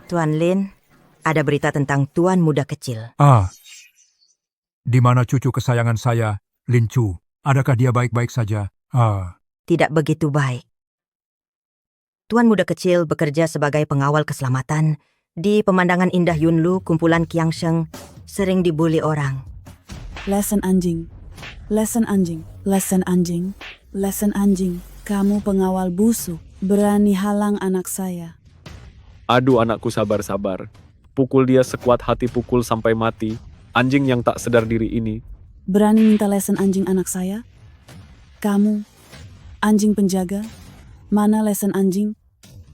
Tuan Lin, ada berita tentang Tuan Muda Kecil. Di mana cucu kesayangan saya, Lin Chu? Adakah dia baik-baik saja? Tidak begitu baik. Tuan Muda Kecil bekerja sebagai pengawal keselamatan di pemandangan indah Yunlu, kumpulan Qiangsheng, sering dibuli orang. Lesson anjing, lesson anjing, lesson anjing, lesson anjing. Kamu pengawal busuk, berani halang anak saya. Aduh anakku, sabar-sabar. Pukul dia sekuat hati, pukul sampai mati. Anjing yang tak sadar diri ini. Berani minta lesson anjing anak saya? Kamu, anjing penjaga, mana lesson anjing?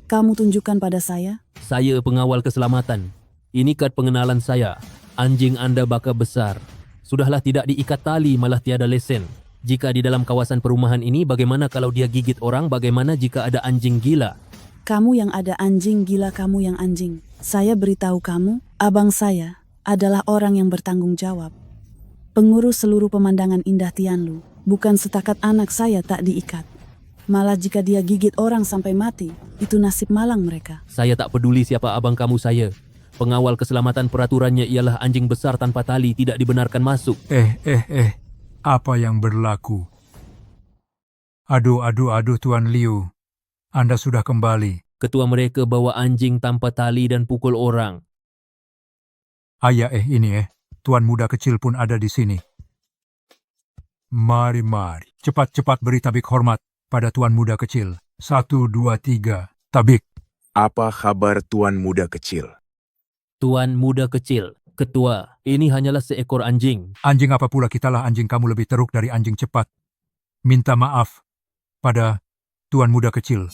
Kamu tunjukkan pada saya. Saya pengawal keselamatan. Ini kad pengenalan saya. Anjing Anda bakal besar. Sudahlah tidak diikat tali, malah tiada lesen. Jika di dalam kawasan perumahan ini, bagaimana kalau dia gigit orang? Bagaimana jika ada anjing gila? Kamu yang ada anjing gila, kamu yang anjing. Saya beritahu kamu, abang saya adalah orang yang bertanggung jawab. Pengurus seluruh pemandangan indah Tianlu. Bukan setakat anak saya tak diikat. Malah jika dia gigit orang sampai mati, itu nasib malang mereka. Saya tak peduli siapa abang kamu saya. Pengawal keselamatan peraturannya ialah anjing besar tanpa tali tidak dibenarkan masuk. Apa yang berlaku? Aduh, Tuan Liu. Anda sudah kembali. Ketua mereka bawa anjing tanpa tali dan pukul orang. Ini Tuan Muda Kecil pun ada di sini. Mari. Cepat beri tabik hormat pada Tuan Muda Kecil. 1, 2, 3, tabik. Apa kabar Tuan Muda Kecil? Tuan Muda Kecil, Ketua, ini hanyalah seekor anjing. Anjing apa pula, kitalah anjing, kamu lebih teruk dari anjing cepat. Minta maaf pada Tuan Muda Kecil.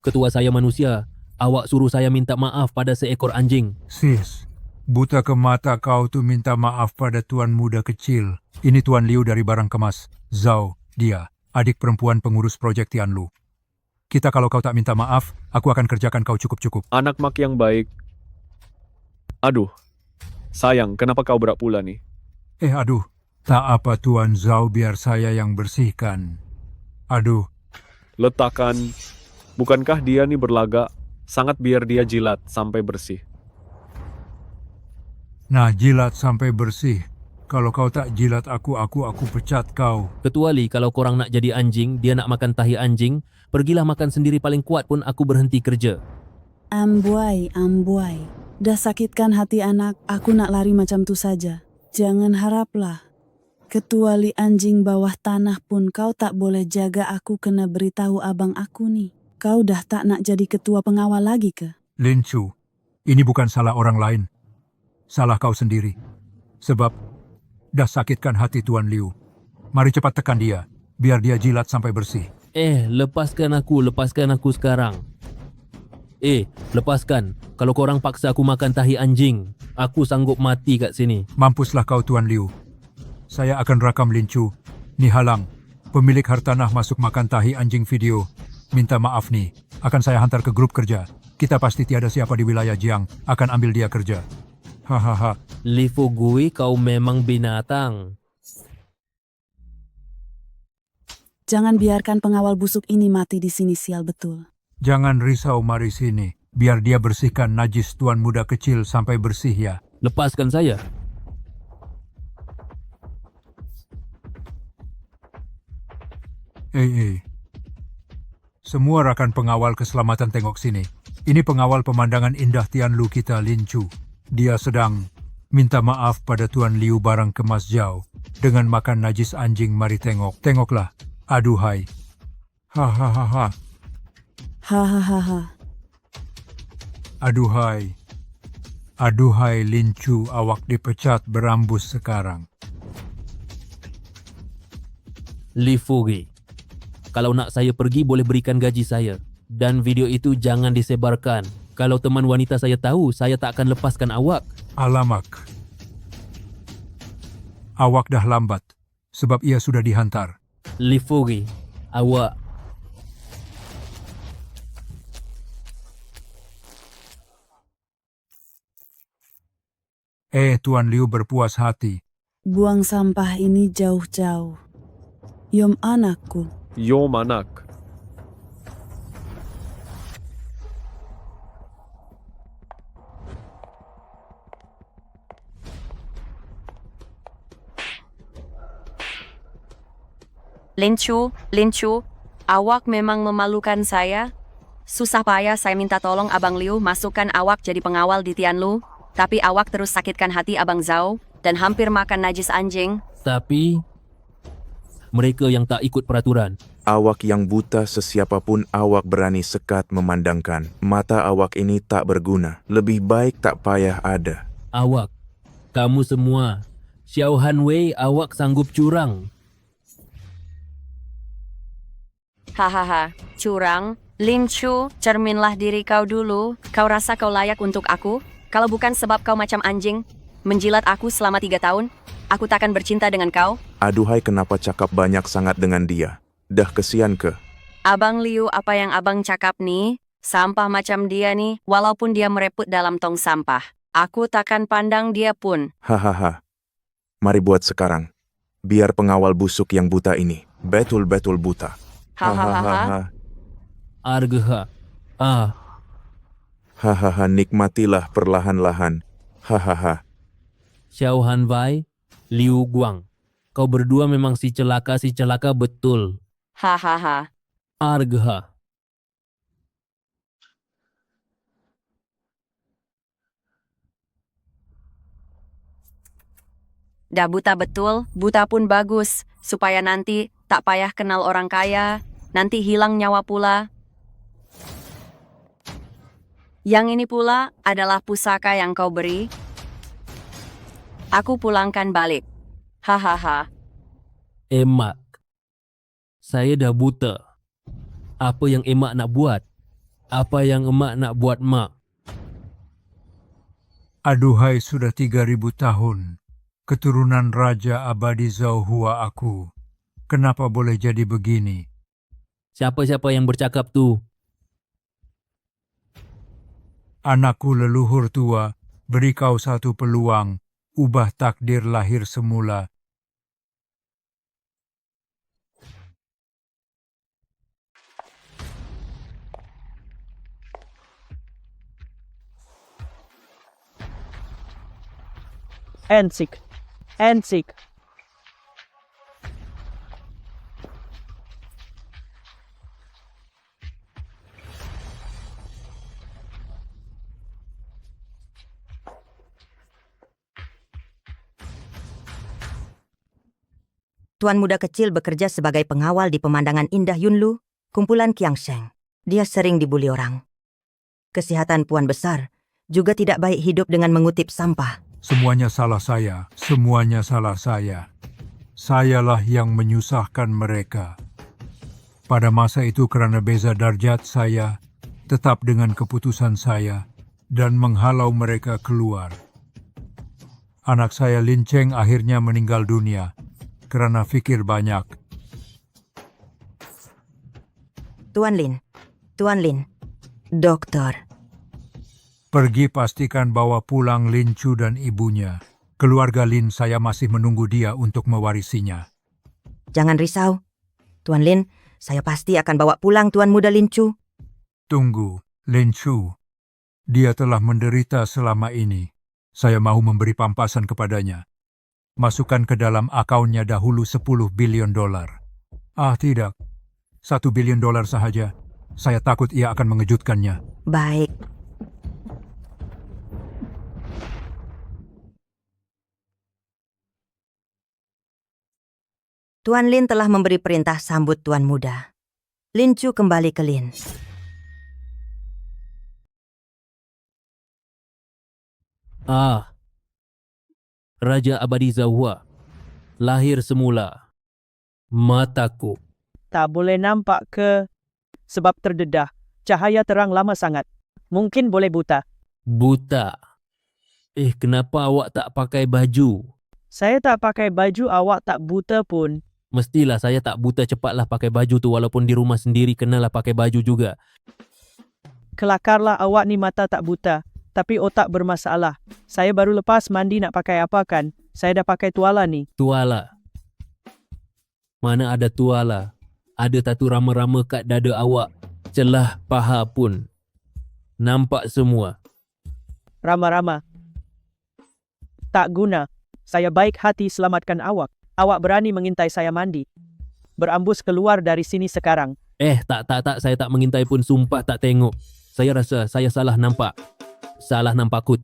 Ketua, saya manusia. Awak suruh saya minta maaf pada seekor anjing. Sis, buta ke mata kau tuh minta maaf pada Tuan Muda Kecil. Ini Tuan Liu dari Barang Kemas. Zhao, dia, adik perempuan pengurus proyek Tianlu. Kita kalau kau tak minta maaf, aku akan kerjakan kau cukup-cukup. Anak mak yang baik. Aduh, sayang, kenapa kau berak pula nih? Tak apa Tuan Zhao, biar saya yang bersihkan. Letakkan. Bukankah dia nih berlagak? Sangat biar dia jilat sampai bersih. Nah, jilat sampai bersih. Kalau kau tak jilat aku pecat kau. Ketua Li, kalau korang nak jadi anjing, dia nak makan tahi anjing, pergilah makan sendiri, paling kuat pun aku berhenti kerja. Ambuai. Dah sakitkan hati anak, aku nak lari macam tu saja. Jangan haraplah. Ketua Li anjing bawah tanah pun kau tak boleh jaga, aku kena beritahu abang aku nih. Kau dah tak nak jadi ketua pengawal lagi ke? Lin Chu, ini bukan salah orang lain. Salah kau sendiri. Sebab dah sakitkan hati Tuan Liu. Mari cepat tekan dia, biar dia jilat sampai bersih. Lepaskan aku sekarang. Lepaskan. Kalau korang paksa aku makan tahi anjing, aku sanggup mati kat sini. Mampuslah kau Tuan Liu. Saya akan rakam Lin Chu. Ni halang, pemilik hartanah masuk makan tahi anjing video. Minta maaf nih, akan saya hantar ke grup kerja. Kita pasti tiada siapa di wilayah Jiang akan ambil dia kerja. Hahaha. Li Fugui, kau memang binatang. Jangan biarkan pengawal busuk ini mati di sini, sial betul. Jangan risau, mari sini. Biar dia bersihkan najis Tuan Muda Kecil sampai bersih ya. Lepaskan saya. Semua rakan pengawal keselamatan tengok sini. Ini pengawal pemandangan indah Tianlu kita, Lin Chu. Dia sedang minta maaf pada Tuan Liu Barang Kemas Zhao dengan makan najis anjing. Mari tengok. Tengoklah. Aduhai. Hahaha. Hahaha. Aduhai Lin Chu, awak dipecat berambus sekarang. Li Fugui, kalau nak saya pergi boleh berikan gaji saya. Dan video itu jangan disebarkan. Kalau teman wanita saya tahu, saya tak akan lepaskan awak. Alamak. Awak dah lambat, sebab ia sudah dihantar. Li Fugui, awak. Tuan Liu berpuas hati. Buang sampah ini jauh-jauh. Yom anakku. Yo manak. Lincu, awak memang memalukan saya. Susah payah saya minta tolong Abang Liu masukkan awak jadi pengawal di Tianlu, tapi awak terus sakitkan hati Abang Zhao dan hampir makan najis anjing. Tapi mereka yang tak ikut peraturan. Awak yang buta sesiapapun awak berani sekat memandangkan. Mata awak ini tak berguna. Lebih baik tak payah ada. Awak, kamu semua, Xiao Han Wei awak sanggup curang. Hahaha, curang. Lincu, cerminlah diri kau dulu. Kau rasa kau layak untuk aku? Kalau bukan sebab kau macam anjing, menjilat aku selama 3 tahun, aku takkan bercinta dengan kau. Aduhai, kenapa cakap banyak sangat dengan dia? Dah kesian ke? Abang Liu, apa yang abang cakap nih? Sampah macam dia nih, walaupun dia mereput dalam tong sampah. Aku takkan pandang dia pun. Hahaha. Mari buat sekarang. Biar pengawal busuk yang buta ini betul-betul buta. Hahaha. Argha. Hahaha, nikmatilah perlahan-lahan. Hahaha. Xiao Han Wei, Liu Guang. Kau berdua memang si celaka betul. Hahaha. Argha. Dah buta betul, buta pun bagus. Supaya nanti tak payah kenal orang kaya, nanti hilang nyawa pula. Yang ini pula adalah pusaka yang kau beri. Aku pulangkan balik. Hahaha. Emak. Saya dah buta. Apa yang emak nak buat? Apa yang emak nak buat, mak? Aduhai, sudah 3.000 tahun. Keturunan Raja Abadi Zhao Hua aku. Kenapa boleh jadi begini? Siapa-siapa yang bercakap tu? Anakku leluhur tua, beri kau satu peluang, ubah takdir lahir semula. Ensik. Tuan muda kecil bekerja sebagai pengawal di pemandangan indah Yunlu, kumpulan Qiangsheng. Dia sering dibuli orang. Kesehatan Puan besar juga tidak baik hidup dengan mengutip sampah. Semuanya salah saya, semuanya salah saya. Sayalah yang menyusahkan mereka. Pada masa itu karena beza darjat saya, tetap dengan keputusan saya, dan menghalau mereka keluar. Anak saya Lin Cheng akhirnya meninggal dunia, karena fikir banyak. Tuan Lin, dokter. Pergi pastikan bawa pulang Lin Chu dan ibunya. Keluarga Lin saya masih menunggu dia untuk mewarisinya. Jangan risau. Tuan Lin, saya pasti akan bawa pulang Tuan muda Lin Chu. Tunggu, Lin Chu. Dia telah menderita selama ini. Saya mau memberi pampasan kepadanya. Masukkan ke dalam akaunnya dahulu 10 bilion dolar. Ah tidak, 1 bilion dolar sahaja. Saya takut ia akan mengejutkannya. Baik. Tuan Lin telah memberi perintah sambut Tuan muda. Lin Chu kembali ke Lin. Raja Abadi Zhao Hua. Lahir semula. Mataku. Tak boleh nampak ke? Sebab terdedah. Cahaya terang lama sangat. Mungkin boleh buta. Buta. Kenapa awak tak pakai baju? Saya tak pakai baju, awak tak buta pun. Mestilah saya tak buta, cepatlah pakai baju tu, walaupun di rumah sendiri kenalah pakai baju juga. Kelakarlah awak ni, mata tak buta. Tapi otak bermasalah. Saya baru lepas mandi nak pakai apa kan? Saya dah pakai tuala ni. Tuala. Mana ada tuala? Ada tatu rama-rama kat dada awak. Celah paha pun. Nampak semua. Rama-rama. Tak guna. Saya baik hati selamatkan awak. Awak berani mengintai saya mandi. berambus keluar dari sini sekarang. Tak, saya tak mengintai pun, sumpah tak tengok. Saya rasa saya salah nampak. Salah nampak kut.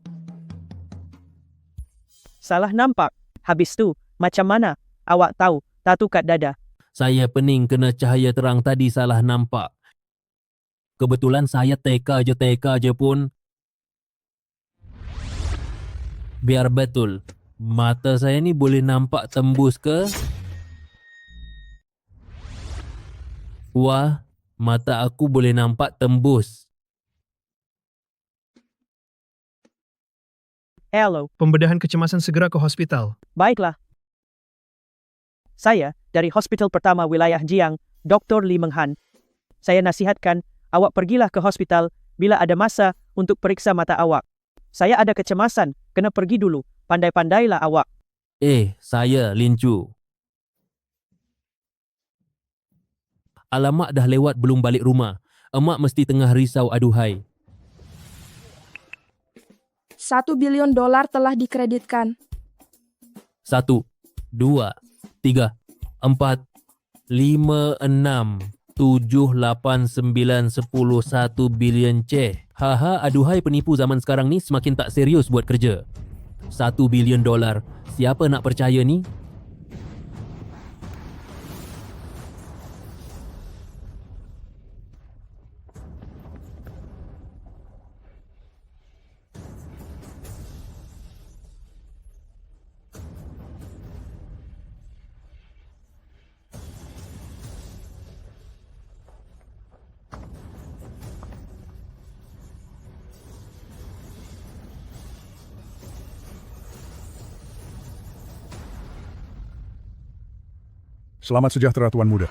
Salah nampak. Habis tu, macam mana? Awak tahu, tatu kat dada. Saya pening kena cahaya terang tadi, salah nampak. Kebetulan saya teka je pun. Biar betul, mata saya ni boleh nampak tembus ke? Wah, mata aku boleh nampak tembus. Hello, Pembedahan kecemasan segera ke hospital. baiklah. Saya, dari hospital pertama wilayah Jiang, Dr. Lee Menghan. Saya nasihatkan, awak pergilah ke hospital bila ada masa untuk periksa mata awak. Saya ada kecemasan, kena pergi dulu. Pandai-pandailah awak. Saya Lin Chu. Alamak, dah lewat belum balik rumah. Emak mesti tengah risau aduhai. $1 bilion telah dikreditkan. 1, 2, 3, 4, 5, 6, 7, 8, 9, 10, 1 bilion ceh. Haha, aduhai penipu zaman sekarang ni semakin tak serius buat kerja. $1 bilion. Siapa nak percaya ni? Selamat sejahtera Tuan Muda.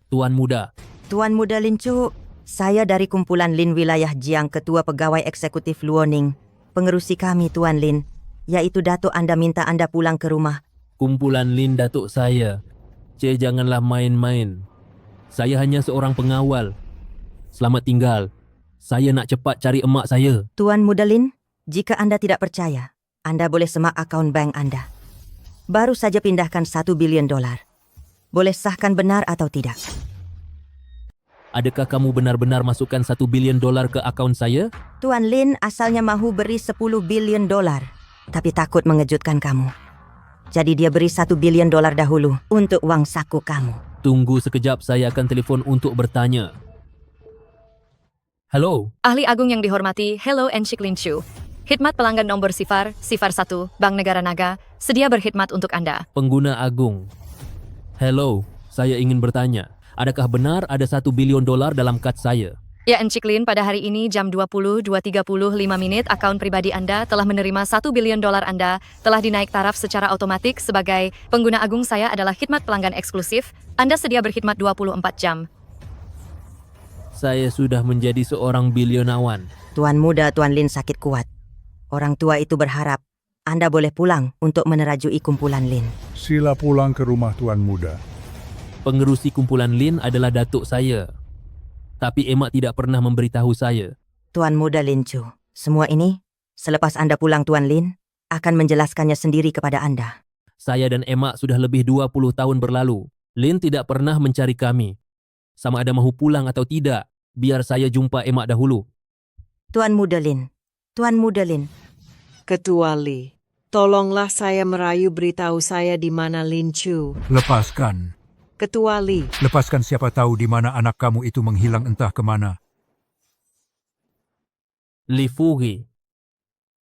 Tuan Muda. Tuan Muda Lin Chu, saya dari kumpulan Lin Wilayah Jiang, Ketua Pegawai Eksekutif Luoning. Pengerusi kami Tuan Lin, yaitu Datuk Anda minta Anda pulang ke rumah. Kumpulan Lin datuk saya. Janganlah main-main. Saya hanya seorang pengawal. Selamat tinggal. Saya nak cepat cari emak saya. Tuan Muda Lin, jika Anda tidak percaya, Anda boleh semak akaun bank Anda. Baru saja pindahkan $1 bilion. Boleh sahkan benar atau tidak? Adakah kamu benar-benar masukkan $1 bilion ke akaun saya? Tuan Lin asalnya mahu beri $10 bilion, tapi takut mengejutkan kamu. Jadi dia beri $1 bilion dahulu untuk wang saku kamu. Tunggu sekejap, saya akan telefon untuk bertanya. Halo, Ahli Agung yang dihormati, hello Enchik Lin Chu. Khidmat pelanggan nomor sifar 1, Bank Negara Naga, sedia berkhidmat untuk Anda. pengguna agung. Hello, saya ingin bertanya. Adakah benar ada $1 bilion dalam kad saya? Ya Enchik Lin, pada hari ini jam 22.35 akaun pribadi Anda telah menerima $1 bilion Anda telah dinaik taraf secara otomatik sebagai pengguna agung. Saya adalah khidmat pelanggan eksklusif. Anda sedia berkhidmat 24 jam. Saya sudah menjadi seorang bilionawan. Tuan Muda Tuan Lin sakit kuat. Orang tua itu berharap Anda boleh pulang untuk menerajui kumpulan Lin. Sila pulang ke rumah Tuan Muda. Pengerusi kumpulan Lin adalah datuk saya. Tapi emak tidak pernah memberitahu saya. Tuan Muda Lin Chu, semua ini selepas Anda pulang Tuan Lin akan menjelaskannya sendiri kepada Anda. Saya dan emak sudah lebih 20 tahun berlalu. Lin tidak pernah mencari kami. Sama ada mahu pulang atau tidak, biar saya jumpa emak dahulu. Tuan Muda Lin, Tuan Muda Lin. Ketua Lee, tolonglah saya merayu beritahu saya di mana Lin Chu. Lepaskan. Ketua Lee, Lepaskan, siapa tahu di mana anak kamu itu menghilang entah kemana. Li Fugi,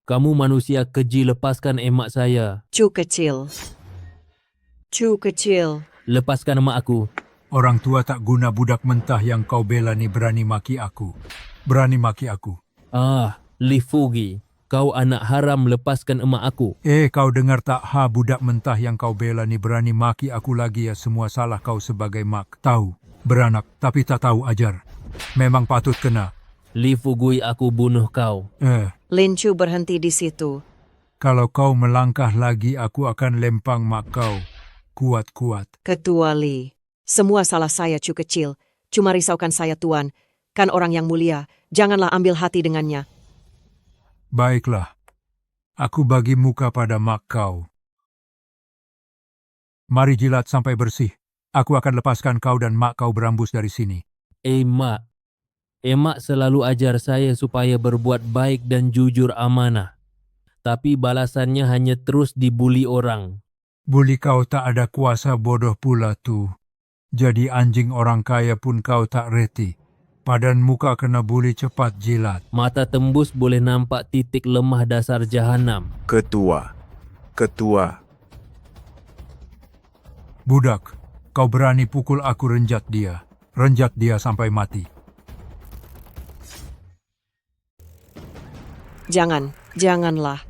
kamu manusia keji, lepaskan emak saya. Chu kecil. Chu kecil. Lepaskan emak aku. Orang tua tak guna, budak mentah yang kau bela ni berani maki aku. Berani maki aku. Li Fugi, kau anak haram, lepaskan emak aku. Kau dengar tak, budak mentah yang kau bela ni berani maki aku lagi ya. Semua salah kau sebagai mak. Tahu, beranak tapi tak tahu ajar. Memang patut kena. Li Fugui, aku bunuh kau. Lin Chu berhenti di situ. Kalau kau melangkah lagi, aku akan lempang mak kau. Kuat-kuat. Ketua Lee, semua salah saya Chu kecil. Cuma risaukan saya Tuan. Kan orang yang mulia, janganlah ambil hati dengannya. Baiklah, aku bagi muka pada mak kau. Mari jilat sampai bersih. Aku akan lepaskan kau dan mak kau berambus dari sini. Mak. Mak selalu ajar saya supaya berbuat baik dan jujur amanah. Tapi balasannya hanya terus dibuli orang. Buli kau tak ada kuasa bodoh pula tu. Jadi anjing orang kaya pun kau tak reti. Padan muka kena buli cepat jilat. Mata tembus boleh nampak titik lemah dasar jahanam. Ketua. Budak, kau berani pukul aku, renjat dia. Renjat dia sampai mati. Janganlah.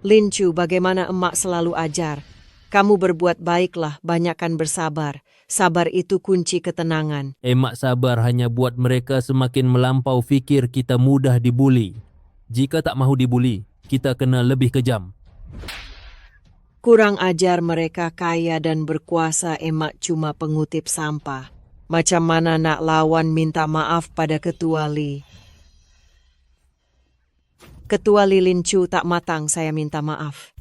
Lin Chu, bagaimana emak selalu ajar. Kamu berbuat baiklah, banyakkan bersabar. Sabar itu kunci ketenangan. Mak sabar hanya buat mereka semakin melampau fikir kita mudah dibuli. Jika tak mahu dibuli, kita kena lebih kejam. Kurang ajar mereka kaya dan berkuasa, emak cuma pengutip sampah. Macam mana nak lawan minta maaf pada Ketua Li? Ketua Li Lin Chu tak matang, saya minta maaf.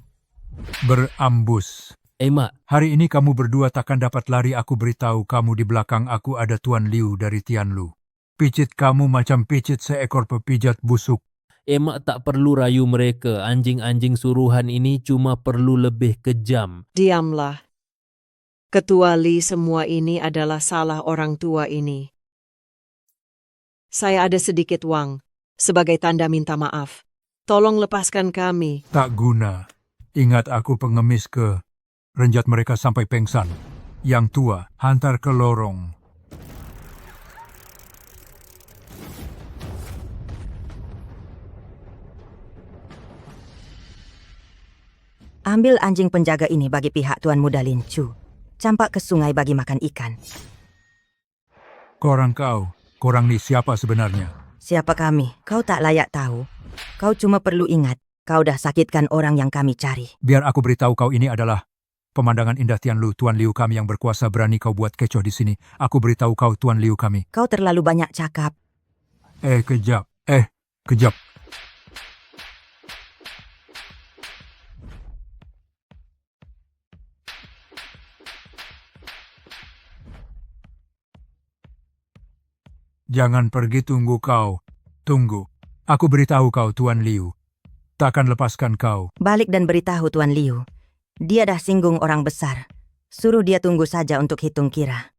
Berambus. Mak, Hari ini kamu berdua takkan dapat lari. Aku beritahu kamu, di belakang aku ada Tuan Liu dari Tianlu. Picit kamu macam picit seekor pepijat busuk. Mak tak perlu rayu mereka. Anjing-anjing suruhan ini cuma perlu lebih kejam. Diamlah. Ketua Li, semua ini adalah salah orang tua ini. Saya ada sedikit uang sebagai tanda minta maaf. Tolong lepaskan kami. Tak guna. Ingat aku pengemis ke. Renjat mereka sampai pengsan. Yang tua, hantar ke lorong. Ambil anjing penjaga ini bagi pihak Tuan Muda Lin Chu. Campak ke sungai bagi makan ikan. Korang ni siapa sebenarnya? Siapa kami? Kau tak layak tahu. Kau cuma perlu ingat, kau dah sakitkan orang yang kami cari. Biar aku beritahu kau, ini adalah pemandangan indah Tianlu. Tuan Liu kami yang berkuasa. Berani kau buat kecoh di sini. Aku beritahu kau, Tuan Liu kami. Kau terlalu banyak cakap. Kejap. Jangan pergi, tunggu kau. Tunggu. Aku beritahu kau, Tuan Liu. Takkan lepaskan kau. Balik dan beritahu Tuan Liu. Dia dah singgung orang besar. Suruh dia tunggu saja untuk hitung kira.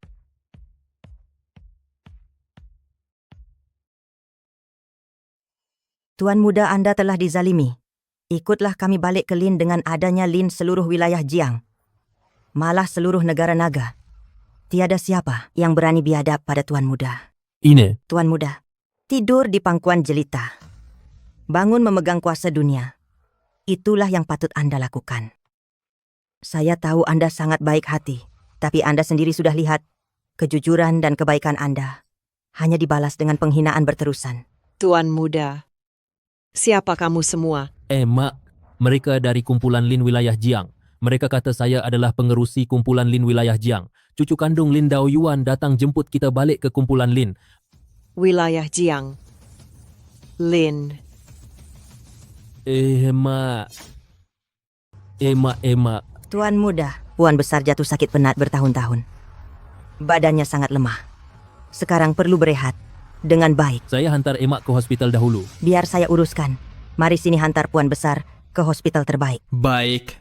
Tuan muda Anda telah dizalimi. Ikutlah kami balik ke Lin. Dengan adanya Lin, seluruh wilayah Jiang, malah seluruh negara naga, tiada siapa yang berani biadab pada Tuan muda. Ini. Tuan muda, tidur di pangkuan jelita. Bangun memegang kuasa dunia. Itulah yang patut Anda lakukan. Saya tahu Anda sangat baik hati, tapi Anda sendiri sudah lihat kejujuran dan kebaikan Anda hanya dibalas dengan penghinaan berterusan. Tuan muda, siapa kamu semua? Mak, mereka dari kumpulan Lin wilayah Jiang. Mereka kata saya adalah pengerusi kumpulan Lin wilayah Jiang. Cucu kandung Lin Daoyuan datang jemput kita balik ke kumpulan Lin. Wilayah Jiang. Lin. Mak. Tuan muda, Puan besar jatuh sakit penat bertahun-tahun. Badannya sangat lemah. Sekarang perlu berehat dengan baik. Saya hantar emak ke hospital dahulu. Biar saya uruskan. Mari sini hantar Puan besar ke hospital terbaik. Baik.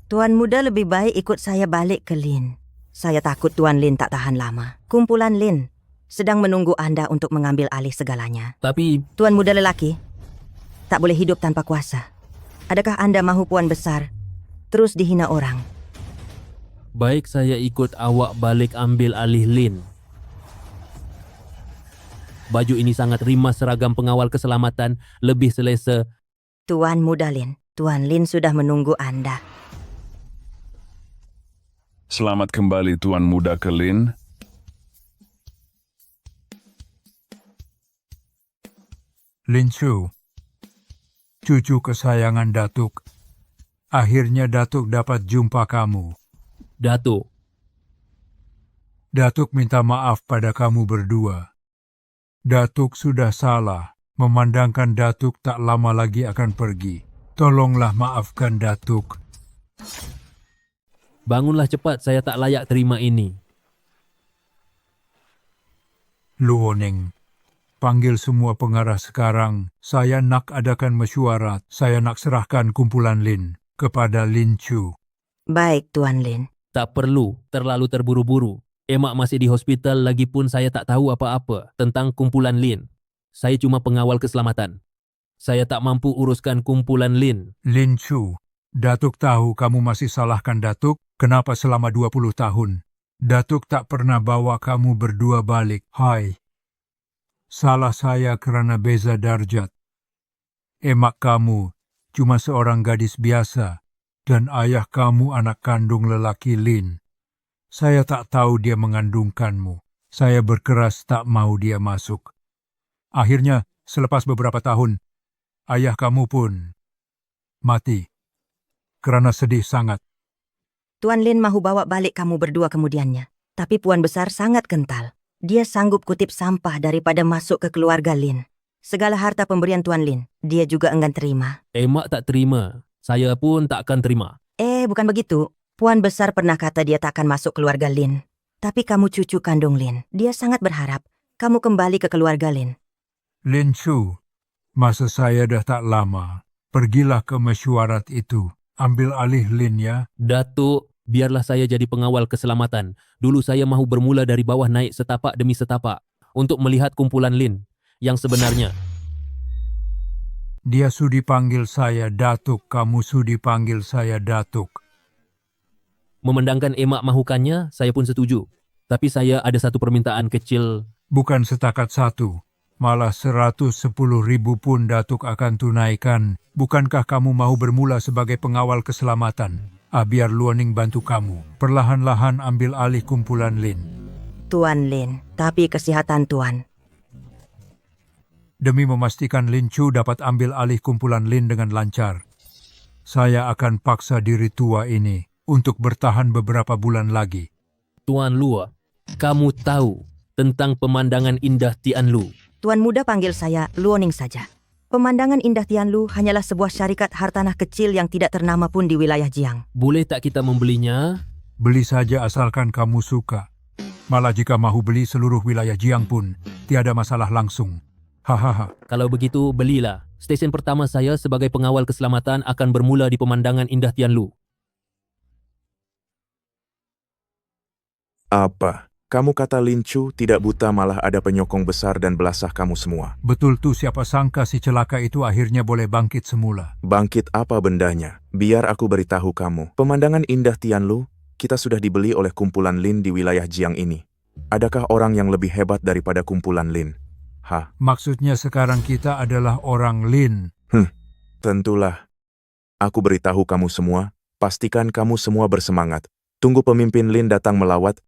Tuan muda lebih baik ikut saya balik ke Lin. Saya takut Tuan Lin tak tahan lama. Kumpulan Lin sedang menunggu Anda untuk mengambil alih segalanya. Tapi Tuan muda lelaki tak boleh hidup tanpa kuasa. Adakah Anda mahu Puan besar terus dihina orang? baik saya ikut awak balik ambil alih Lin. Baju ini sangat rimas seragam pengawal keselamatan, lebih selesa. Tuan muda Lin, Tuan Lin sudah menunggu Anda. Selamat kembali Tuan Muda ke Lin. Lin Chu, cucu kesayangan Datuk. Akhirnya Datuk dapat jumpa kamu. Datuk. Datuk minta maaf pada kamu berdua. Datuk sudah salah, memandangkan Datuk tak lama lagi akan pergi. Tolonglah maafkan Datuk. Bangunlah cepat, saya tak layak terima ini. Luoning, panggil semua pengarah sekarang. Saya nak adakan mesyuarat. Saya nak serahkan kumpulan Lin kepada Lin Chu. Baik, Tuan Lin. Tak perlu, terlalu terburu-buru. Emak masih di hospital, lagipun saya tak tahu apa-apa tentang kumpulan Lin. Saya cuma pengawal keselamatan. Saya tak mampu uruskan kumpulan Lin. Lin Chu, Datuk tahu kamu masih salahkan Datuk. Kenapa selama 20 tahun? Datuk tak pernah bawa kamu berdua balik. Hai. Salah saya kerana beza darjat. Emak kamu cuma seorang gadis biasa dan ayah kamu anak kandung lelaki Lin. Saya tak tahu dia mengandungkanmu. Saya berkeras tak mau dia masuk. Akhirnya, selepas beberapa tahun, ayah kamu pun mati. Kerana sedih sangat. Tuan Lin mahu bawa balik kamu berdua kemudiannya. Tapi Puan Besar sangat kental. Dia sanggup kutip sampah daripada masuk ke keluarga Lin. Segala harta pemberian Tuan Lin, dia juga enggan terima. Emak tak terima. Saya pun tak akan terima. Bukan begitu. Puan Besar pernah kata dia tak akan masuk keluarga Lin. Tapi kamu cucu kandung Lin. Dia sangat berharap kamu kembali ke keluarga Lin. Lin Chu, masa saya dah tak lama. Pergilah ke mesyuarat itu. Ambil alih Lin ya. Datuk, biarlah saya jadi pengawal keselamatan. Dulu saya mahu bermula dari bawah naik setapak demi setapak untuk melihat kumpulan Lin yang sebenarnya. Dia sudi panggil saya Datuk, kamu sudi panggil saya Datuk. Memandangkan emak mahukannya, saya pun setuju. Tapi saya ada satu permintaan kecil. Bukan setakat satu, malah 110.000 pun Datuk akan tunaikan. Bukankah kamu mahu bermula sebagai pengawal keselamatan? Biar Luoning bantu kamu. Perlahan-lahan ambil alih kumpulan Lin. Tuan Lin, tapi kesihatan Tuan. Demi memastikan Lin Chu dapat ambil alih kumpulan Lin dengan lancar, saya akan paksa diri tua ini untuk bertahan beberapa bulan lagi. Tuan Lua, kamu tahu tentang pemandangan indah Tianlu. Tuan muda panggil saya Luoning saja. Pemandangan indah Tianlu hanyalah sebuah syarikat hartanah kecil yang tidak ternama pun di wilayah Jiang. Boleh tak kita membelinya? Beli saja asalkan kamu suka. Malah jika mahu beli seluruh wilayah Jiang pun, tiada masalah langsung. Hahaha. Kalau begitu, belilah. Stesen pertama saya sebagai pengawal keselamatan akan bermula di pemandangan indah Tianlu. Apa? Kamu kata Lin Chu tidak buta, malah ada penyokong besar dan belasah kamu semua. Betul tuh, siapa sangka si celaka itu akhirnya boleh bangkit semula. Bangkit apa bendanya? Biar aku beritahu kamu. Pemandangan indah Tianlu, kita sudah dibeli oleh kumpulan Lin di wilayah Jiang ini. Adakah orang yang lebih hebat daripada kumpulan Lin? Maksudnya sekarang kita adalah orang Lin. Tentulah. Aku beritahu kamu semua, pastikan kamu semua bersemangat. Tunggu pemimpin Lin datang melawat.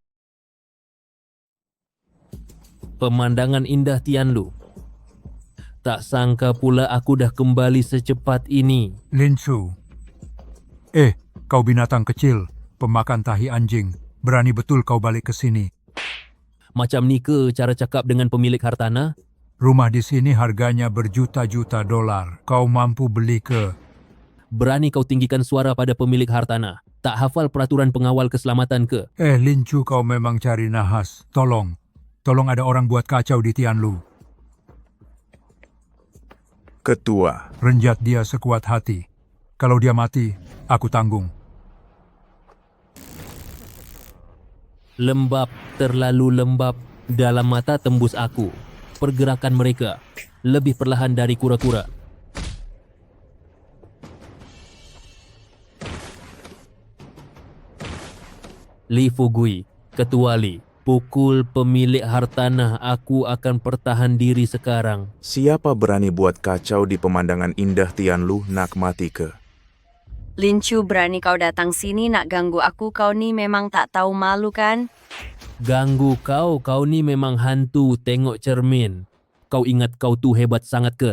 Pemandangan indah Tianlu. Tak sangka pula aku dah kembali secepat ini. Lin Chu. Kau binatang kecil, pemakan tahi anjing. Berani betul kau balik ke sini. Macam ni ke cara cakap dengan pemilik hartanah? Rumah di sini harganya berjuta-juta dolar. Kau mampu beli ke? Berani kau tinggikan suara pada pemilik hartanah? Tak hafal peraturan pengawal keselamatan ke? Lin Chu, kau memang cari nahas. Tolong ada orang buat kacau di Tianlu. Ketua. Renjat dia sekuat hati. Kalau dia mati, aku tanggung. Lembab, terlalu lembab. Dalam mata tembus aku. Pergerakan mereka lebih perlahan dari kura-kura. Li Fugui, Ketua Li. Pukul pemilik hartanah, aku akan pertahan diri sekarang. Siapa berani buat kacau di pemandangan indah Tianlu, nak mati ke? Lin Chu, berani kau datang sini nak ganggu aku? Kau ni memang tak tahu malu kan? Ganggu kau ni memang hantu tengok cermin. Kau ingat kau tu hebat sangat ke?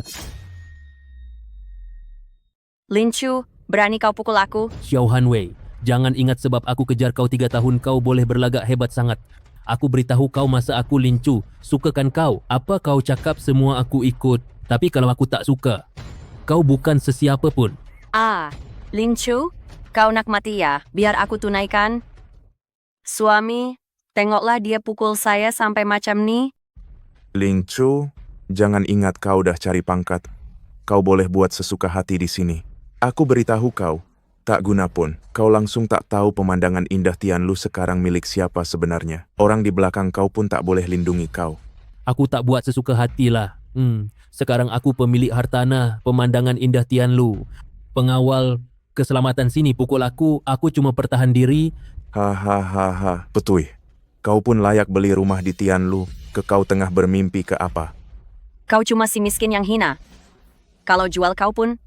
Lin Chu, berani kau pukul aku? Xiao Hanwei, jangan ingat sebab aku kejar kau 3 tahun kau boleh berlagak hebat sangat. Aku beritahu kau masa aku Lin Chu, sukakan kau. Apa kau cakap semua aku ikut. Tapi kalau aku tak suka, kau bukan sesiapa pun. Lin Chu, Kau nak mati ya? Biar aku tunaikan. Suami, tengoklah dia pukul saya sampai macam ni. Ling Chu, jangan ingat kau dah cari pangkat. Kau boleh buat sesuka hati di sini. Aku beritahu kau, tak guna pun. Kau langsung tak tahu pemandangan indah Tianlu sekarang milik siapa sebenarnya. Orang di belakang kau pun tak boleh lindungi kau. Aku tak buat sesuka hatilah. Sekarang aku pemilik hartanah pemandangan indah Tianlu. Pengawal keselamatan sini pukul aku cuma pertahan diri. Hahaha, Petui. Kau pun layak beli rumah di Tianlu, ke kau tengah bermimpi ke apa? Kau cuma si miskin yang hina. Kalau jual kau pun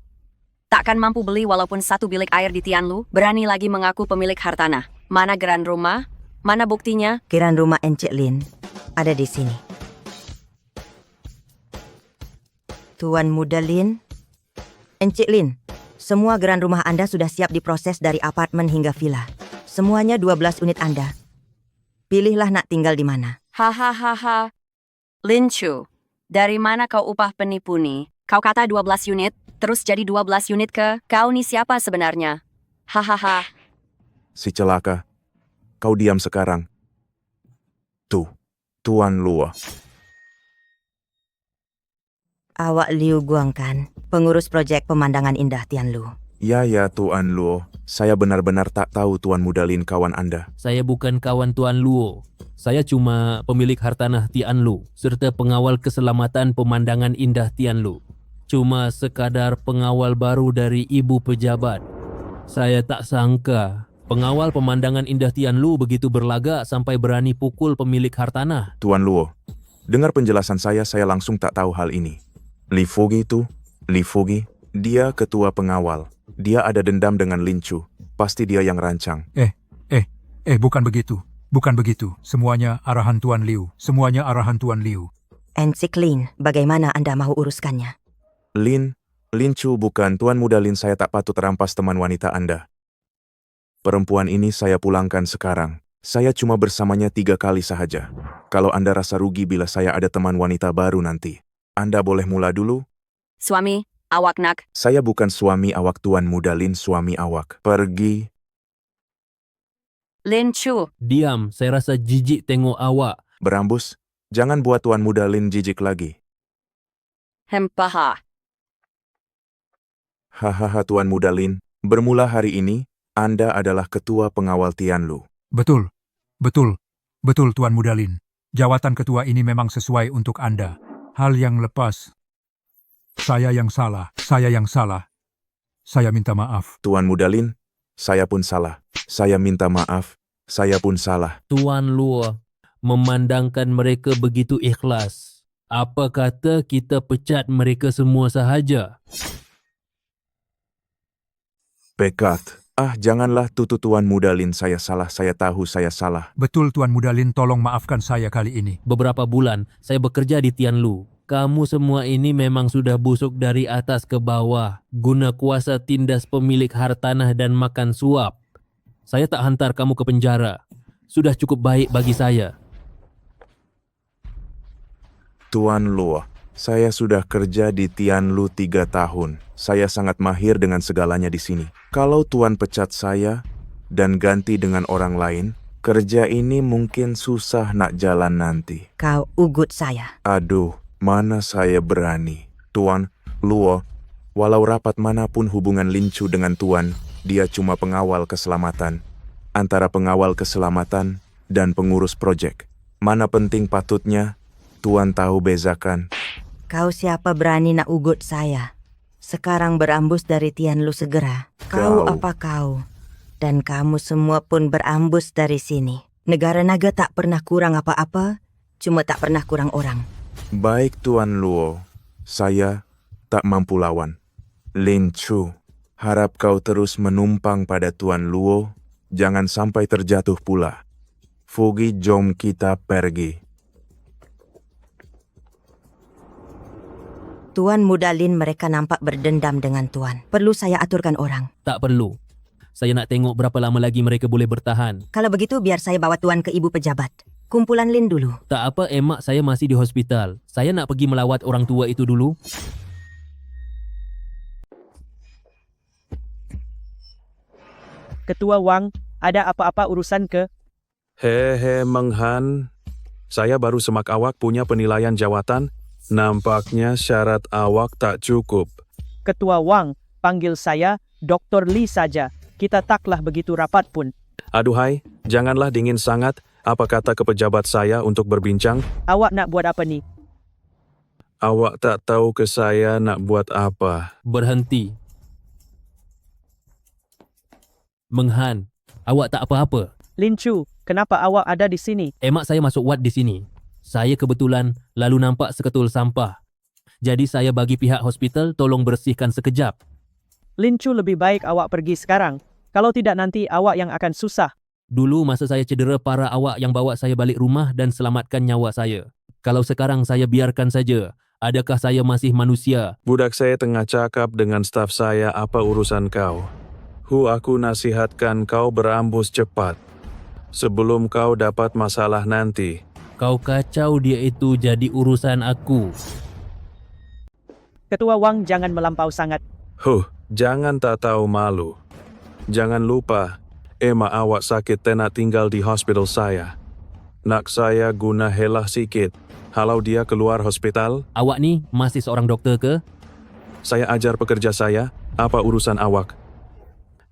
takkan mampu beli walaupun satu bilik air di Tianlu. Berani lagi mengaku pemilik hartanah. Mana geran rumah? Mana buktinya? Geran rumah Encik Lin ada di sini. Tuan Muda Lin, Encik Lin, semua geran rumah Anda sudah siap diproses dari apartemen hingga villa. Semuanya 12 unit Anda. Pilihlah nak tinggal di mana. Hahaha. Lin Chu, dari mana kau upah penipu nih? Kau kata 12 unit, terus jadi 12 unit ke? Kau nih siapa sebenarnya? Hahaha. Si celaka. Kau diam sekarang. Tuh, Tuan Luo. Awak Liu Guang kan, pengurus proyek pemandangan indah Tianlu. Ya, Tuan Luo. Saya benar-benar tak tahu Tuan Muda Lin kawan Anda. Saya bukan kawan Tuan Luo. Saya cuma pemilik hartanah Tianlu serta pengawal keselamatan pemandangan indah Tianlu. Cuma sekadar pengawal baru dari ibu pejabat. Saya tak sangka pengawal pemandangan indah Tianlu begitu berlagak sampai berani pukul pemilik hartanah. Tuan Luo, dengar penjelasan saya langsung tak tahu hal ini. Li Fugi, dia ketua pengawal. Dia ada dendam dengan Lin Chu. Pasti dia yang rancang. Bukan begitu. Bukan begitu. Semuanya arahan Tuan Liu. Semuanya arahan Tuan Liu. Encik Lin, bagaimana Anda mau uruskannya? Lin Chu bukan Tuan Muda Lin. Saya tak patut rampas teman wanita Anda. Perempuan ini saya pulangkan sekarang. Saya cuma bersamanya 3 kali sahaja. Kalau Anda rasa rugi bila saya ada teman wanita baru nanti, Anda boleh mula dulu. Suami, awak nak. Saya bukan suami awak Tuan Muda Lin, suami awak. Pergi. Lin Chu. Diam, saya rasa jijik tengok awak. Berambus, jangan buat Tuan Muda Lin jijik lagi. Hempaha. Hahaha Tuan Muda Lin, bermula hari ini, Anda adalah ketua pengawal Tianlu. Betul Tuan Muda Lin. Jawatan ketua ini memang sesuai untuk Anda. Hal yang lepas. Saya yang salah. Saya minta maaf. Tuan Muda Lin, saya pun salah. Saya minta maaf. Saya pun salah. Tuan Luo memandangkan mereka begitu ikhlas. Apa kata kita pecat mereka semua sahaja? Pekat. Janganlah tutu Tuan Muda Lin, saya salah. Saya tahu saya salah. Betul Tuan Muda Lin, tolong maafkan saya kali ini. Beberapa bulan saya bekerja di Tianlu. Kamu semua ini memang sudah busuk dari atas ke bawah. Guna kuasa tindas pemilik hartanah dan makan suap. Saya tak hantar kamu ke penjara. Sudah cukup baik bagi saya. Tuan Luo, saya sudah kerja di Tianlu 3 tahun. Saya sangat mahir dengan segalanya di sini. Kalau Tuan pecat saya dan ganti dengan orang lain, kerja ini mungkin susah nak jalan nanti. Kau ugut saya. Aduh, mana saya berani. Tuan Luo, walau rapat manapun hubungan Lin Chu dengan Tuan, dia cuma pengawal keselamatan. Antara pengawal keselamatan dan pengurus proyek. Mana penting patutnya, Tuan tahu bezakan. Kau siapa berani nak ugut saya? Sekarang berambus dari Tianlu segera. Kau apa kau? Dan kamu semua pun berambus dari sini. Negara naga tak pernah kurang apa-apa, cuma tak pernah kurang orang. Baik Tuan Luo, saya tak mampu lawan. Lin Chu, harap kau terus menumpang pada Tuan Luo, jangan sampai terjatuh pula. Fugi, jom kita pergi. Tuan Muda Lin, mereka nampak berdendam dengan Tuan. Perlu saya aturkan orang? Tak perlu. Saya nak tengok berapa lama lagi mereka boleh bertahan. Kalau begitu biar saya bawa Tuan ke ibu pejabat. Kumpulan Lin dulu. Tak apa, emak saya masih di hospital. Saya nak pergi melawat orang tua itu dulu. Ketua Wang, ada apa-apa urusan ke? Hehe Meng Han, saya baru semak awak punya penilaian jawatan. Nampaknya syarat awak tak cukup. Ketua Wang, panggil saya Dr. Lee saja. Kita taklah begitu rapat pun. Aduhai, janganlah dingin sangat. Apa kata ke pejabat saya untuk berbincang? Awak nak buat apa nih? Awak tak tahu ke saya nak buat apa. Berhenti. Meng Han, awak tak apa-apa. Lin Chu, kenapa awak ada di sini? Emak saya masuk wad di sini. Saya kebetulan lalu nampak seketul sampah. Jadi saya bagi pihak hospital tolong bersihkan sekejap. Lin Chu, lebih baik awak pergi sekarang. Kalau tidak nanti awak yang akan susah. Dulu masa saya cedera parah awak yang bawa saya balik rumah dan selamatkan nyawa saya. Kalau sekarang saya biarkan saja, adakah saya masih manusia? Budak saya tengah cakap dengan staf saya apa urusan kau. Aku nasihatkan kau berambus cepat. Sebelum kau dapat masalah nanti. Kau kacau dia itu jadi urusan aku. Ketua Wang, jangan melampau sangat. Jangan tak tahu malu. Jangan lupa, emak awak sakit tenak tinggal di hospital saya. Nak saya guna helah sikit. Halau dia keluar hospital. Awak ni masih seorang doktor ke? Saya ajar pekerja saya, apa urusan awak?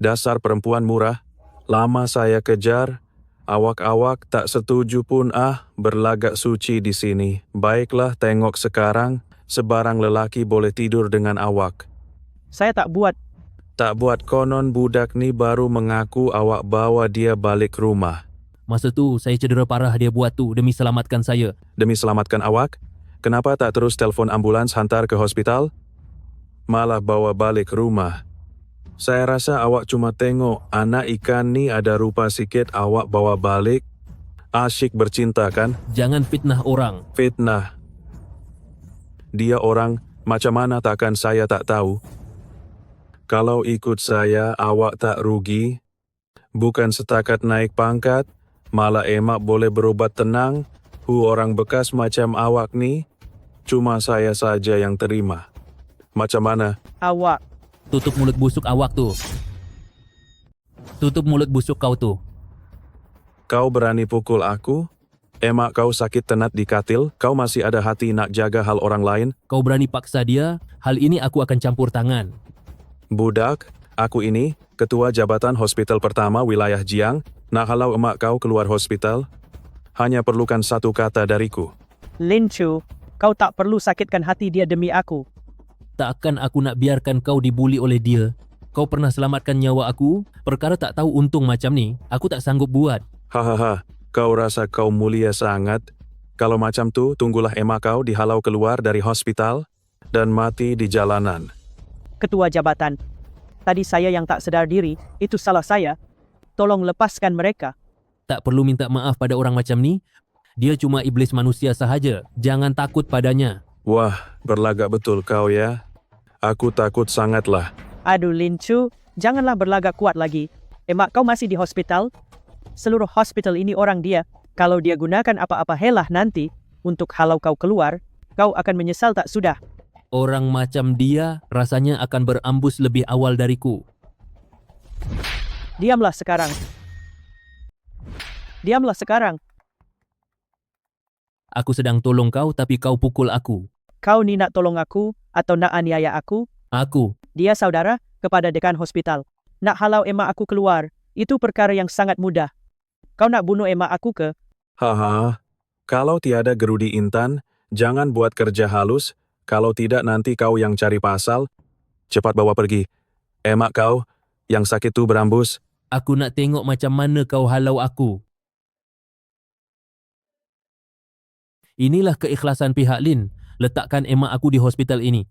Dasar perempuan murah, lama saya kejar. Awak-awak tak setuju pun berlagak suci di sini. Baiklah tengok sekarang, sebarang lelaki boleh tidur dengan awak. Saya tak buat. Tak buat konon budak ni baru mengaku awak bawa dia balik rumah. Masa tu saya cedera parah dia buat tu demi selamatkan saya. Demi selamatkan awak? Kenapa tak terus telefon ambulans hantar ke hospital? Malah bawa balik rumah. Saya rasa awak cuma tengok anak ikan ni ada rupa sikit awak bawa balik. Asyik bercinta kan? Jangan fitnah orang. Fitnah. Dia orang, macam mana takkan saya tak tahu? Kalau ikut saya, awak tak rugi. Bukan setakat naik pangkat, malah emak boleh berobat tenang. Orang bekas macam awak ni, cuma saya saja yang terima. Macam mana? Awak. Tutup mulut busuk awak tu. Tutup mulut busuk kau tu. Kau berani pukul aku? Emak kau sakit tenat di katil, kau masih ada hati nak jaga hal orang lain? Kau berani paksa dia, hal ini aku akan campur tangan. Budak, aku ini, ketua jabatan hospital pertama wilayah Jiang, nak halau emak kau keluar hospital? Hanya perlukan satu kata dariku. Lin Chu, kau tak perlu sakitkan hati dia demi aku. Takkan aku nak biarkan kau dibuli oleh dia. Kau pernah selamatkan nyawa aku, perkara tak tahu untung macam ni, aku tak sanggup buat. Hahaha, kau rasa kau mulia sangat? Kalau macam tu, tunggulah emak kau dihalau keluar dari hospital dan mati di jalanan. Ketua jabatan, tadi saya yang tak sedar diri, itu salah saya. Tolong lepaskan mereka. Tak perlu minta maaf pada orang macam ni. Dia cuma iblis manusia sahaja. Jangan takut padanya. Wah, berlagak betul kau ya. Aku takut sangatlah. Aduh Lin Chu, janganlah berlagak kuat lagi. Emak kau masih di hospital? Seluruh hospital ini orang dia. Kalau dia gunakan apa-apa helah nanti untuk halau kau keluar, kau akan menyesal tak sudah. Orang macam dia rasanya akan berambus lebih awal dariku. Diamlah sekarang. Diamlah sekarang. Aku sedang tolong kau tapi kau pukul aku. Kau ni nak tolong aku atau nak aniaya aku? Aku. Dia saudara kepada dekan hospital. Nak halau emak aku keluar, itu perkara yang sangat mudah. Kau nak bunuh emak aku ke? Haha, kalau tiada gerudi intan, jangan buat kerja halus. Kalau tidak nanti kau yang cari pasal. Cepat bawa pergi. Emak kau, yang sakit tu berambus. Aku nak tengok macam mana kau halau aku. Inilah keikhlasan pihak Lin. Letakkan emak aku di hospital ini.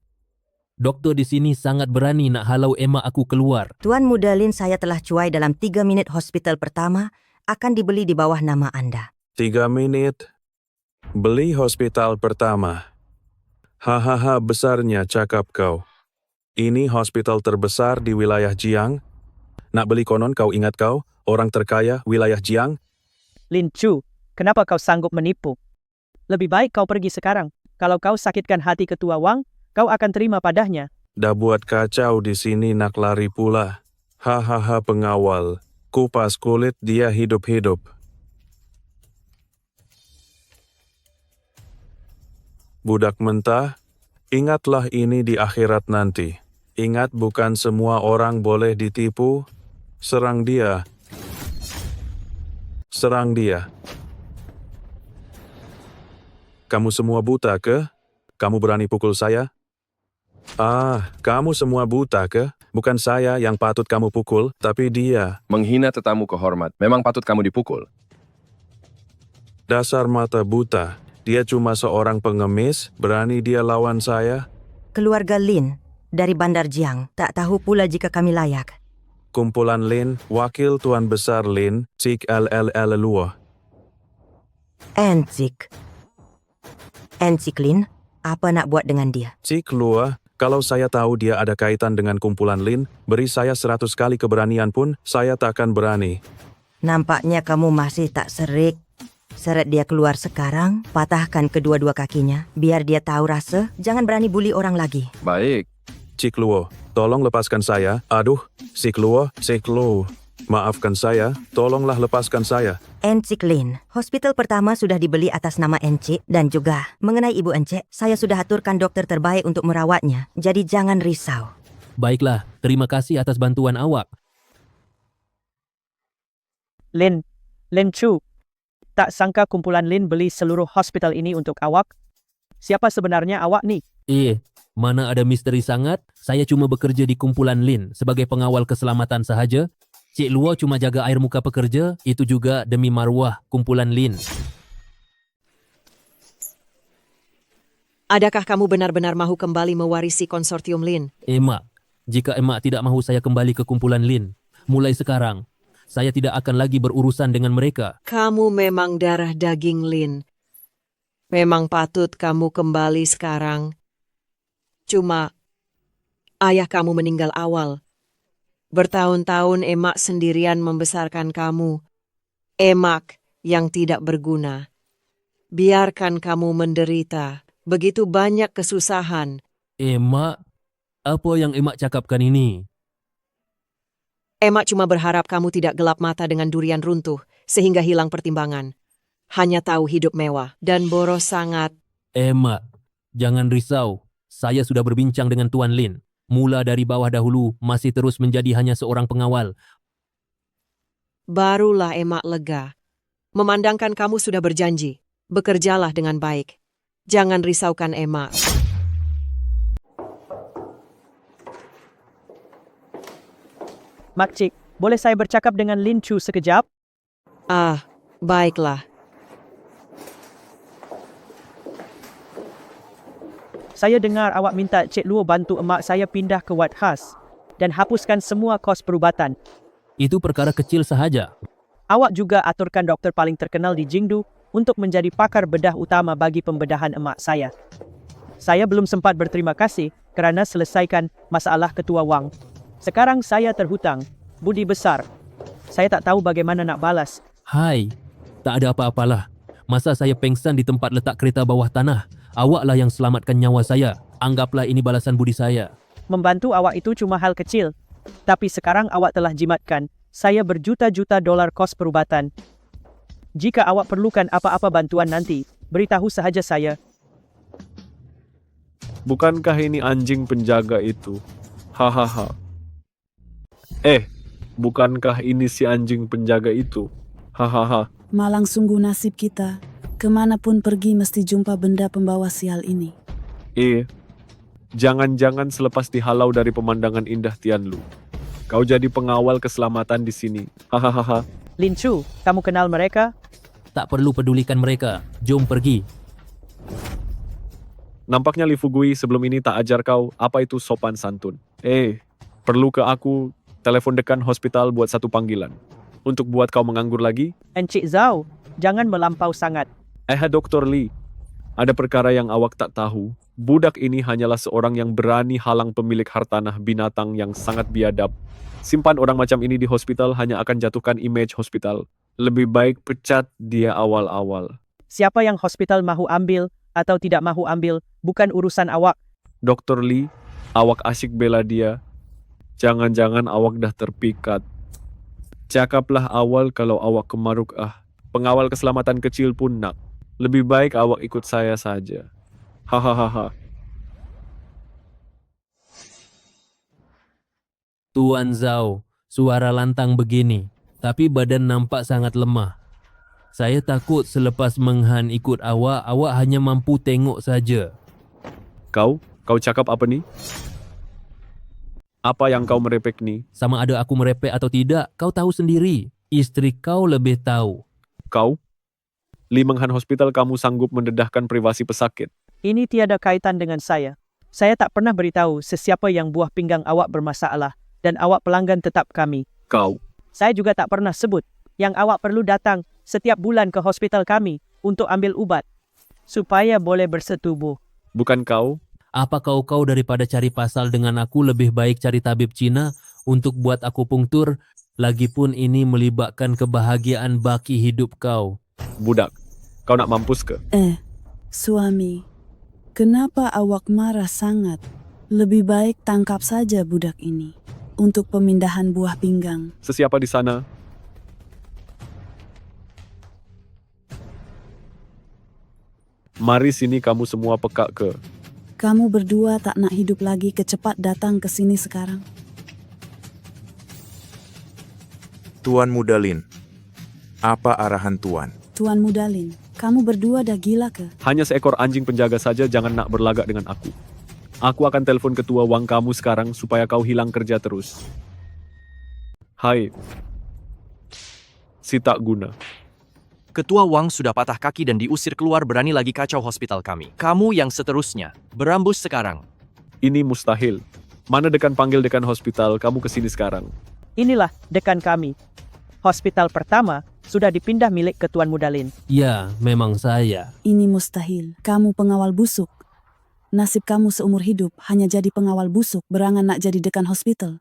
Doktor di sini sangat berani nak halau emak aku keluar. Tuan Muda Lin, saya telah cuai dalam 3 minit hospital pertama akan dibeli di bawah nama Anda. 3 minit. Beli hospital pertama. Hahaha, besarnya cakap kau. Ini hospital terbesar di wilayah Jiang. Nak beli konon kau ingat kau, orang terkaya wilayah Jiang? Lin Chu, kenapa kau sanggup menipu? Lebih baik kau pergi sekarang. Kalau kau sakitkan hati Ketua Wang, kau akan terima padanya. Dah buat kacau di sini nak lari pula. Hahaha pengawal. kupas kulit dia hidup-hidup. Budak mentah, ingatlah ini di akhirat nanti. Ingat bukan semua orang boleh ditipu. Serang dia. Serang dia. Kamu semua buta ke? Kamu berani pukul saya? Kamu semua buta ke? Bukan saya yang patut kamu pukul, tapi dia. Menghina tetamu kehormat, memang patut kamu dipukul. Dasar mata buta. Dia cuma seorang pengemis, berani dia lawan saya? Keluarga Lin dari Bandar Jiang tak tahu pula jika kami layak. Kumpulan Lin, wakil Tuan Besar Lin, Cik LLL Luo. Encik Lin, apa nak buat dengan dia? Cik Luo, kalau saya tahu dia ada kaitan dengan kumpulan Lin, beri saya 100 kali keberanian pun, saya takkan berani. Nampaknya kamu masih tak serik. Seret dia keluar sekarang, patahkan kedua-dua kakinya, biar dia tahu rasa, jangan berani bully orang lagi. Baik. Cik Luo, tolong lepaskan saya. Aduh, Cik Luo, maafkan saya, tolonglah lepaskan saya. Encik Lin, hospital pertama sudah dibeli atas nama Encik, dan juga mengenai Ibu Encik, saya sudah aturkan dokter terbaik untuk merawatnya, jadi jangan risau. Baiklah, terima kasih atas bantuan awak. Lin Chu, tak sangka kumpulan Lin beli seluruh hospital ini untuk awak. Siapa sebenarnya awak ni? Mana ada misteri sangat, saya cuma bekerja di kumpulan Lin sebagai pengawal keselamatan sahaja. Cik Luo cuma jaga air muka pekerja, itu juga demi maruah kumpulan Lin. Adakah kamu benar-benar mahu kembali mewarisi konsortium Lin? Emak, jika emak tidak mahu saya kembali ke kumpulan Lin, mulai sekarang, saya tidak akan lagi berurusan dengan mereka. Kamu memang darah daging Lin. Memang patut kamu kembali sekarang. Cuma, ayah kamu meninggal awal. Bertahun-tahun emak sendirian membesarkan kamu. Emak yang tidak berguna. Biarkan kamu menderita. Begitu banyak kesusahan. Emak, apa yang emak cakapkan ini? Emak cuma berharap kamu tidak gelap mata dengan durian runtuh, sehingga hilang pertimbangan. Hanya tahu hidup mewah dan boros sangat. Emak, jangan risau. Saya sudah berbincang dengan Tuan Lin. Mula dari bawah dahulu, masih terus menjadi hanya seorang pengawal. Barulah emak lega. Memandangkan kamu sudah berjanji. Bekerjalah dengan baik. Jangan risaukan emak. Makcik, boleh saya bercakap dengan Lin Chu sekejap? Baiklah. Saya dengar awak minta Cik Luo bantu emak saya pindah ke Wat Khas dan hapuskan semua kos perubatan. Itu perkara kecil sahaja. Awak juga aturkan dokter paling terkenal di Jingdu untuk menjadi pakar bedah utama bagi pembedahan emak saya. Saya belum sempat berterima kasih kerana selesaikan masalah Ketua Wang. Sekarang saya terhutang. Budi besar. Saya tak tahu bagaimana nak balas. Hai, tak ada apa-apalah. Masa saya pengsan di tempat letak kereta bawah tanah, awaklah yang selamatkan nyawa saya. Anggaplah ini balasan budi saya. Membantu awak itu cuma hal kecil. Tapi sekarang awak telah jimatkan saya berjuta-juta dolar kos perubatan. Jika awak perlukan apa-apa bantuan nanti, beritahu sahaja saya. Bukankah ini anjing penjaga itu? Hahaha. Bukankah ini si anjing penjaga itu? Hahaha. Malang sungguh nasib kita. Kemanapun pergi mesti jumpa benda pembawa sial ini. Jangan-jangan selepas dihalau dari pemandangan indah Tianlu, kau jadi pengawal keselamatan di sini. Hahaha. Lin Chu, kamu kenal mereka? Tak perlu pedulikan mereka. Jom pergi. Nampaknya Li Fugui sebelum ini tak ajar kau apa itu sopan santun. Perlu ke aku telepon dekan hospital buat satu panggilan. Untuk buat kau menganggur lagi? Encik Zhao, jangan melampau sangat. Dr. Li, ada perkara yang awak tak tahu. Budak ini hanyalah seorang yang berani halang pemilik hartanah binatang yang sangat biadab. Simpan orang macam ini di hospital hanya akan jatuhkan image hospital. Lebih baik pecat dia awal-awal. Siapa yang hospital mahu ambil atau tidak mahu ambil, bukan urusan awak. Dr. Li, awak asyik bela dia. Jangan-jangan awak dah terpikat. Cakaplah awal kalau awak kemaruk Pengawal keselamatan kecil pun nak. Lebih baik awak ikut saya saja. Hahaha. Tuan Zhao, suara lantang begini, tapi badan nampak sangat lemah. Saya takut selepas Meng Han ikut awak hanya mampu tengok saja. Kau cakap apa ni? Apa yang kau merepek ni? Sama ada aku merepek atau tidak, kau tahu sendiri. Istri kau lebih tahu. Kau? Li Meng Han Hospital kamu sanggup mendedahkan privasi pesakit. Ini tiada kaitan dengan saya. Saya tak pernah beritahu sesiapa yang buah pinggang awak bermasalah dan awak pelanggan tetap kami. Kau? Saya juga tak pernah sebut yang awak perlu datang setiap bulan ke hospital kami untuk ambil ubat supaya boleh bersetubuh. Bukan kau? Apa kau daripada cari pasal dengan aku lebih baik cari tabib Cina untuk buat akupunktur, lagipun ini melibatkan kebahagiaan baki hidup kau. Budak, kau nak mampus ke? Suami, kenapa awak marah sangat? Lebih baik tangkap saja budak ini untuk pemindahan buah pinggang. Sesiapa di sana? Mari sini kamu semua pekak ke. Kamu berdua tak nak hidup lagi, kecepat datang ke sini sekarang. Tuan Muda Lin, apa arahan Tuan? Tuan Muda Lin, kamu berdua dah gila ke? Hanya seekor anjing penjaga saja, jangan nak berlagak dengan aku. Aku akan telepon ketua Wang kamu sekarang supaya kau hilang kerja terus. Hai. Si tak guna. Ketua Wang sudah patah kaki dan diusir keluar, berani lagi kacau hospital kami. Kamu yang seterusnya, berambus sekarang. Ini mustahil. Mana dekan panggil dekan hospital, kamu kesini sekarang. Inilah dekan kami. Hospital pertama sudah dipindah milik ke Tuan Muda Lin. Ya, memang saya. Ini mustahil. Kamu pengawal busuk. Nasib kamu seumur hidup hanya jadi pengawal busuk, berangan nak jadi dekan hospital.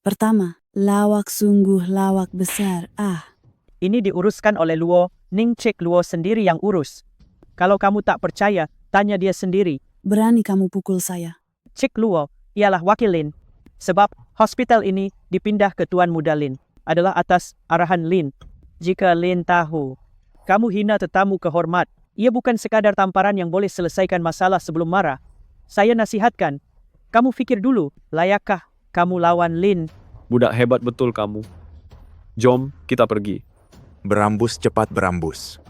Pertama, lawak sungguh lawak besar. Ini diuruskan oleh Luo, Ning Cik Luo sendiri yang urus. Kalau kamu tak percaya, tanya dia sendiri. Berani kamu pukul saya. Cik Luo ialah wakil Lin. Sebab hospital ini dipindah ke Tuan Muda Lin adalah atas arahan Lin. Jika Lin tahu, kamu hina tetamu kehormat. Ia bukan sekadar tamparan yang boleh selesaikan masalah sebelum marah. Saya nasihatkan, kamu fikir dulu, layakkah kamu lawan Lin? Budak hebat betul kamu. Jom, kita pergi. Berambus cepat berambus.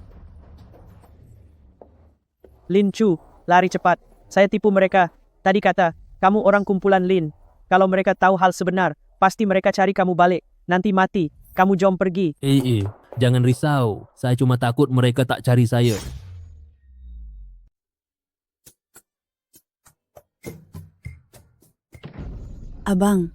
Lin Chu, lari cepat. Saya tipu mereka. Tadi kata, kamu orang kumpulan Lin. Kalau mereka tahu hal sebenar, pasti mereka cari kamu balik. Nanti mati. Kamu jom pergi. Jangan risau. Saya cuma takut mereka tak cari saya. Abang,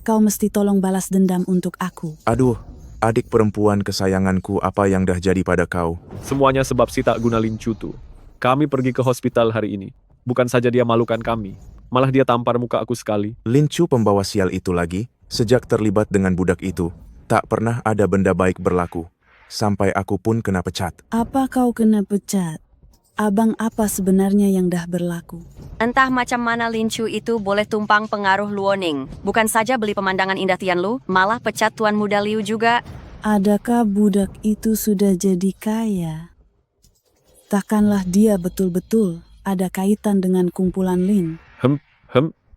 kau mesti tolong balas dendam untuk aku. Aduh, adik perempuan kesayanganku, apa yang dah jadi pada kau? Semuanya sebab si tak guna Lin Chu tu. Kami pergi ke hospital hari ini. Bukan saja dia malukan kami, malah dia tampar muka aku sekali. Lin Chu pembawa sial itu lagi, sejak terlibat dengan budak itu, tak pernah ada benda baik berlaku. Sampai aku pun kena pecat. Apa kau kena pecat? Abang, apa sebenarnya yang dah berlaku? Entah macam mana Lin Chu itu boleh tumpang pengaruh Luo Ning. Bukan saja beli pemandangan indah Tianlu, malah pecat Tuan Muda Liu juga. Adakah budak itu sudah jadi kaya? Takkanlah dia betul-betul ada kaitan dengan kumpulan Lin?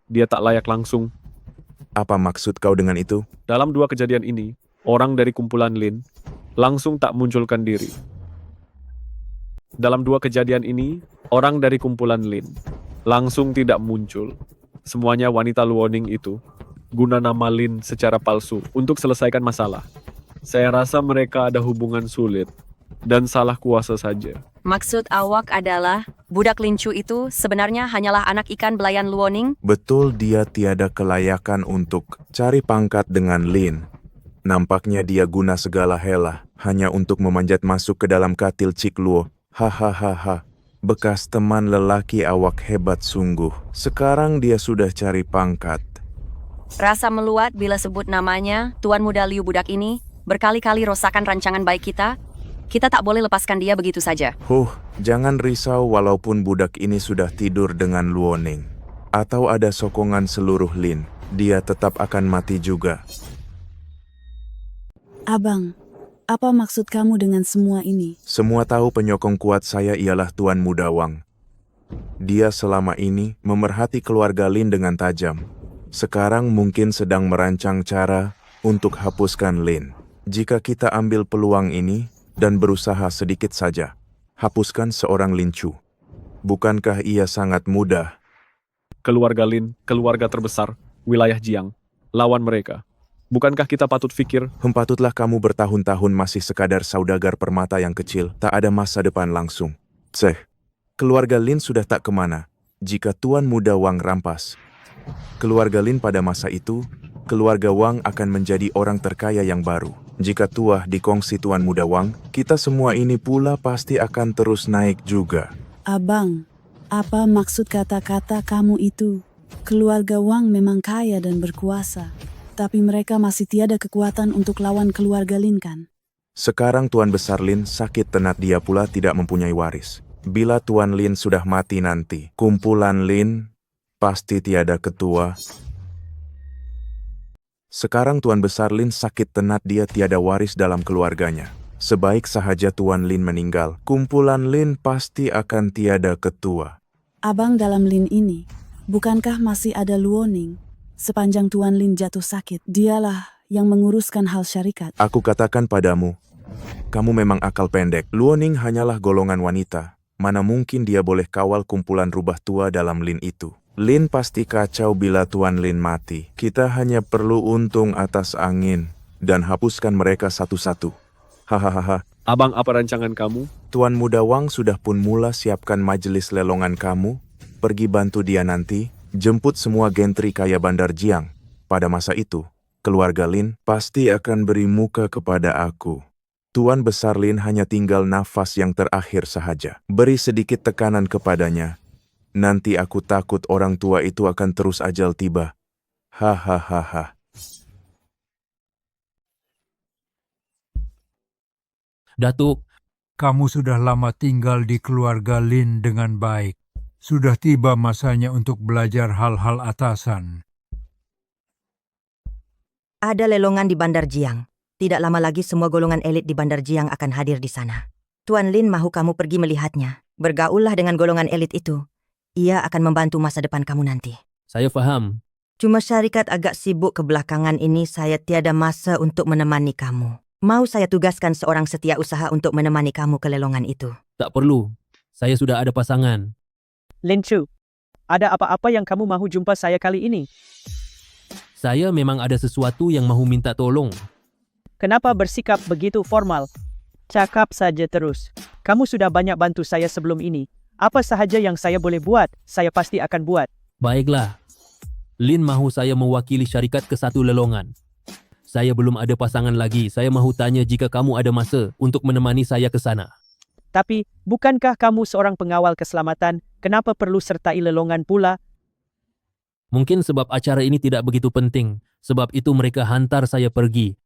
Dia tak layak langsung. Apa maksud kau dengan itu? Dalam dua kejadian ini, orang dari kumpulan Lin langsung tak munculkan diri. Dalam dua kejadian ini, orang dari kumpulan Lin langsung tidak muncul. Semuanya wanita Luo Ning itu guna nama Lin secara palsu untuk selesaikan masalah. Saya rasa mereka ada hubungan sulit dan salah kuasa saja. Maksud awak adalah, budak Lin Chu itu sebenarnya hanyalah anak ikan belayan Luo Ning? Betul, dia tiada kelayakan untuk cari pangkat dengan Lin. Nampaknya dia guna segala hela hanya untuk memanjat masuk ke dalam katil Cik Luo. Hahaha, bekas teman lelaki awak hebat sungguh. Sekarang dia sudah cari pangkat. Rasa meluat bila sebut namanya, Tuan Muda Liu budak ini berkali-kali rosakan rancangan baik kita. Kita tak boleh lepaskan dia begitu saja. Jangan risau walaupun budak ini sudah tidur dengan Luo Ning. Atau ada sokongan seluruh Lin, dia tetap akan mati juga. Abang, apa maksud kamu dengan semua ini? Semua tahu penyokong kuat saya ialah Tuan Muda Wang. Dia selama ini memerhati keluarga Lin dengan tajam. Sekarang mungkin sedang merancang cara untuk hapuskan Lin. Jika kita ambil peluang ini dan berusaha sedikit saja, hapuskan seorang Lin Chu. Bukankah ia sangat mudah? Keluarga Lin, keluarga terbesar, wilayah Jiang, lawan mereka. Bukankah kita patut pikir, Patutlah kamu bertahun-tahun masih sekadar saudagar permata yang kecil, tak ada masa depan langsung. Keluarga Lin sudah tak kemana jika Tuan Muda Wang rampas. Keluarga Lin pada masa itu, keluarga Wang akan menjadi orang terkaya yang baru. Jika tuah dikongsi Tuan Muda Wang, kita semua ini pula pasti akan terus naik juga. Abang, apa maksud kata-kata kamu itu? Keluarga Wang memang kaya dan berkuasa, tapi mereka masih tiada kekuatan untuk lawan keluarga Lin kan? Sekarang Tuan Besar Lin sakit tenat, dia pula tidak mempunyai waris. Bila Tuan Lin sudah mati nanti, kumpulan Lin pasti tiada ketua. Sekarang Tuan Besar Lin sakit tenat, dia tiada waris dalam keluarganya. Sebaik sahaja Tuan Lin meninggal, kumpulan Lin pasti akan tiada ketua. Abang, dalam Lin ini, bukankah masih ada Luoning? Sepanjang Tuan Lin jatuh sakit, dialah yang menguruskan hal syarikat. Aku katakan padamu, kamu memang akal pendek. Luoning hanyalah golongan wanita. Mana mungkin dia boleh kawal kumpulan rubah tua dalam Lin itu. Lin pasti kacau bila Tuan Lin mati. Kita hanya perlu untung atas angin dan hapuskan mereka satu-satu. Hahaha. Abang, apa rancangan kamu? Tuan Muda Wang sudah pun mula siapkan majelis lelongan kamu. Pergi bantu dia nanti. Jemput semua gentri kaya Bandar Jiang. Pada masa itu, keluarga Lin pasti akan beri muka kepada aku. Tuan Besar Lin hanya tinggal nafas yang terakhir sahaja. Beri sedikit tekanan kepadanya. Nanti aku takut orang tua itu akan terus ajal tiba. Hahaha. Datuk, Kamu sudah lama tinggal di keluarga Lin dengan baik. Sudah tiba masanya untuk belajar hal-hal atasan. Ada lelongan di Bandar Jiang. Tidak lama lagi semua golongan elit di Bandar Jiang akan hadir di sana. Tuan Lin mahu kamu pergi melihatnya. Bergaullah dengan golongan elit itu. Ia akan membantu masa depan kamu nanti. saya faham. Cuma syarikat agak sibuk kebelakangan ini, saya tiada masa untuk menemani kamu. Mau saya tugaskan seorang setiausaha untuk menemani kamu ke lelongan itu? Tak perlu. Saya sudah ada pasangan. Lin Chu, ada apa-apa yang kamu mahu jumpa saya kali ini? Saya memang ada sesuatu yang mahu minta tolong. Kenapa bersikap begitu formal? Cakap saja terus. Kamu sudah banyak bantu saya sebelum ini. Apa sahaja yang saya boleh buat, saya pasti akan buat. Baiklah. Lin mahu saya mewakili syarikat ke satu lelongan. Saya belum ada pasangan lagi. Saya mahu tanya jika kamu ada masa untuk menemani saya ke sana. Tapi, bukankah kamu seorang pengawal keselamatan? Kenapa perlu sertai lelongan pula? Mungkin sebab acara ini tidak begitu penting. Sebab itu mereka hantar saya pergi.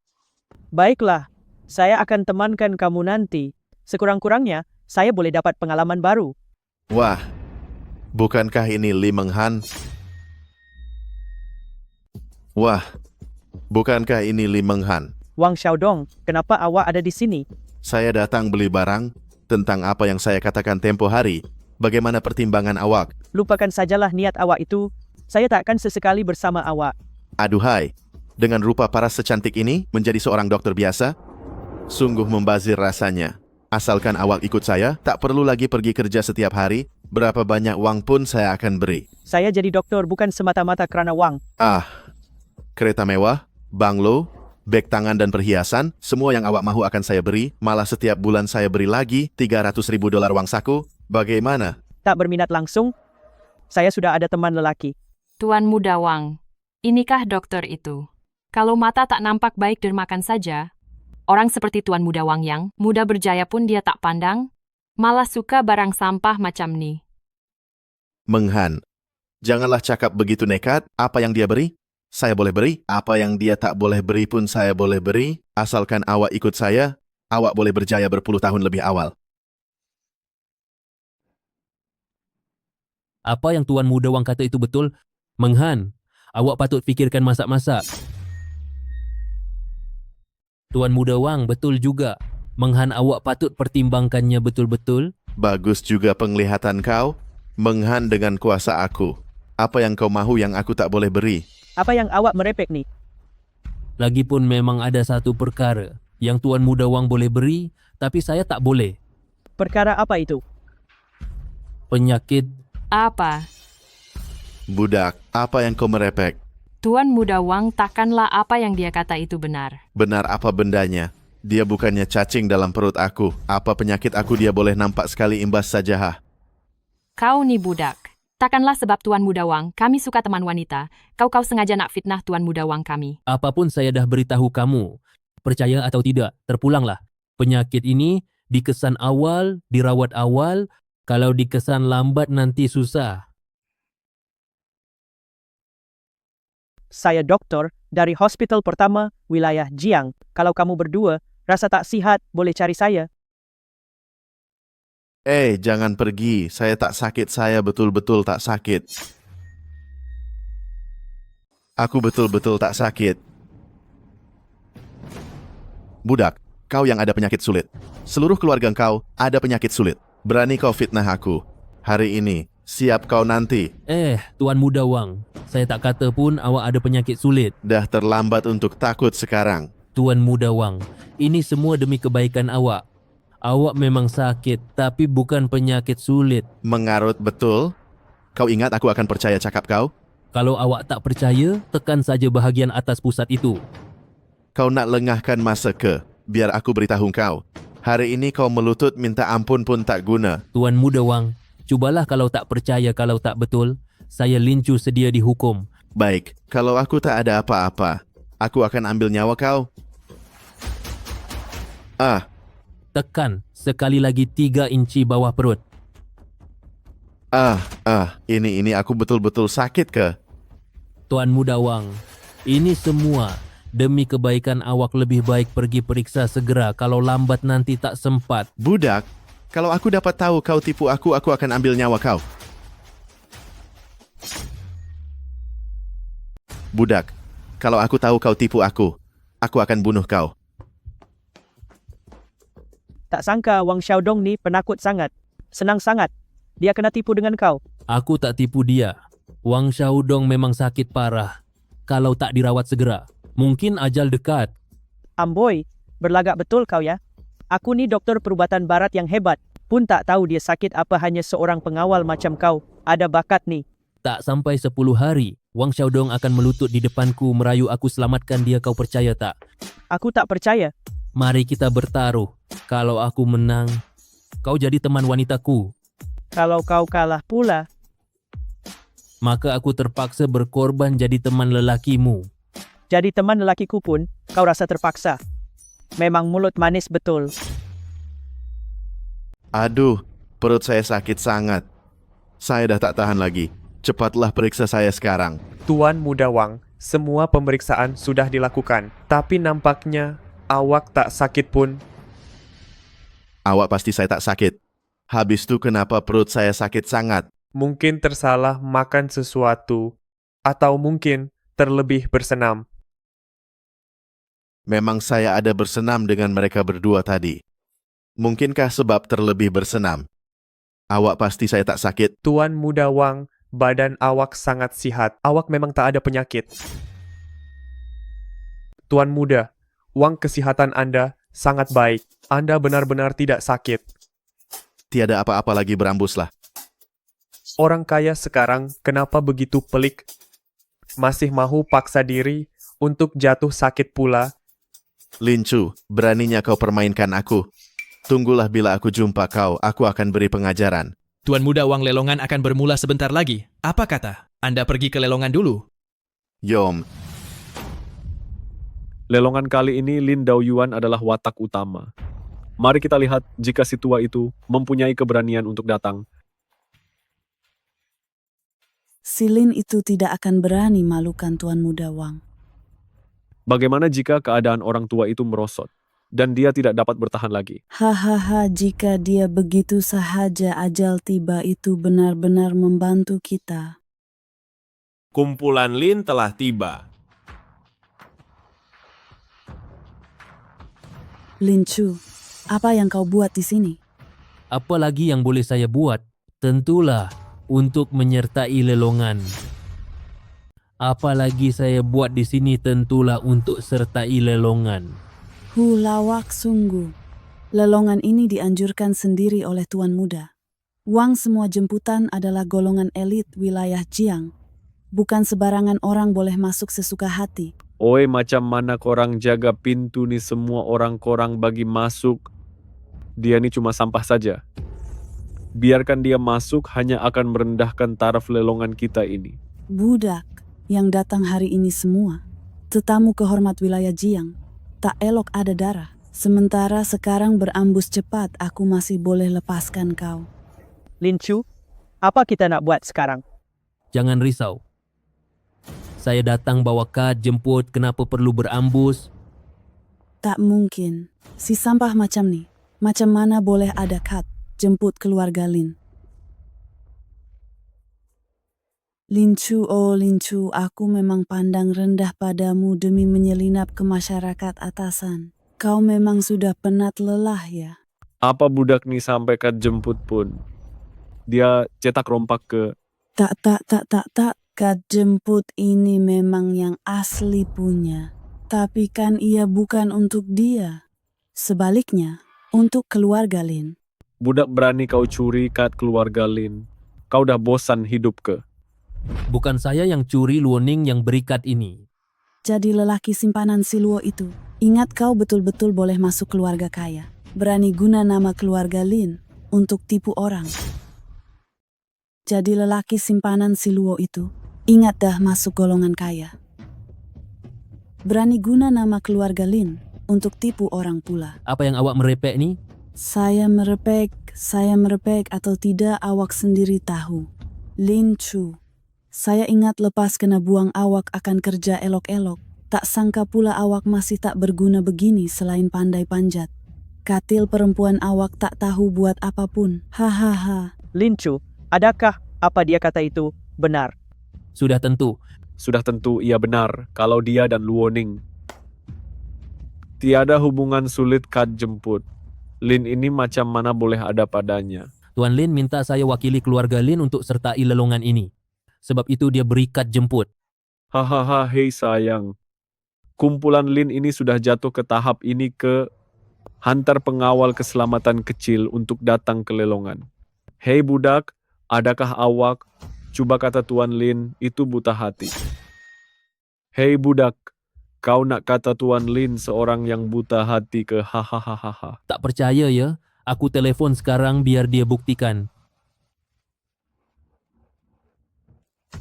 Baiklah, saya akan temankan kamu nanti. Sekurang-kurangnya, saya boleh dapat pengalaman baru. Wah, bukankah ini Li Menghan? Wah, bukankah ini Li Menghan? Wang Xiaodong, kenapa awak ada di sini? Saya datang beli barang tentang apa yang saya katakan tempo hari. Bagaimana pertimbangan awak? Lupakan sajalah niat awak itu. Saya tak akan sesekali bersama awak. Aduhai, dengan rupa paras secantik ini menjadi seorang dokter biasa? Sungguh membazir rasanya. Asalkan awak ikut saya, tak perlu lagi pergi kerja setiap hari. Berapa banyak wang pun saya akan beri. Saya jadi doktor bukan semata-mata kerana wang. Kereta mewah, banglo, beg tangan dan perhiasan, semua yang awak mahu akan saya beri. Malah setiap bulan saya beri lagi $300,000 wang saku. Bagaimana? Tak berminat langsung? Saya sudah ada teman lelaki. Tuan Muda Wang, inikah dokter itu? Kalau mata tak nampak baik dermakan saja. Orang seperti Tuan Muda Wang yang muda berjaya pun dia tak pandang. Malah suka barang sampah macam ni. Menghan, janganlah cakap begitu nekat. Apa yang dia beri, saya boleh beri. Apa yang dia tak boleh beri pun saya boleh beri. Asalkan awak ikut saya, awak boleh berjaya berpuluh tahun lebih awal. Apa yang Tuan Muda Wang kata itu betul? Menghan, awak patut fikirkan masak-masak. Tuan Muda Wang, betul juga. Menghan, awak patut pertimbangkannya betul-betul. Bagus juga penglihatan kau. Menghan dengan kuasa aku. Apa yang kau mahu yang aku tak boleh beri? Apa yang awak merepek nih? Lagipun memang ada satu perkara yang Tuan Muda Wang boleh beri, tapi saya tak boleh. Perkara apa itu? Penyakit. Apa? Budak, apa yang kau merepek? Tuan Muda Wang takkanlah apa yang dia kata itu benar. Benar apa bendanya? Dia bukannya cacing dalam perut aku. Apa penyakit aku dia boleh nampak sekali imbas saja ha? Kau nih budak. Takkanlah sebab Tuan Muda Wang, kami suka teman wanita, kau sengaja nak fitnah Tuan Muda Wang kami. Apapun saya dah beritahu kamu, percaya atau tidak, terpulanglah. Penyakit ini dikesan awal, dirawat awal, kalau dikesan lambat nanti susah. Saya doktor dari hospital pertama wilayah Jiang. Kalau kamu berdua rasa tak sihat, boleh cari saya. Jangan pergi. Saya tak sakit. Saya betul-betul tak sakit. Aku betul-betul tak sakit. Budak, kau yang ada penyakit sulit. Seluruh keluarga kau ada penyakit sulit. Berani kau fitnah aku. Hari ini, siap kau nanti. Tuan Muda Wang, saya tak kata pun awak ada penyakit sulit. Dah terlambat untuk takut sekarang. Tuan Muda Wang, ini semua demi kebaikan awak. Awak memang sakit, tapi bukan penyakit sulit. Mengarut betul? Kau ingat aku akan percaya cakap kau? Kalau awak tak percaya, tekan saja bahagian atas pusat itu. Kau nak lengahkan masa ke? Biar aku beritahu kau. Hari ini kau melutut minta ampun pun tak guna. Tuan Muda Wang, cubalah kalau tak percaya, kalau tak betul. Saya Lin Chu sedia dihukum. Baik, kalau aku tak ada apa-apa, aku akan ambil nyawa kau. Tekan sekali lagi 3 inci bawah perut. Ini aku betul-betul sakit ke? Tuan Muda Wang, ini semua demi kebaikan awak, lebih baik pergi periksa segera, kalau lambat nanti tak sempat. Budak, kalau aku dapat tahu kau tipu aku akan ambil nyawa kau. Budak, kalau aku tahu kau tipu aku akan bunuh kau. Tak sangka Wang Xiaodong ni penakut sangat. Senang sangat. Dia kena tipu dengan kau. Aku tak tipu dia. Wang Xiaodong memang sakit parah. Kalau tak dirawat segera, mungkin ajal dekat. Amboi, berlagak betul kau ya. Aku ni doktor perubatan barat yang hebat. Pun tak tahu dia sakit apa, hanya seorang pengawal macam kau. Ada bakat ni. Tak sampai 10 hari, Wang Xiaodong akan melutut di depanku merayu aku selamatkan dia, kau percaya tak? Aku tak percaya. Mari kita bertaruh. Kalau aku menang, kau jadi teman wanitaku. Kalau kau kalah pula, maka aku terpaksa berkorban jadi teman lelakimu. jadi teman lelakiku pun, kau rasa terpaksa. Memang mulut manis betul. Aduh, perut saya sakit sangat. Saya dah tak tahan lagi. Cepatlah periksa saya sekarang. Tuan Muda Wang, semua pemeriksaan sudah dilakukan, tapi nampaknya awak tak sakit pun. Awak pasti saya tak sakit. Habis itu kenapa perut saya sakit sangat? Mungkin tersalah makan sesuatu, atau mungkin terlebih bersenam. Memang saya ada bersenam dengan mereka berdua tadi. Mungkinkah sebab terlebih bersenam? Awak pasti saya tak sakit. Tuan Muda Wang, badan awak sangat sihat. Awak memang tak ada penyakit. Tuan Muda, Wang, kesihatan Anda sangat baik. Anda benar-benar tidak sakit. Tiada apa-apa lagi, berambuslah. Orang kaya sekarang kenapa begitu pelik? Masih mahu paksa diri untuk jatuh sakit pula. Lin Chu, beraninya kau permainkan aku. Tunggulah bila aku jumpa kau, aku akan beri pengajaran. Tuan Muda Wang, lelongan akan bermula sebentar lagi. Apa kata? Anda pergi ke lelongan dulu. Yom. Lelongan kali ini Lin Daoyuan adalah watak utama. Mari kita lihat jika si tua itu mempunyai keberanian untuk datang. Si Lin itu tidak akan berani malukan Tuan Muda Wang. Bagaimana jika keadaan orang tua itu merosot dan dia tidak dapat bertahan lagi? Hahaha, jika dia begitu sahaja ajal tiba, itu benar-benar membantu kita. Kumpulan Lin telah tiba. Lin Chu, apa yang kau buat di sini? Apa lagi yang boleh saya buat? Tentulah untuk menyertai lelongan. Apa lagi saya buat di sini tentulah untuk sertai lelongan. Lawak sungguh. Lelongan ini dianjurkan sendiri oleh Tuan Muda. Wang semua jemputan adalah golongan elit wilayah Jiang. Bukan sebarangan orang boleh masuk sesuka hati. Oi, macam mana korang jaga pintu nih semua orang korang bagi masuk? Dia ini cuma sampah saja. Biarkan dia masuk hanya akan merendahkan taraf lelongan kita ini. Budak yang datang hari ini semua, tetamu kehormat wilayah Jiang, tak elok ada darah. Sementara sekarang berambus cepat, aku masih boleh lepaskan kau. Lin Chu, apa kita nak buat sekarang? Jangan risau. Saya datang bawa kad jemput, kenapa perlu berambus? Tak mungkin. Si sampah macam ni, macam mana boleh ada kad jemput keluarga Lin? Lin Chu, oh Lin Chu, aku memang pandang rendah padamu demi menyelinap ke masyarakat atasan. Kau memang sudah penat lelah ya? Apa budak nih sampai kad jemput pun? Dia cetak rompak ke... Tak. Kad jemput ini memang yang asli punya. Tapi kan ia bukan untuk dia. Sebaliknya, untuk keluarga Lin. Budak berani kau curi kad keluarga Lin. Kau dah bosan hidup ke? Bukan saya yang curi Luoning yang beri kad ini. Jadi lelaki simpanan si Luo itu. Ingat kau betul-betul boleh masuk keluarga kaya. Berani guna nama keluarga Lin untuk tipu orang. Jadi lelaki simpanan si Luo itu. Ingat dah masuk golongan kaya. Berani guna nama keluarga Lin untuk tipu orang pula. Apa yang awak merepek ni? Saya merepek atau tidak awak sendiri tahu. Lin Chu, saya ingat lepas kena buang awak akan kerja elok-elok. Tak sangka pula awak masih tak berguna begini selain pandai panjat. Katil perempuan awak tak tahu buat apapun. Hahaha. Lin Chu, adakah apa dia kata itu benar? Sudah tentu ia benar kalau dia dan Luoning. Tiada hubungan sulit kad jemput. Lin ini macam mana boleh ada padanya. Tuan Lin minta saya wakili keluarga Lin untuk sertai lelongan ini. Sebab itu dia beri kad jemput. Hahaha, hei sayang. Kumpulan Lin ini sudah jatuh ke tahap ini ke hantar pengawal keselamatan kecil untuk datang ke lelongan. Hei budak, adakah awak? Cuba kata Tuan Lin, itu buta hati. Hei budak, kau nak kata Tuan Lin seorang yang buta hati ke hahaha. Tak percaya ya? Aku telefon sekarang biar dia buktikan.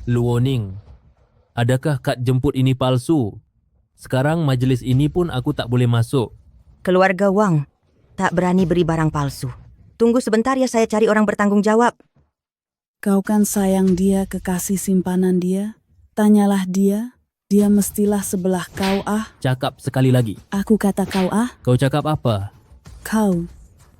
Luoning, adakah kad jemput ini palsu? Sekarang majlis ini pun aku tak boleh masuk. Keluarga Wang tak berani beri barang palsu. Tunggu sebentar ya, saya cari orang bertanggung jawab. Kau kan sayang dia, kekasih simpanan dia. Tanyalah dia, dia mestilah sebelah kau ah. Cakap sekali lagi. Aku kata kau ah. Kau cakap apa? Kau.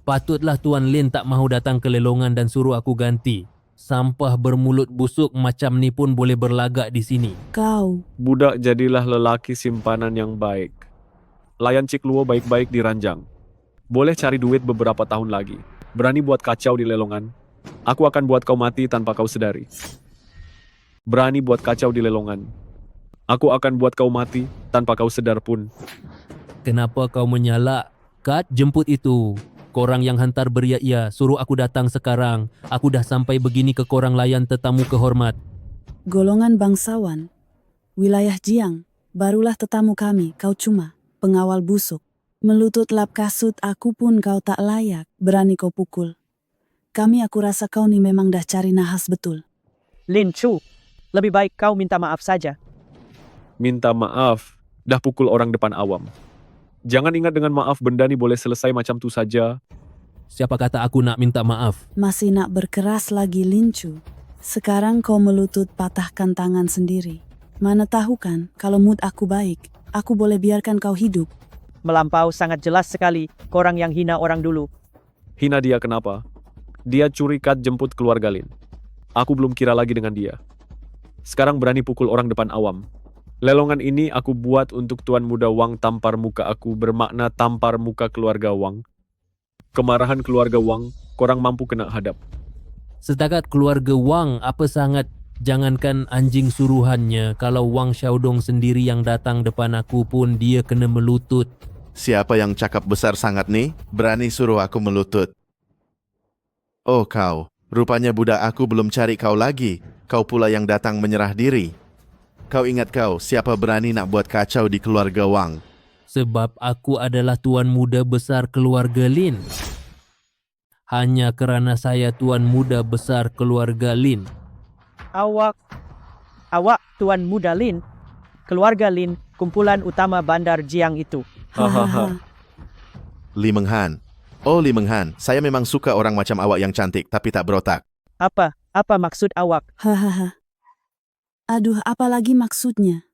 Patutlah Tuan Lin tak mahu datang ke lelongan dan suruh aku ganti. Sampah bermulut busuk macam ni pun boleh berlagak di sini. Kau. Budak jadilah lelaki simpanan yang baik. Layan Cik Luo baik-baik di ranjang. Boleh cari duit beberapa tahun lagi. Berani buat kacau di lelongan. Aku akan buat kau mati tanpa kau sedari. Berani buat kacau di lelongan. Aku akan buat kau mati tanpa kau sedar pun. Kenapa kau menyalak? Kad jemput itu. Korang yang hantar beria-ia, suruh aku datang sekarang. Aku dah sampai begini ke korang layan tetamu kehormat. Golongan bangsawan. Wilayah Jiang. Barulah tetamu kami, kau cuma pengawal busuk. Melutut lap kasut aku pun kau tak layak. Berani kau pukul. Aku rasa kau ni memang dah cari nahas betul. Lin Chu, lebih baik kau minta maaf saja. Minta maaf, dah pukul orang depan awam. Jangan ingat dengan maaf benda ni boleh selesai macam tu saja. Siapa kata aku nak minta maaf? Masih nak berkeras lagi Lin Chu. Sekarang kau melutut patahkan tangan sendiri. Mana tahu kan, kalau mood aku baik, aku boleh biarkan kau hidup. Melampau sangat jelas sekali, korang yang hina orang dulu. Hina dia kenapa? Dia curi kad jemput keluarga Lin. Aku belum kira lagi dengan dia. Sekarang berani pukul orang depan awam. Lelongan ini aku buat untuk Tuan Muda Wang. Tampar muka aku bermakna tampar muka keluarga Wang. Kemarahan keluarga Wang, korang mampu kena hadap. Setakat keluarga Wang apa sangat, jangankan anjing suruhannya, kalau Wang Xiaodong sendiri yang datang depan aku pun dia kena melutut. Siapa yang cakap besar sangat nih? Berani suruh aku melutut. Oh kau, rupanya budak aku belum cari kau lagi. Kau pula yang datang menyerah diri. Kau ingat kau, siapa berani nak buat kacau di keluarga Wang? Sebab aku adalah tuan muda besar keluarga Lin. Hanya kerana saya tuan muda besar keluarga Lin. Awak Tuan Muda Lin, keluarga Lin, kumpulan utama bandar Jiang itu. Hahaha. Li Menghan. Oh Li Menghan, saya memang suka orang macam awak yang cantik tapi tak berotak. Apa maksud awak? Hahaha. Aduh, apalagi maksudnya?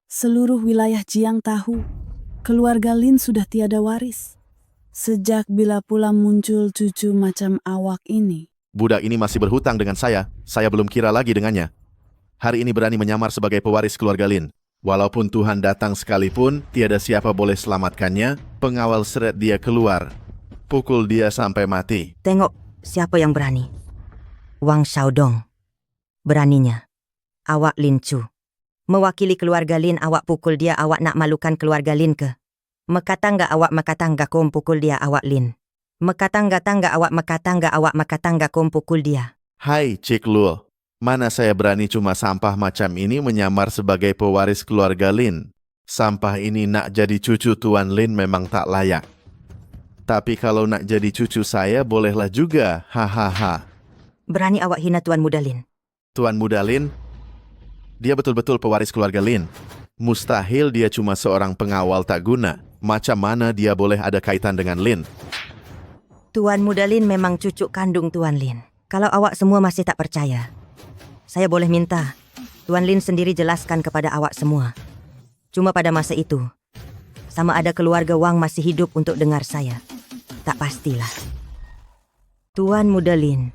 Seluruh wilayah Jiang tahu, keluarga Lin sudah tiada waris. Sejak bila pula muncul cucu macam awak ini? Budak ini masih berhutang dengan saya belum kira lagi dengannya. Hari ini berani menyamar sebagai pewaris keluarga Lin. Walaupun Tuhan datang sekalipun, tiada siapa boleh selamatkannya. Pengawal seret dia keluar. Pukul dia sampai mati. Tengok siapa yang berani. Wang Xiaodong. Beraninya. Awak Lin Chu. Mewakili keluarga Lin, awak pukul dia, awak nak malukan keluarga Lin ke? Mekatangga awak mekatangga kom pukul dia awak Lin. Mekatangga awak mekatangga kom pukul dia. Hai Cik Luo, mana saya berani cuma sampah macam ini menyamar sebagai pewaris keluarga Lin. Sampah ini nak jadi cucu Tuan Lin memang tak layak. Tapi kalau nak jadi cucu saya bolehlah juga, hahaha. Berani awak hina Tuan Muda Lin. Tuan Muda Lin, dia betul-betul pewaris keluarga Lin. Mustahil dia cuma seorang pengawal tak guna. Macam mana dia boleh ada kaitan dengan Lin? Tuan Muda Lin memang cucu kandung Tuan Lin. Kalau awak semua masih tak percaya, saya boleh minta Tuan Lin sendiri jelaskan kepada awak semua. Cuma pada masa itu, sama ada keluarga Wang masih hidup untuk dengar saya. Tak pastilah. Tuan Muda Lin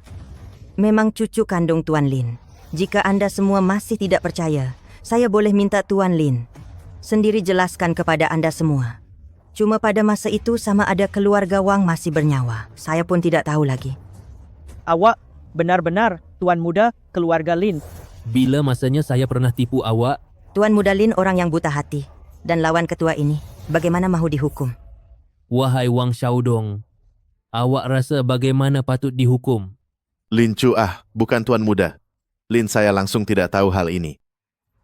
memang cucu kandung Tuan Lin. Jika Anda semua masih tidak percaya, saya boleh minta Tuan Lin sendiri jelaskan kepada Anda semua. Cuma pada masa itu sama ada keluarga Wang masih bernyawa. Saya pun tidak tahu lagi. Awak benar-benar Tuan Muda keluarga Lin. Bila masanya saya pernah tipu awak? Tuan Muda Lin orang yang buta hati. Dan lawan ketua ini, bagaimana mahu dihukum? Wahai Wang Xiaodong, awak rasa bagaimana patut dihukum? Lin Chu bukan Tuan Muda. Lin saya langsung tidak tahu hal ini.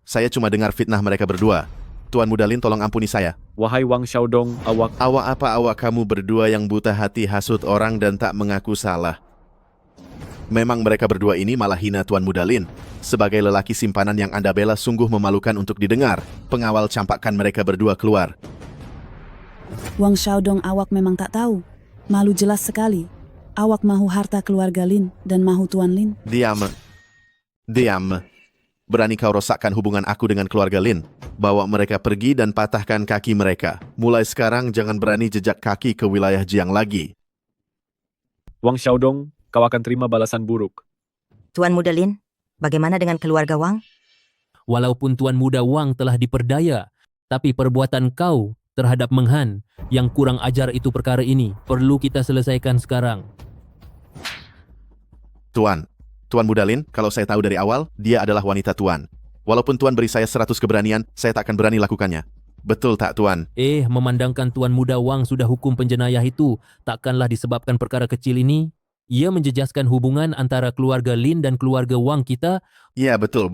Saya cuma dengar fitnah mereka berdua. Tuan Muda Lin tolong ampuni saya. Wahai Wang Xiaodong, awak apa awak kamu berdua yang buta hati hasut orang dan tak mengaku salah? Memang mereka berdua ini malah hina Tuan Muda Lin. Sebagai lelaki simpanan yang Anda bela sungguh memalukan untuk didengar. Pengawal campakkan mereka berdua keluar. Wang Xiaodong, awak memang tak tahu. Malu jelas sekali. Awak mahu harta keluarga Lin dan mahu Tuan Lin. Diam. Berani kau rosakkan hubungan aku dengan keluarga Lin. Bawa mereka pergi dan patahkan kaki mereka. Mulai sekarang jangan berani jejak kaki ke wilayah Jiang lagi. Wang Xiaodong, kau akan terima balasan buruk. Tuan Muda Lin, bagaimana dengan keluarga Wang? Walaupun Tuan Muda Wang telah diperdaya, tapi perbuatan kau terhadap Menghan yang kurang ajar itu perkara ini perlu kita selesaikan sekarang. Tuan Muda Lin, kalau saya tahu dari awal, dia adalah wanita Tuan. Walaupun Tuan beri saya 100 keberanian, saya tak akan berani lakukannya. Betul tak Tuan? Memandangkan Tuan Muda Wang sudah hukum penjenayah itu, takkanlah disebabkan perkara kecil ini? Ia menjejaskan hubungan antara keluarga Lin dan keluarga Wang kita. Ya, betul.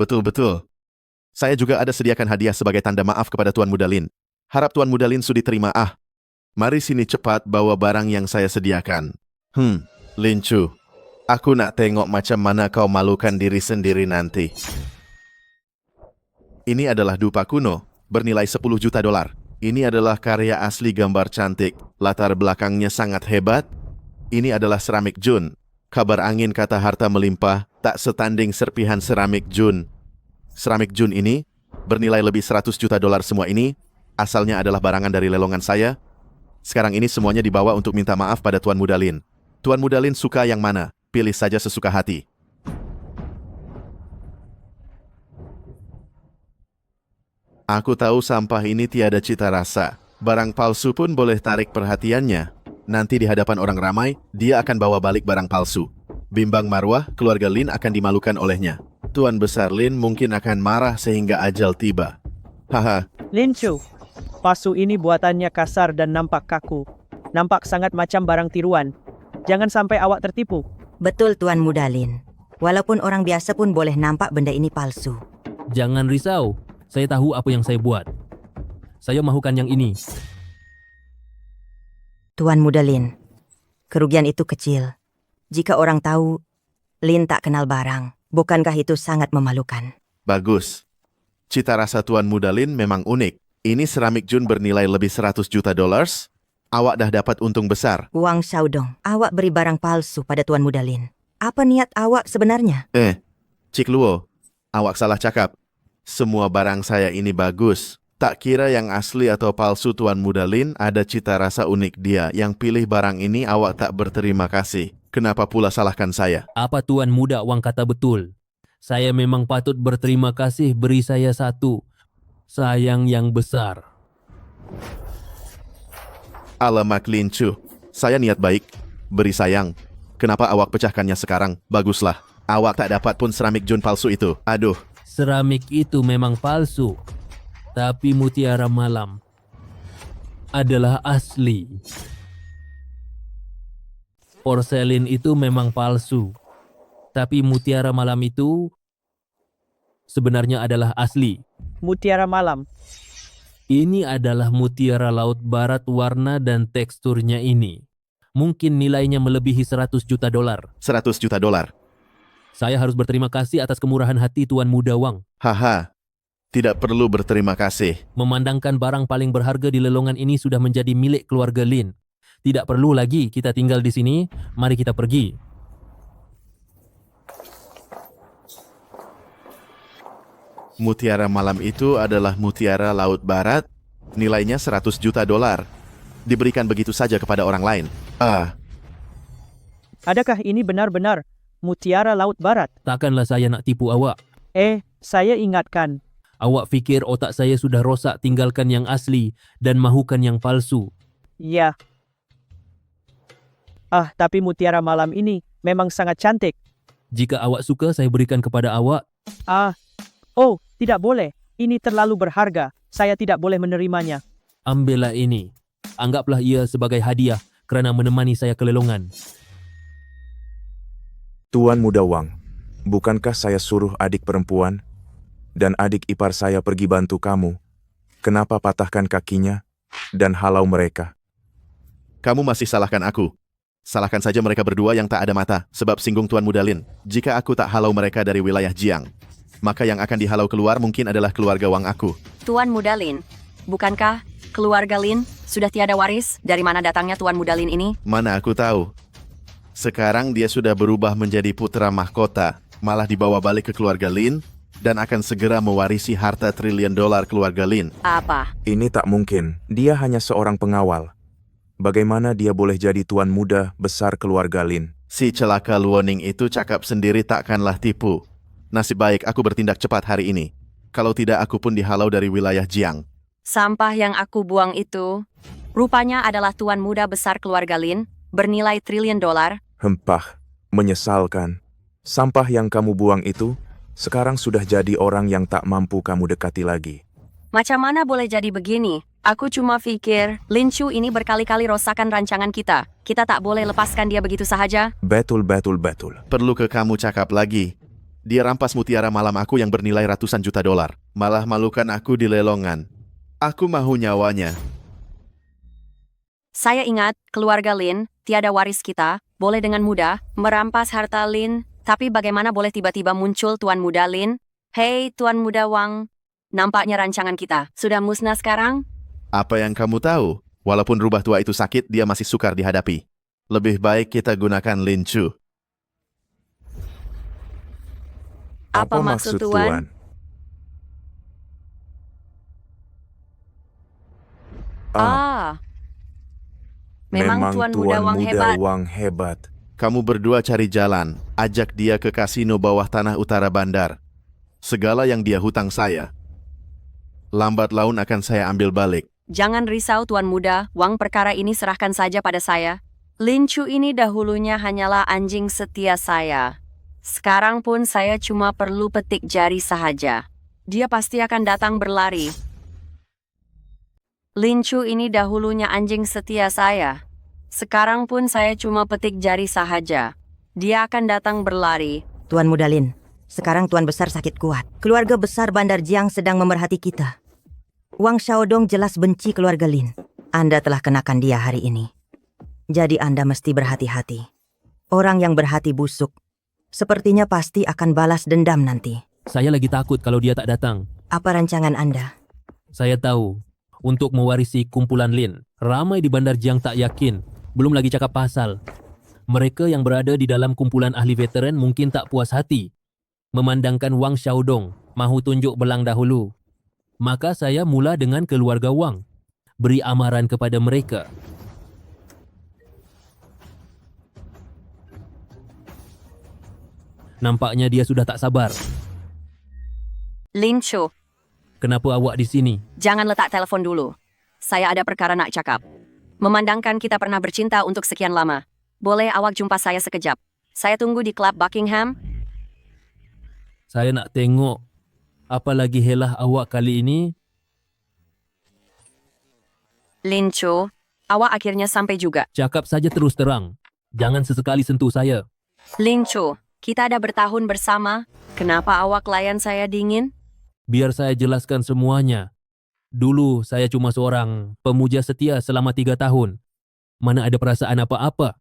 Saya juga ada sediakan hadiah sebagai tanda maaf kepada Tuan Muda Lin. Harap Tuan Muda Lin sudi terima. Mari sini cepat bawa barang yang saya sediakan. Lin Chu, aku nak tengok macam mana kau malukan diri sendiri nanti. Ini adalah dupa kuno, bernilai $10 juta. Ini adalah karya asli gambar cantik, latar belakangnya sangat hebat. Ini adalah seramik Jun. Kabar angin kata harta melimpah, tak setanding serpihan seramik Jun. Seramik Jun ini bernilai lebih $100 juta semua ini. Asalnya adalah barangan dari lelongan saya. Sekarang ini semuanya dibawa untuk minta maaf pada Tuan Muda Lin. Tuan Muda Lin suka yang mana? Pilih saja sesuka hati. Aku tahu sampah ini tiada cita rasa. Barang palsu pun boleh tarik perhatiannya. Nanti di hadapan orang ramai, dia akan bawa balik barang palsu. Bimbang marwah, keluarga Lin akan dimalukan olehnya. Tuan Besar Lin mungkin akan marah sehingga ajal tiba. Haha. Lin Chu, palsu ini buatannya kasar dan nampak kaku. Nampak sangat macam barang tiruan. Jangan sampai awak tertipu. Betul Tuan Muda Lin. Walaupun orang biasa pun boleh nampak benda ini palsu. Jangan risau, saya tahu apa yang saya buat. Saya mahukan yang ini. Tuan Muda Lin, kerugian itu kecil. Jika orang tahu Lin tak kenal barang, bukankah itu sangat memalukan? Bagus. Cita rasa Tuan Muda Lin memang unik. Ini seramik Jun bernilai lebih 100 juta dolar. Awak dah dapat untung besar. Wang Xiaodong, awak beri barang palsu pada Tuan Muda Lin. Apa niat awak sebenarnya? Cik Luo, awak salah cakap. Semua barang saya ini bagus. Tak kira yang asli atau palsu Tuan Muda Lin ada cita rasa unik dia. Yang pilih barang ini awak tak berterima kasih. Kenapa pula salahkan saya? Apa Tuan Muda Wang kata betul? Saya memang patut berterima kasih, beri saya satu. Sayang yang besar. Alamak Lin Chu, saya niat baik. Beri sayang. Kenapa awak pecahkannya sekarang? Baguslah. Awak tak dapat pun seramik Jun palsu itu. Aduh. Seramik itu memang palsu. Tapi mutiara malam adalah asli. Porselin itu memang palsu. Tapi mutiara malam itu sebenarnya adalah asli. Mutiara malam. Ini adalah mutiara laut barat warna dan teksturnya ini. Mungkin nilainya melebihi 100 juta dolar. 100 juta dolar. Saya harus berterima kasih atas kemurahan hati Tuan Muda Wang. Haha. Tidak perlu berterima kasih. Memandangkan barang paling berharga di lelongan ini sudah menjadi milik keluarga Lin. Tidak perlu lagi kita tinggal di sini. Mari kita pergi. Mutiara malam itu adalah mutiara laut barat. Nilainya 100 juta dolar. Diberikan begitu saja kepada orang lain. Adakah ini benar-benar mutiara laut barat? Takkanlah saya nak tipu awak. Saya ingatkan. Awak fikir otak saya sudah rosak, tinggalkan yang asli dan mahukan yang palsu. Ya. Tapi mutiara malam ini memang sangat cantik. Jika awak suka, saya berikan kepada awak. Tidak boleh. Ini terlalu berharga. Saya tidak boleh menerimanya. Ambillah ini. Anggaplah ia sebagai hadiah kerana menemani saya ke lelongan. Tuan Muda Wang, bukankah saya suruh adik perempuan dan adik ipar saya pergi bantu kamu? Kenapa patahkan kakinya dan halau mereka? Kamu masih salahkan aku. Salahkan saja mereka berdua yang tak ada mata, sebab singgung Tuan Muda Lin. Jika aku tak halau mereka dari wilayah Jiang, maka yang akan dihalau keluar mungkin adalah keluarga Wang aku. Tuan Muda Lin, bukankah keluarga Lin sudah tiada waris? Dari mana datangnya Tuan Muda Lin ini? Mana aku tahu. Sekarang dia sudah berubah menjadi putra mahkota, malah dibawa balik ke keluarga Lin, dan akan segera mewarisi harta triliun dolar keluarga Lin. Apa? Ini tak mungkin. Dia hanya seorang pengawal. Bagaimana dia boleh jadi tuan muda besar keluarga Lin? Si celaka Luoning itu cakap sendiri takkanlah tipu. Nasib baik aku bertindak cepat hari ini. Kalau tidak aku pun dihalau dari wilayah Jiang. Sampah yang aku buang itu rupanya adalah tuan muda besar keluarga Lin, bernilai triliun dolar. Hempah, menyesalkan. Sampah yang kamu buang itu sekarang sudah jadi orang yang tak mampu kamu dekati lagi. Macam mana boleh jadi begini? Aku cuma pikir Lin Chu ini berkali-kali rosakan rancangan kita. Kita tak boleh lepaskan dia begitu sahaja. Betul. Perlu ke kamu cakap lagi. Dia rampas mutiara malam aku yang bernilai ratusan juta dolar. Malah malukan aku di lelongan. Aku mahu nyawanya. Saya ingat, keluarga Lin, tiada waris kita, boleh dengan mudah merampas harta Lin. Tapi bagaimana boleh tiba-tiba muncul Tuan Muda Lin? Hei Tuan Muda Wang, nampaknya rancangan kita sudah musnah sekarang? Apa yang kamu tahu? Walaupun rubah tua itu sakit, dia masih sukar dihadapi. Lebih baik kita gunakan Lin Chu. Apa maksud Tuan? Memang Tuan Muda Wang hebat. Kamu berdua cari jalan, ajak dia ke kasino bawah tanah utara bandar. Segala yang dia hutang saya. Lambat laun akan saya ambil balik. Jangan risau Tuan Muda, uang perkara ini serahkan saja pada saya. Lin Chu ini dahulunya hanyalah anjing setia saya. Sekarang pun saya cuma perlu petik jari sahaja. Dia pasti akan datang berlari. Lin Chu ini dahulunya anjing setia saya. Sekarang pun saya cuma petik jari sahaja. Dia akan datang berlari. Tuan Muda Lin, sekarang Tuan Besar sakit kuat. Keluarga besar Bandar Jiang sedang memerhati kita. Wang Xiaodong jelas benci keluarga Lin. Anda telah kenakan dia hari ini. Jadi Anda mesti berhati-hati. Orang yang berhati busuk, sepertinya pasti akan balas dendam nanti. Saya lagi takut kalau dia tak datang. Apa rancangan Anda? Saya tahu, untuk mewarisi kumpulan Lin, ramai di Bandar Jiang tak yakin. Belum lagi cakap pasal. Mereka yang berada di dalam kumpulan ahli veteran mungkin tak puas hati memandangkan Wang Xiaodong mahu tunjuk belang dahulu. Maka saya mula dengan keluarga Wang. Beri amaran kepada mereka. Nampaknya dia sudah tak sabar. Lin Chu, Kenapa awak di sini? jangan letak telepon dulu. Saya ada perkara nak cakap. Memandangkan kita pernah bercinta untuk sekian lama. Boleh awak jumpa saya sekejap? Saya tunggu di klub Buckingham. Saya nak tengok apa lagi helah awak kali ini. Lin Chu, awak akhirnya sampai juga. Cakap saja terus terang. Jangan sesekali sentuh saya. Lin Chu, kita ada bertahun bersama. Kenapa awak layan saya dingin? Biar saya jelaskan semuanya. Dulu saya cuma seorang pemuja setia selama 3 tahun. Mana ada perasaan apa-apa.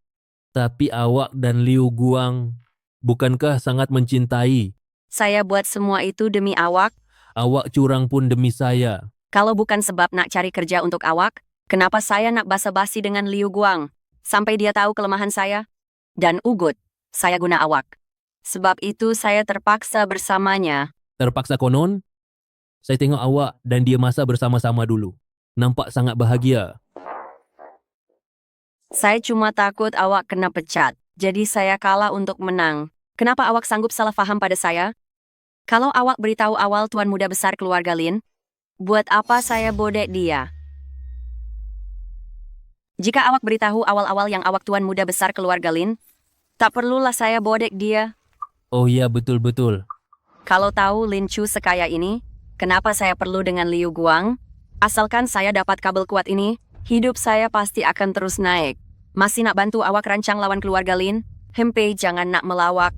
Tapi awak dan Liu Guang bukankah sangat mencintai? Saya buat semua itu demi awak. Awak curang pun demi saya. Kalau bukan sebab nak cari kerja untuk awak, kenapa saya nak basa-basi dengan Liu Guang? Sampai dia tahu kelemahan saya. Dan ugut, saya guna awak. Sebab itu saya terpaksa bersamanya. Terpaksa konon? Saya tengok awak dan dia masa bersama-sama dulu. Nampak sangat bahagia. Saya cuma takut awak kena pecat. Jadi saya kalah untuk menang. Kenapa awak sanggup salah faham pada saya? Kalau awak beritahu awal Tuan Muda Besar keluarga Lin, buat apa saya bodek dia? Jika awak beritahu awal-awal yang awak Tuan Muda Besar keluarga Lin, tak perlulah saya bodek dia. Oh iya, betul-betul. Kalau tahu Lin Chu sekaya ini, kenapa saya perlu dengan Liu Guang? Asalkan saya dapat kabel kuat ini, hidup saya pasti akan terus naik. Masih nak bantu awak rancang lawan keluarga Lin? Hempe jangan nak melawak.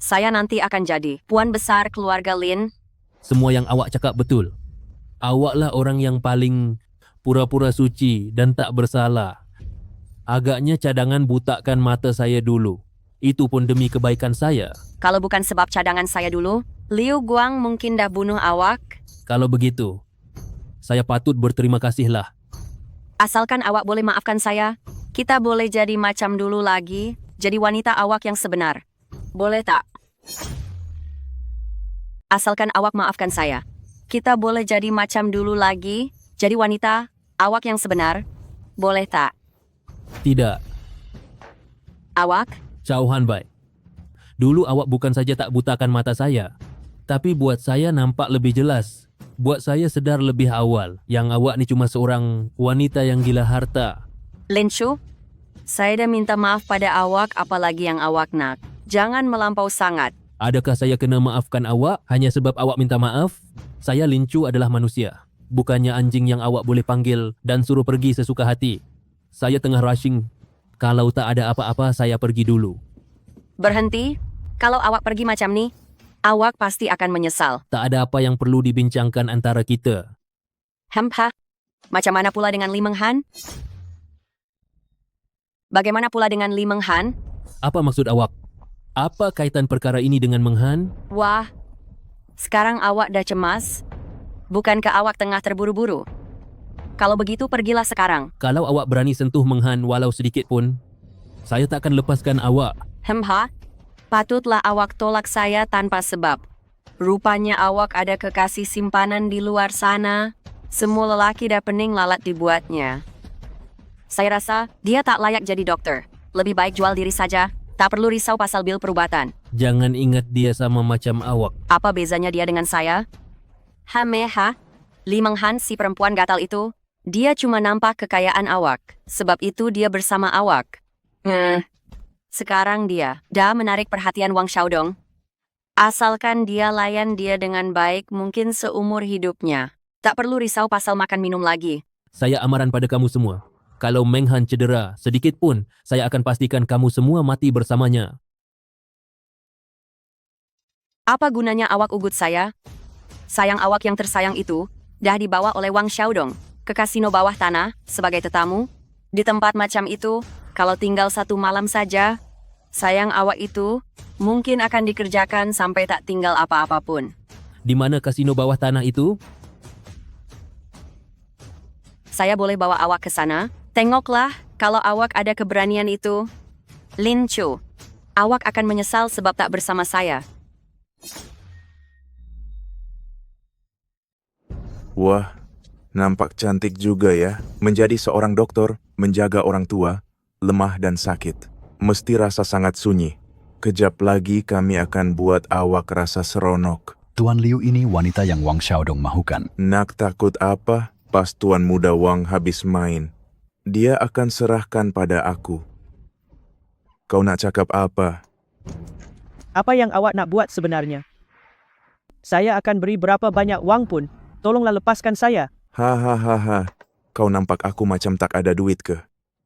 Saya nanti akan jadi Puan Besar keluarga Lin. Semua yang awak cakap betul. Awaklah orang yang paling pura-pura suci dan tak bersalah. Agaknya cadangan butakkan mata saya dulu. Itu pun demi kebaikan saya. Kalau bukan sebab cadangan saya dulu, Liu Guang mungkin dah bunuh awak. Kalau begitu, saya patut berterima kasihlah. Asalkan awak boleh maafkan saya, kita boleh jadi macam dulu lagi, jadi wanita awak yang sebenar. Boleh tak? Asalkan awak maafkan saya, kita boleh jadi macam dulu lagi, jadi wanita awak yang sebenar. Boleh tak? Tidak. Awak? Chow Han Bai. Dulu awak bukan saja tak butakan mata saya, tapi buat saya nampak lebih jelas. Buat saya sedar lebih awal yang awak ni cuma seorang wanita yang gila harta. Lin Chu, saya dah minta maaf pada awak apalagi yang awak nak. Jangan melampau sangat. Adakah saya kena maafkan awak hanya sebab awak minta maaf? Saya Lin Chu adalah manusia. Bukannya anjing yang awak boleh panggil dan suruh pergi sesuka hati. Saya tengah rushing. Kalau tak ada apa-apa, saya pergi dulu. Berhenti. Kalau awak pergi macam ni, awak pasti akan menyesal. Tak ada apa yang perlu dibincangkan antara kita. Hempa, macam mana pula dengan Li Menghan? Bagaimana pula dengan Li Menghan? Apa maksud awak? Apa kaitan perkara ini dengan Menghan? Wah, sekarang awak dah cemas? Bukankah awak tengah terburu-buru? Kalau begitu, pergilah sekarang. Kalau awak berani sentuh Menghan walau sedikit pun, saya tak akan lepaskan awak. Hemha, patutlah awak tolak saya tanpa sebab. Rupanya awak ada kekasih simpanan di luar sana. Semua lelaki dah pening lalat dibuatnya. Saya rasa dia tak layak jadi dokter. Lebih baik jual diri saja. Tak perlu risau pasal bil perubatan. Jangan ingat dia sama macam awak. Apa bezanya dia dengan saya? Hameha, Li Menghan si perempuan gatal itu, dia cuma nampak kekayaan awak. Sebab itu dia bersama awak. Sekarang dia dah menarik perhatian Wang Xiaodong. Asalkan dia layan dia dengan baik mungkin seumur hidupnya. Tak perlu risau pasal makan minum lagi. Saya amaran pada kamu semua. Kalau Menghan cedera sedikit pun, saya akan pastikan kamu semua mati bersamanya. Apa gunanya awak ugut saya? Sayang awak yang tersayang itu dah dibawa oleh Wang Xiaodong ke kasino bawah tanah sebagai tetamu. Di tempat macam itu, kalau tinggal 1 malam saja, sayang awak itu mungkin akan dikerjakan sampai tak tinggal apa-apa pun. Di mana kasino bawah tanah itu? Saya boleh bawa awak ke sana? Tengoklah kalau awak ada keberanian itu. Lin Chu, awak akan menyesal sebab tak bersama saya. Wah, nampak cantik juga ya. Menjadi seorang dokter, menjaga orang tua, lemah dan sakit. Mesti rasa sangat sunyi. Kejap lagi kami akan buat awak rasa seronok. Tuan Liu ini wanita yang Wang Xiaodong mahukan. Nak takut apa? Pas Tuan Muda Wang habis main, dia akan serahkan pada aku. Kau nak cakap apa? Apa yang awak nak buat sebenarnya? Saya akan beri berapa banyak wang pun. Tolonglah lepaskan saya. Hahaha, kau nampak aku macam tak ada duit ke?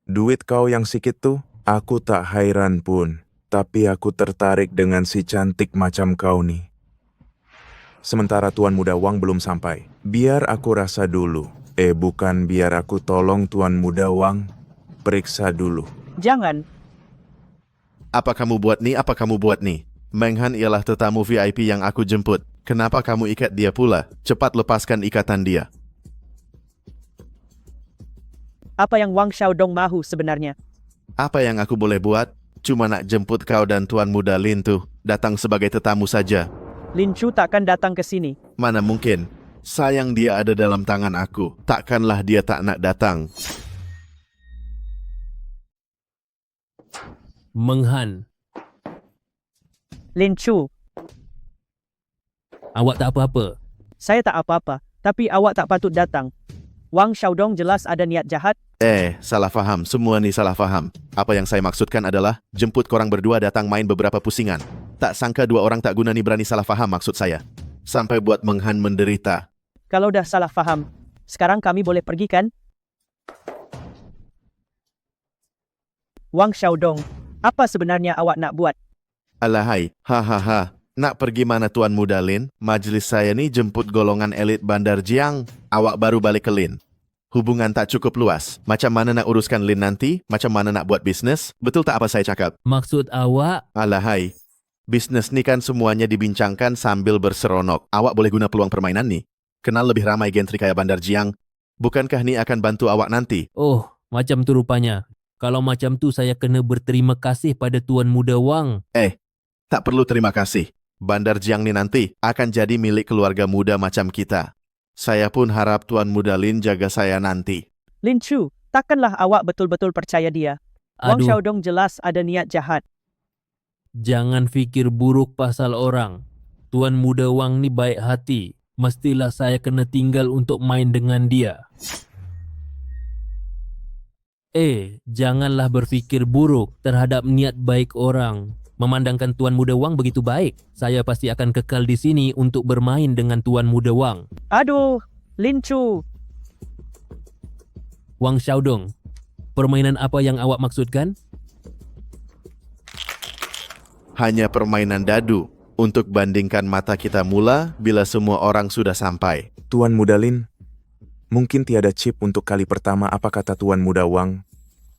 Duit kau yang sikit tuh, aku tak hairan pun. Tapi aku tertarik dengan si cantik macam kau nih. Sementara Tuan Muda Wang belum sampai. Biar aku rasa dulu. Bukan biar aku tolong Tuan Muda Wang. Periksa dulu. Jangan. Apa kamu buat nih? Apa kamu buat nih? Menghan ialah tetamu VIP yang aku jemput. Kenapa kamu ikat dia pula? Cepat lepaskan ikatan dia. Apa yang Wang Xiaodong mahu sebenarnya? Apa yang aku boleh buat? Cuma nak jemput kau dan Tuan Muda Lin tuh. Datang sebagai tetamu saja. Lin Chu takkan datang ke sini. Mana mungkin? Sayang dia ada dalam tangan aku. Takkanlah dia tak nak datang. Menghan, Lin Chu, awak tak apa-apa. saya tak apa-apa, tapi awak tak patut datang. Wang Xiaodong jelas ada niat jahat. Salah faham. Semua ni salah faham. Apa yang saya maksudkan adalah jemput korang berdua datang main beberapa pusingan. Tak sangka 2 orang tak guna ni berani salah faham maksud saya. Sampai buat Menghan menderita. Kalau dah salah faham, sekarang kami boleh pergi kan? Wang Xiaodong, apa sebenarnya awak nak buat? Alahai, hahaha. Nak pergi mana Tuan Muda Lin? Majlis saya ni jemput golongan elit Bandar Jiang. Awak baru balik ke Lin. Hubungan tak cukup luas. Macam mana nak uruskan Lin nanti? Macam mana nak buat bisnes? Betul tak apa saya cakap? Maksud awak? Alahai, bisnes ni kan semuanya dibincangkan sambil berseronok. Awak boleh guna peluang permainan ni. Kenal lebih ramai gentri kaya Bandar Jiang. Bukankah ni akan bantu awak nanti? Oh, macam tu rupanya. Kalau macam tu saya kena berterima kasih pada Tuan Muda Wang. Tak perlu terima kasih. Bandar Jiang ni nanti akan jadi milik keluarga muda macam kita. Saya pun harap Tuan Muda Lin jaga saya nanti. Lin Chu, takkanlah awak betul-betul percaya dia. Wang Aduh. Xiaodong jelas ada niat jahat. Jangan fikir buruk pasal orang. Tuan Muda Wang ni baik hati. Mestilah saya kena tinggal untuk main dengan dia. Janganlah berfikir buruk terhadap niat baik orang. Memandangkan Tuan Muda Wang begitu baik, saya pasti akan kekal di sini untuk bermain dengan Tuan Muda Wang. Aduh, Lin Chu. Wang Xiaodong, permainan apa yang awak maksudkan? Hanya permainan dadu. Untuk bandingkan mata kita mula bila semua orang sudah sampai. Tuan Muda Lin, mungkin tiada chip untuk kali pertama. Apa kata Tuan Muda Wang?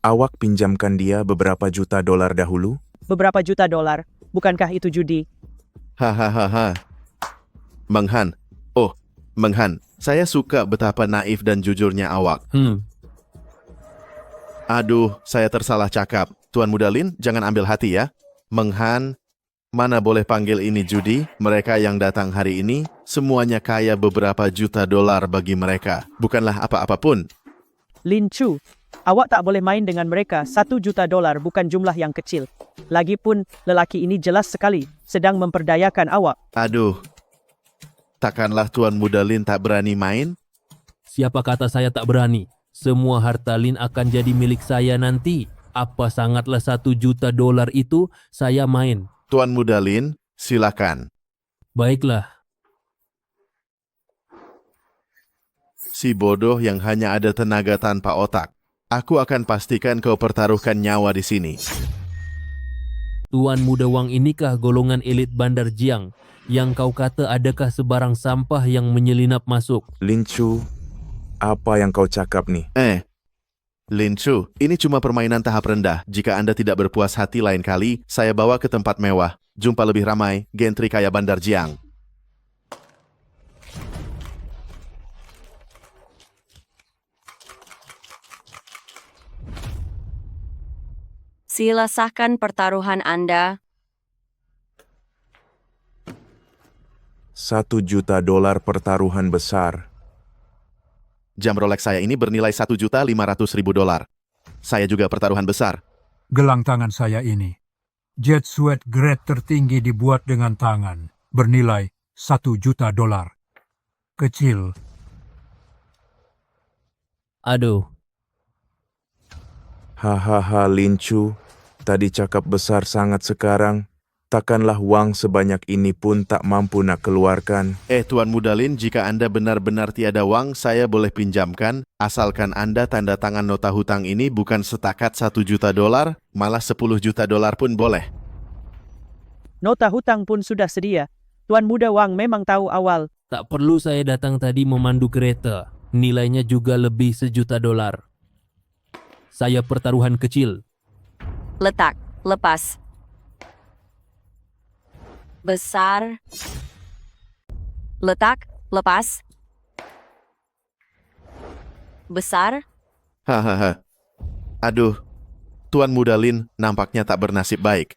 Awak pinjamkan dia beberapa juta dolar dahulu? Beberapa juta dolar, bukankah itu judi? Hahaha. Menghan. Oh, Menghan. Saya suka betapa naif dan jujurnya awak. Aduh, saya tersalah cakap. Tuan Muda Lin, jangan ambil hati ya. Menghan, mana boleh panggil ini judi? Mereka yang datang hari ini, semuanya kaya beberapa juta dolar bagi mereka. Bukanlah apa-apa pun. Lin Chu, awak tak boleh main dengan mereka. 1 juta dolar bukan jumlah yang kecil. Lagipun, lelaki ini jelas sekali sedang memperdayakan awak. Aduh, takkanlah Tuan Muda Lin tak berani main? Siapa kata saya tak berani? Semua harta Lin akan jadi milik saya nanti. Apa sangatlah $1 juta itu, saya main. Tuan Muda Lin, silakan. Baiklah. Si bodoh yang hanya ada tenaga tanpa otak. Aku akan pastikan kau pertaruhkan nyawa di sini. Tuan Muda Wang inikah golongan elit Bandar Jiang? Yang kau kata adakah sebarang sampah yang menyelinap masuk? Lin Chu, apa yang kau cakap nih? Lin Chu, ini cuma permainan tahap rendah. Jika Anda tidak berpuas hati lain kali, saya bawa ke tempat mewah. Jumpa lebih ramai, gentri kaya Bandar Jiang. Sila sahkan pertaruhan Anda. $1 juta pertaruhan besar. Jam Rolex saya ini bernilai $1.500.000. Saya juga pertaruhan besar. Gelang tangan saya ini. Jet Sweat grade tertinggi dibuat dengan tangan. Bernilai $1 juta. Kecil. Aduh. Hahaha Lin Chu, tadi cakap besar sangat sekarang. Takkanlah uang sebanyak ini pun tak mampu nak keluarkan. Tuan Muda Lin, jika Anda benar-benar tiada uang, saya boleh pinjamkan. Asalkan Anda tanda tangan nota hutang ini bukan setakat $1 juta, malah $10 juta pun boleh. Nota hutang pun sudah sedia. Tuan Muda Wang memang tahu awal. Tak perlu saya datang tadi memandu kereta. Nilainya juga lebih $1 juta. Saya pertaruhan kecil. Letak, lepas. Besar. Letak, lepas. Besar. Hahaha. Aduh, Tuan Muda Lin nampaknya tak bernasib baik.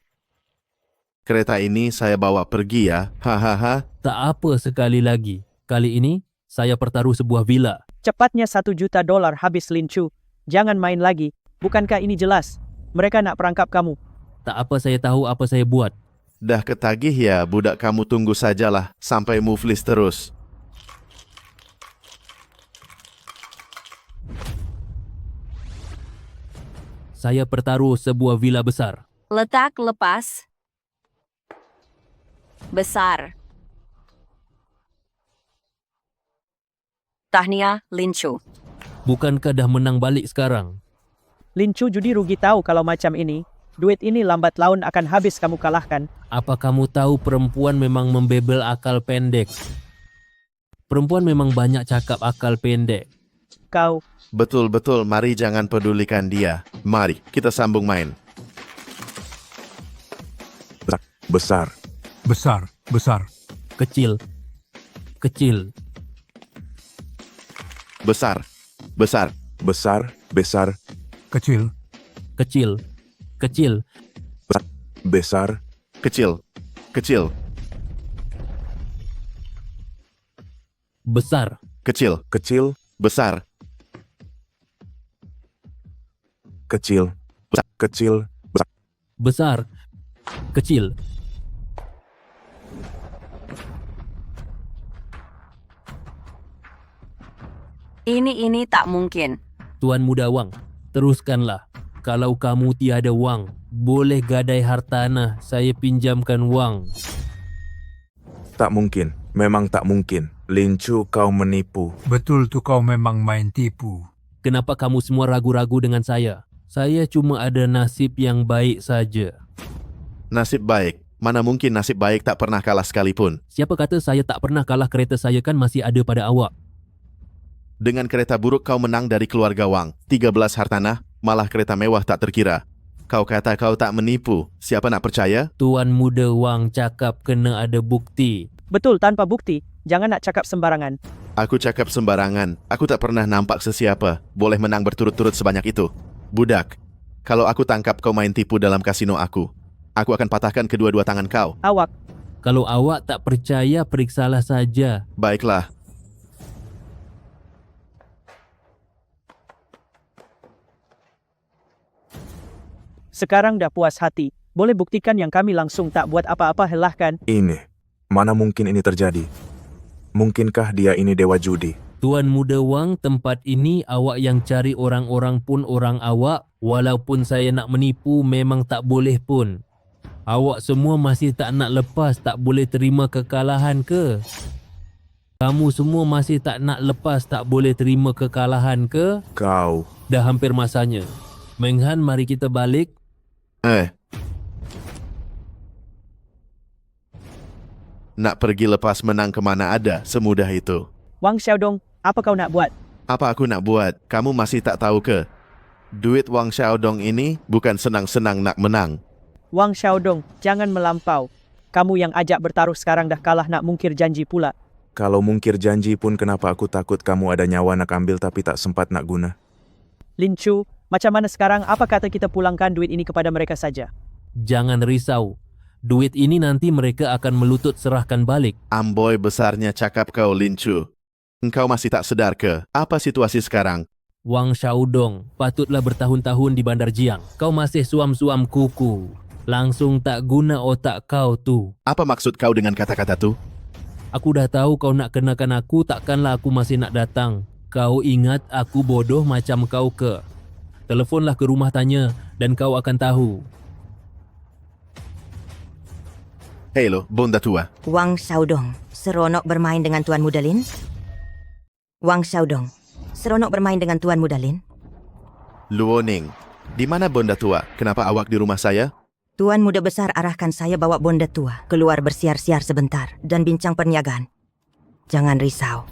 Kereta ini saya bawa pergi ya. Hahaha. Tak apa sekali lagi. Kali ini saya pertaruh sebuah villa. Cepatnya $1 juta habis Lin Chu. Jangan main lagi. Bukankah ini jelas? Mereka nak perangkap kamu. Tak apa saya tahu apa saya buat. Dah ketagih ya, budak kamu tunggu sajalah sampai muflis terus. Saya pertaruh sebuah villa besar. Letak, lepas. Besar. Tahniah, Lin Chu. Bukankah dah menang balik sekarang? Lin Chu judi rugi tahu kalau macam ini. Duit ini lambat laun akan habis kamu kalahkan. Apa kamu tahu perempuan memang membebel akal pendek? Perempuan memang banyak cakap akal pendek. Kau. Betul-betul, mari jangan pedulikan dia. Mari, kita sambung main. Besar. Besar, besar. Kecil. Kecil. Besar. Besar. Besar, besar. Kecil. Kecil. Kecil. Besar. Kecil. Kecil. Besar. Kecil. Kecil. Besar. Kecil. Kecil. Besar. Kecil. Ini tak mungkin. Tuan Muda Wang, teruskanlah. Kalau kamu tiada wang, boleh gadai hartanah, saya pinjamkan wang. Tak mungkin, memang tak mungkin. Lin Chu, kau menipu. Betul tuh, kau memang main tipu. Kenapa kamu semua ragu-ragu dengan saya? Saya cuma ada nasib yang baik saja. Nasib baik? Mana mungkin nasib baik tak pernah kalah sekalipun. Siapa kata saya tak pernah kalah? Kereta saya kan masih ada pada awak. Dengan kereta buruk kau menang dari keluarga Wang. 13 hartanah, malah kereta mewah tak terkira. Kau kata kau tak menipu. Siapa nak percaya? Tuan Muda Wang cakap kena ada bukti. Betul, tanpa bukti. Jangan nak cakap sembarangan. Aku cakap sembarangan. Aku tak pernah nampak sesiapa boleh menang berturut-turut sebanyak itu. Budak, kalau aku tangkap kau main tipu dalam kasino aku akan patahkan kedua-dua tangan kau. Awak. Kalau awak tak percaya, periksalah saja. Baiklah. Sekarang dah puas hati. Boleh buktikan yang kami langsung tak buat apa-apa, helahkan. Ini, mana mungkin ini terjadi? Mungkinkah dia ini dewa judi? Tuan Muda Wang, tempat ini awak yang cari orang-orang pun orang awak. Walaupun saya nak menipu memang tak boleh pun. Awak semua masih tak nak lepas, tak boleh terima kekalahan ke? Kamu semua masih tak nak lepas, tak boleh terima kekalahan ke? Kau. Dah hampir masanya. Meng Han, mari kita balik. Nak pergi lepas menang kemana ada, semudah itu. Wang Xiaodong, apa kau nak buat? Apa aku nak buat? Kamu masih tak tahu ke? Duit Wang Xiaodong ini bukan senang-senang nak menang. Wang Xiaodong, jangan melampau. Kamu yang ajak bertaruh sekarang dah kalah nak mungkir janji pula. Kalau mungkir janji pun kenapa aku takut kamu ada nyawa nak ambil tapi tak sempat nak guna. Lin Chu, macam mana sekarang? Apa kata kita pulangkan duit ini kepada mereka saja? Jangan risau. Duit ini nanti mereka akan melutut serahkan balik. Amboi besarnya cakap kau, Lin Chu. Engkau masih tak sedar ke? Apa situasi sekarang? Wang Xiaodong, patutlah bertahun-tahun di Bandar Jiang. Kau masih suam-suam kuku. Langsung tak guna otak kau tu. Apa maksud kau dengan kata-kata tu? Aku dah tahu kau nak kenakan aku, takkanlah aku masih nak datang. Kau ingat aku bodoh macam kau ke? Telefonlah ke rumah tanya dan kau akan tahu. Hello, Bonda Tua. Wang Xiaodong, seronok bermain dengan Tuan Muda Lin? Wang Xiaodong, seronok bermain dengan Tuan Muda Lin? Luo Ning, di mana Bonda Tua? Kenapa awak di rumah saya? Tuan Muda Besar arahkan saya bawa Bonda Tua keluar bersiar-siar sebentar dan bincang perniagaan. Jangan risau.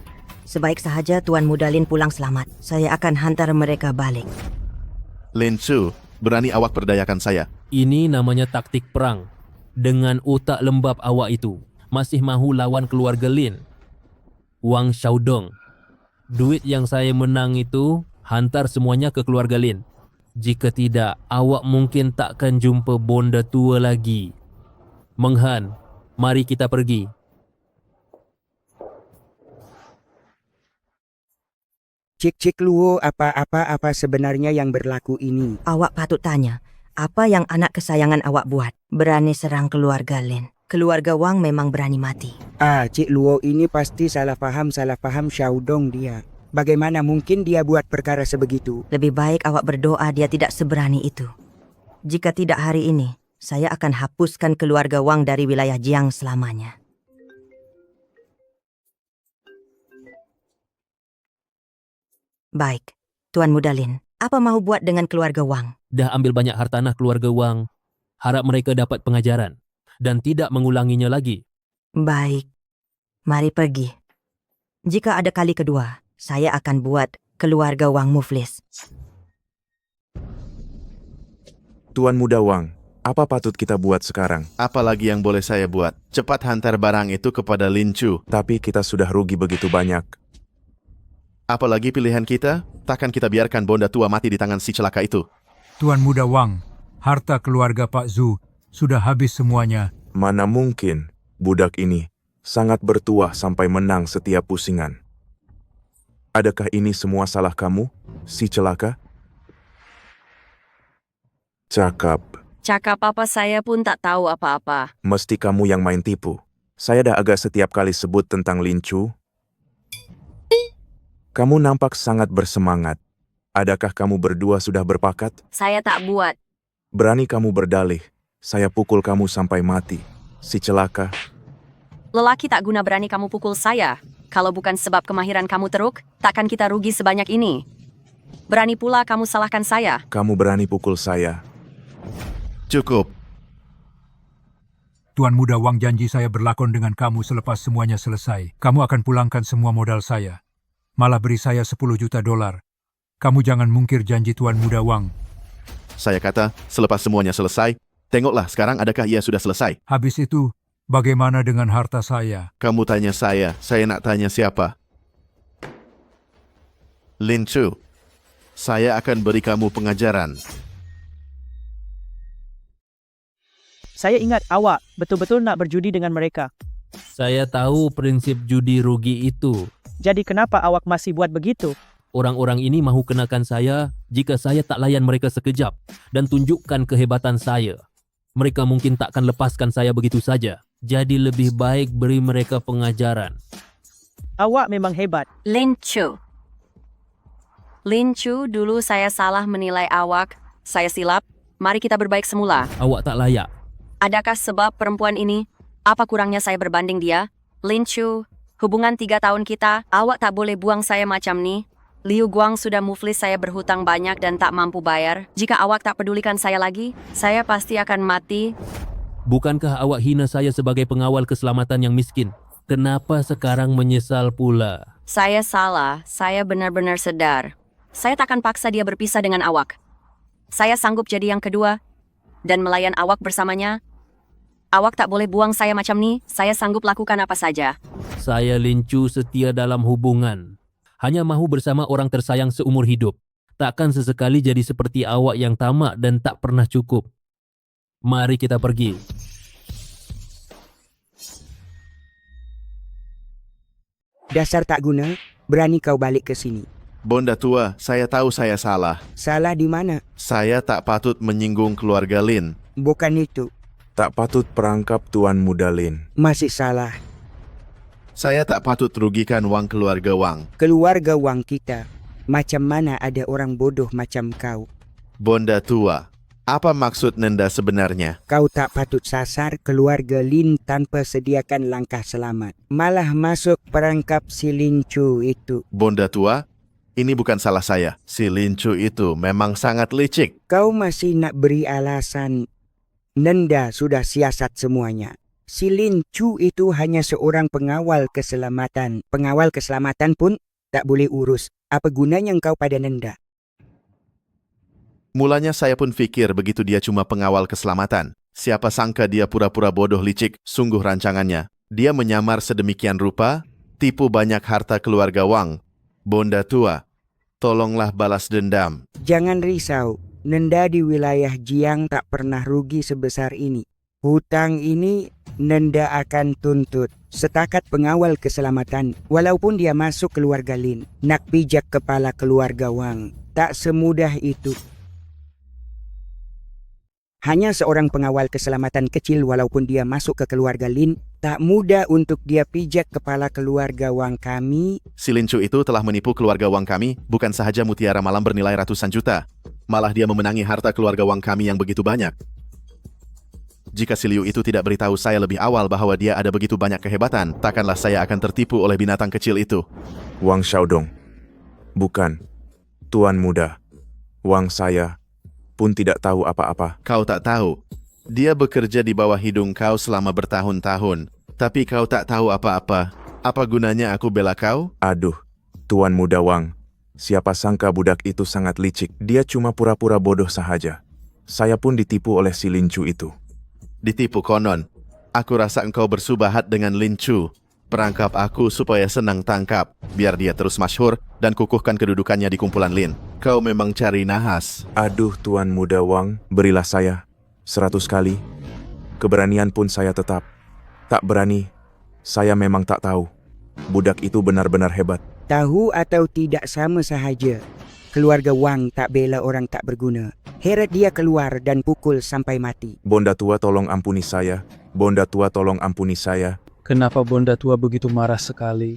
Sebaik sahaja Tuan Muda Lin pulang selamat. Saya akan hantar mereka balik. Lin Chu, berani awak perdayakan saya? Ini namanya taktik perang. Dengan otak lembab awak itu, masih mahu lawan keluarga Lin. Wang Xiaodong, duit yang saya menang itu, hantar semuanya ke keluarga Lin. Jika tidak, awak mungkin takkan jumpa Bonda Tua lagi. Meng Han, mari kita pergi. Cik Luo, apa sebenarnya yang berlaku ini? Awak patut tanya, apa yang anak kesayangan awak buat? Berani serang keluarga Lin. Keluarga Wang memang berani mati. Cik Luo ini pasti salah faham Xiaodong dia. Bagaimana mungkin dia buat perkara sebegitu? Lebih baik awak berdoa dia tidak seberani itu. Jika tidak hari ini, saya akan hapuskan keluarga Wang dari wilayah Jiang selamanya. Baik, Tuan Muda Lin, apa mau buat dengan keluarga Wang? Dah ambil banyak hartanah keluarga Wang. Harap mereka dapat pengajaran dan tidak mengulanginya lagi. Baik, mari pergi. Jika ada kali kedua, saya akan buat keluarga Wang muflis. Tuan Muda Wang, apa patut kita buat sekarang? Apa lagi yang boleh saya buat? Cepat hantar barang itu kepada Lin Chu. Tapi kita sudah rugi begitu banyak. Apalagi pilihan kita? Takkan kita biarkan Bonda Tua mati di tangan si celaka itu. Tuan Muda Wang, harta keluarga Pak Zhu sudah habis semuanya. Mana mungkin, budak ini sangat bertuah sampai menang setiap pusingan. Adakah ini semua salah kamu, si celaka? Cakap apa saya pun tak tahu apa-apa. Mesti kamu yang main tipu. Saya dah agak setiap kali sebut tentang Lin Chu. Kamu nampak sangat bersemangat. Adakah kamu berdua sudah berpakat? Saya tak buat. Berani kamu berdalih, saya pukul kamu sampai mati, si celaka. Lelaki tak guna berani kamu pukul saya. Kalau bukan sebab kemahiran kamu teruk, takkan kita rugi sebanyak ini. Berani pula kamu salahkan saya. Kamu berani pukul saya. Cukup. Tuan Muda Wang janji saya berlakon dengan kamu selepas semuanya selesai. Kamu akan pulangkan semua modal saya. Malah beri saya 10 juta dolar. Kamu jangan mungkir janji Tuan Muda Wang. Saya kata, selepas semuanya selesai, tengoklah sekarang adakah ia sudah selesai. Habis itu, bagaimana dengan harta saya? Kamu tanya saya nak tanya siapa? Lin Chu, saya akan beri kamu pengajaran. Saya ingat awak betul-betul nak berjudi dengan mereka. Saya tahu prinsip judi rugi itu. Jadi kenapa awak masih buat begitu? Orang-orang ini mahu kenakan saya jika saya tak layan mereka sekejap dan tunjukkan kehebatan saya. Mereka mungkin takkan lepaskan saya begitu saja. Jadi lebih baik beri mereka pengajaran. Awak memang hebat. Lin Chu. Lin Chu, dulu saya salah menilai awak. Saya silap. Mari kita berbaik semula. Awak tak layak. Adakah sebab perempuan ini? Apa kurangnya saya berbanding dia? Lin Chu, hubungan 3 tahun kita, awak tak boleh buang saya macam ni. Liu Guang sudah muflis saya berhutang banyak dan tak mampu bayar. Jika awak tak pedulikan saya lagi, saya pasti akan mati. Bukankah awak hina saya sebagai pengawal keselamatan yang miskin? Kenapa sekarang menyesal pula? Saya salah, saya benar-benar sedar. Saya takkan paksa dia berpisah dengan awak. Saya sanggup jadi yang kedua dan melayan awak bersamanya. Awak tak boleh buang saya macam ni, saya sanggup lakukan apa saja. Saya Lin Chu setia dalam hubungan. Hanya mahu bersama orang tersayang seumur hidup. Takkan sesekali jadi seperti awak yang tamak dan tak pernah cukup. Mari kita pergi. Dasar tak guna, berani kau balik ke sini. Bonda tua, saya tahu saya salah. Salah di mana? Saya tak patut menyinggung keluarga Lin. Bukan itu. Tak patut perangkap Tuan Muda Lin. Masih salah. Saya tak patut rugikan wang keluarga Wang. Keluarga Wang kita. Macam mana ada orang bodoh macam kau? Bonda tua, apa maksud Nenda sebenarnya? Kau tak patut sasar keluarga Lin tanpa sediakan langkah selamat. Malah masuk perangkap si Lin Chu itu. Bonda tua, ini bukan salah saya. Si Lin Chu itu memang sangat licik. Kau masih nak beri alasan. Nenda sudah siasat semuanya. Si Lin Chu itu hanya seorang pengawal keselamatan. Pengawal keselamatan pun tak boleh urus. Apa gunanya engkau pada Nenda? Mulanya saya pun fikir begitu dia cuma pengawal keselamatan. Siapa sangka dia pura-pura bodoh licik, sungguh rancangannya. Dia menyamar sedemikian rupa, tipu banyak harta keluarga Wang. Bonda tua, tolonglah balas dendam. Jangan risau. Nenda di wilayah Jiang tak pernah rugi sebesar ini. Hutang ini Nenda akan tuntut. Setakat pengawal keselamatan, walaupun dia masuk keluarga Lin, nak pijak kepala keluarga Wang, tak semudah itu. Hanya seorang pengawal keselamatan kecil walaupun dia masuk ke keluarga Lin, tak mudah untuk dia pijak kepala keluarga Wang kami. Si Lin Chu itu telah menipu keluarga Wang kami, bukan sahaja mutiara malam bernilai ratusan juta. Malah dia memenangi harta keluarga Wang kami yang begitu banyak. Jika si Liu itu tidak beritahu saya lebih awal bahwa dia ada begitu banyak kehebatan, takkanlah saya akan tertipu oleh binatang kecil itu. Wang Xiaodong. Bukan. Tuan Muda. Wang saya pun tidak tahu apa-apa. Kau tak tahu. Dia bekerja di bawah hidung kau selama bertahun-tahun. Tapi kau tak tahu apa-apa. Apa gunanya aku bela kau? Aduh, Tuan Muda Wang. Siapa sangka budak itu sangat licik. Dia cuma pura-pura bodoh sahaja. Saya pun ditipu oleh si Lin Chu itu. Ditipu konon. Aku rasa engkau bersubahat dengan Lin Chu. Perangkap aku supaya senang tangkap. Biar dia terus masyhur dan kukuhkan kedudukannya di kumpulan Lin. Kau memang cari nahas. Aduh Tuan Muda Wang, berilah saya 100 kali. Keberanian pun saya tetap. Tak berani, saya memang tak tahu. Budak itu benar-benar hebat. Tahu atau tidak sama sahaja. Keluarga Wang tak bela orang tak berguna. Heret dia keluar dan pukul sampai mati. Bonda tua tolong ampuni saya. Bonda tua tolong ampuni saya. Kenapa Bonda tua begitu marah sekali?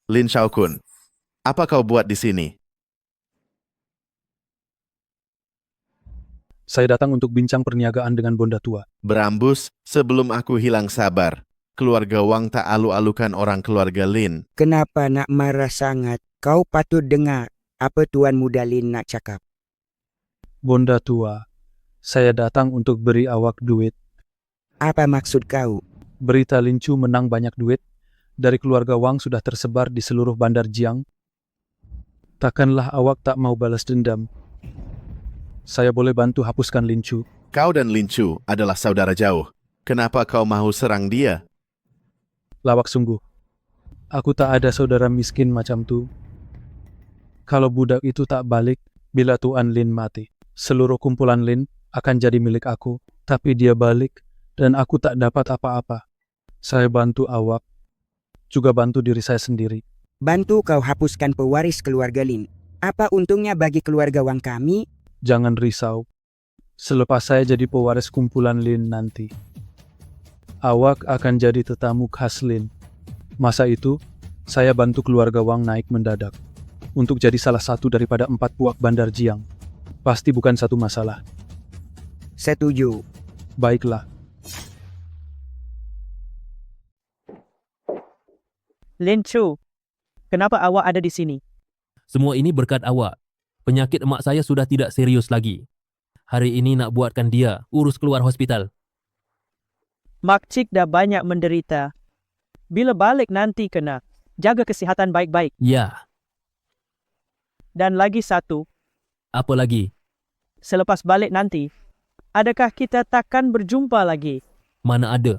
Lin Xiaokun, apa kau buat di sini? Saya datang untuk bincang perniagaan dengan Bonda tua. Berambus sebelum aku hilang sabar. Keluarga Wang tak alu-alukan orang keluarga Lin. Kenapa nak marah sangat? Kau patut dengar apa Tuan Muda Lin nak cakap. Bonda tua, saya datang untuk beri awak duit. Apa maksud kau? Berita Lin Chu menang banyak duit dari keluarga Wang sudah tersebar di seluruh bandar Jiang. Takkanlah awak tak mau balas dendam. Saya boleh bantu hapuskan Lin Chu. Kau dan Lin Chu adalah saudara jauh. Kenapa kau mahu serang dia? Lawak sungguh. Aku tak ada saudara miskin macam tu. Kalau budak itu tak balik, bila Tuan Lin mati, seluruh kumpulan Lin akan jadi milik aku. Tapi dia balik, dan aku tak dapat apa-apa. Saya bantu awak, juga bantu diri saya sendiri. Bantu kau hapuskan pewaris keluarga Lin. Apa untungnya bagi keluarga Wang kami? Jangan risau. Selepas saya jadi pewaris kumpulan Lin nanti, Awak akan jadi tetamu khas Lin. Masa itu, saya bantu keluarga Wang naik mendadak. Untuk jadi salah satu daripada 4 puak Bandar Jiang. Pasti bukan satu masalah. Setuju. Baiklah. Lin Chu, kenapa awak ada di sini? Semua ini berkat awak. Penyakit emak saya sudah tidak serius lagi. Hari ini nak buatkan dia urus keluar hospital. Mak Cik dah banyak menderita. Bila balik nanti kena jaga kesihatan baik-baik. Ya, Dan lagi satu, apa lagi? selepas balik nanti, adakah kita takkan berjumpa lagi? Mana ada.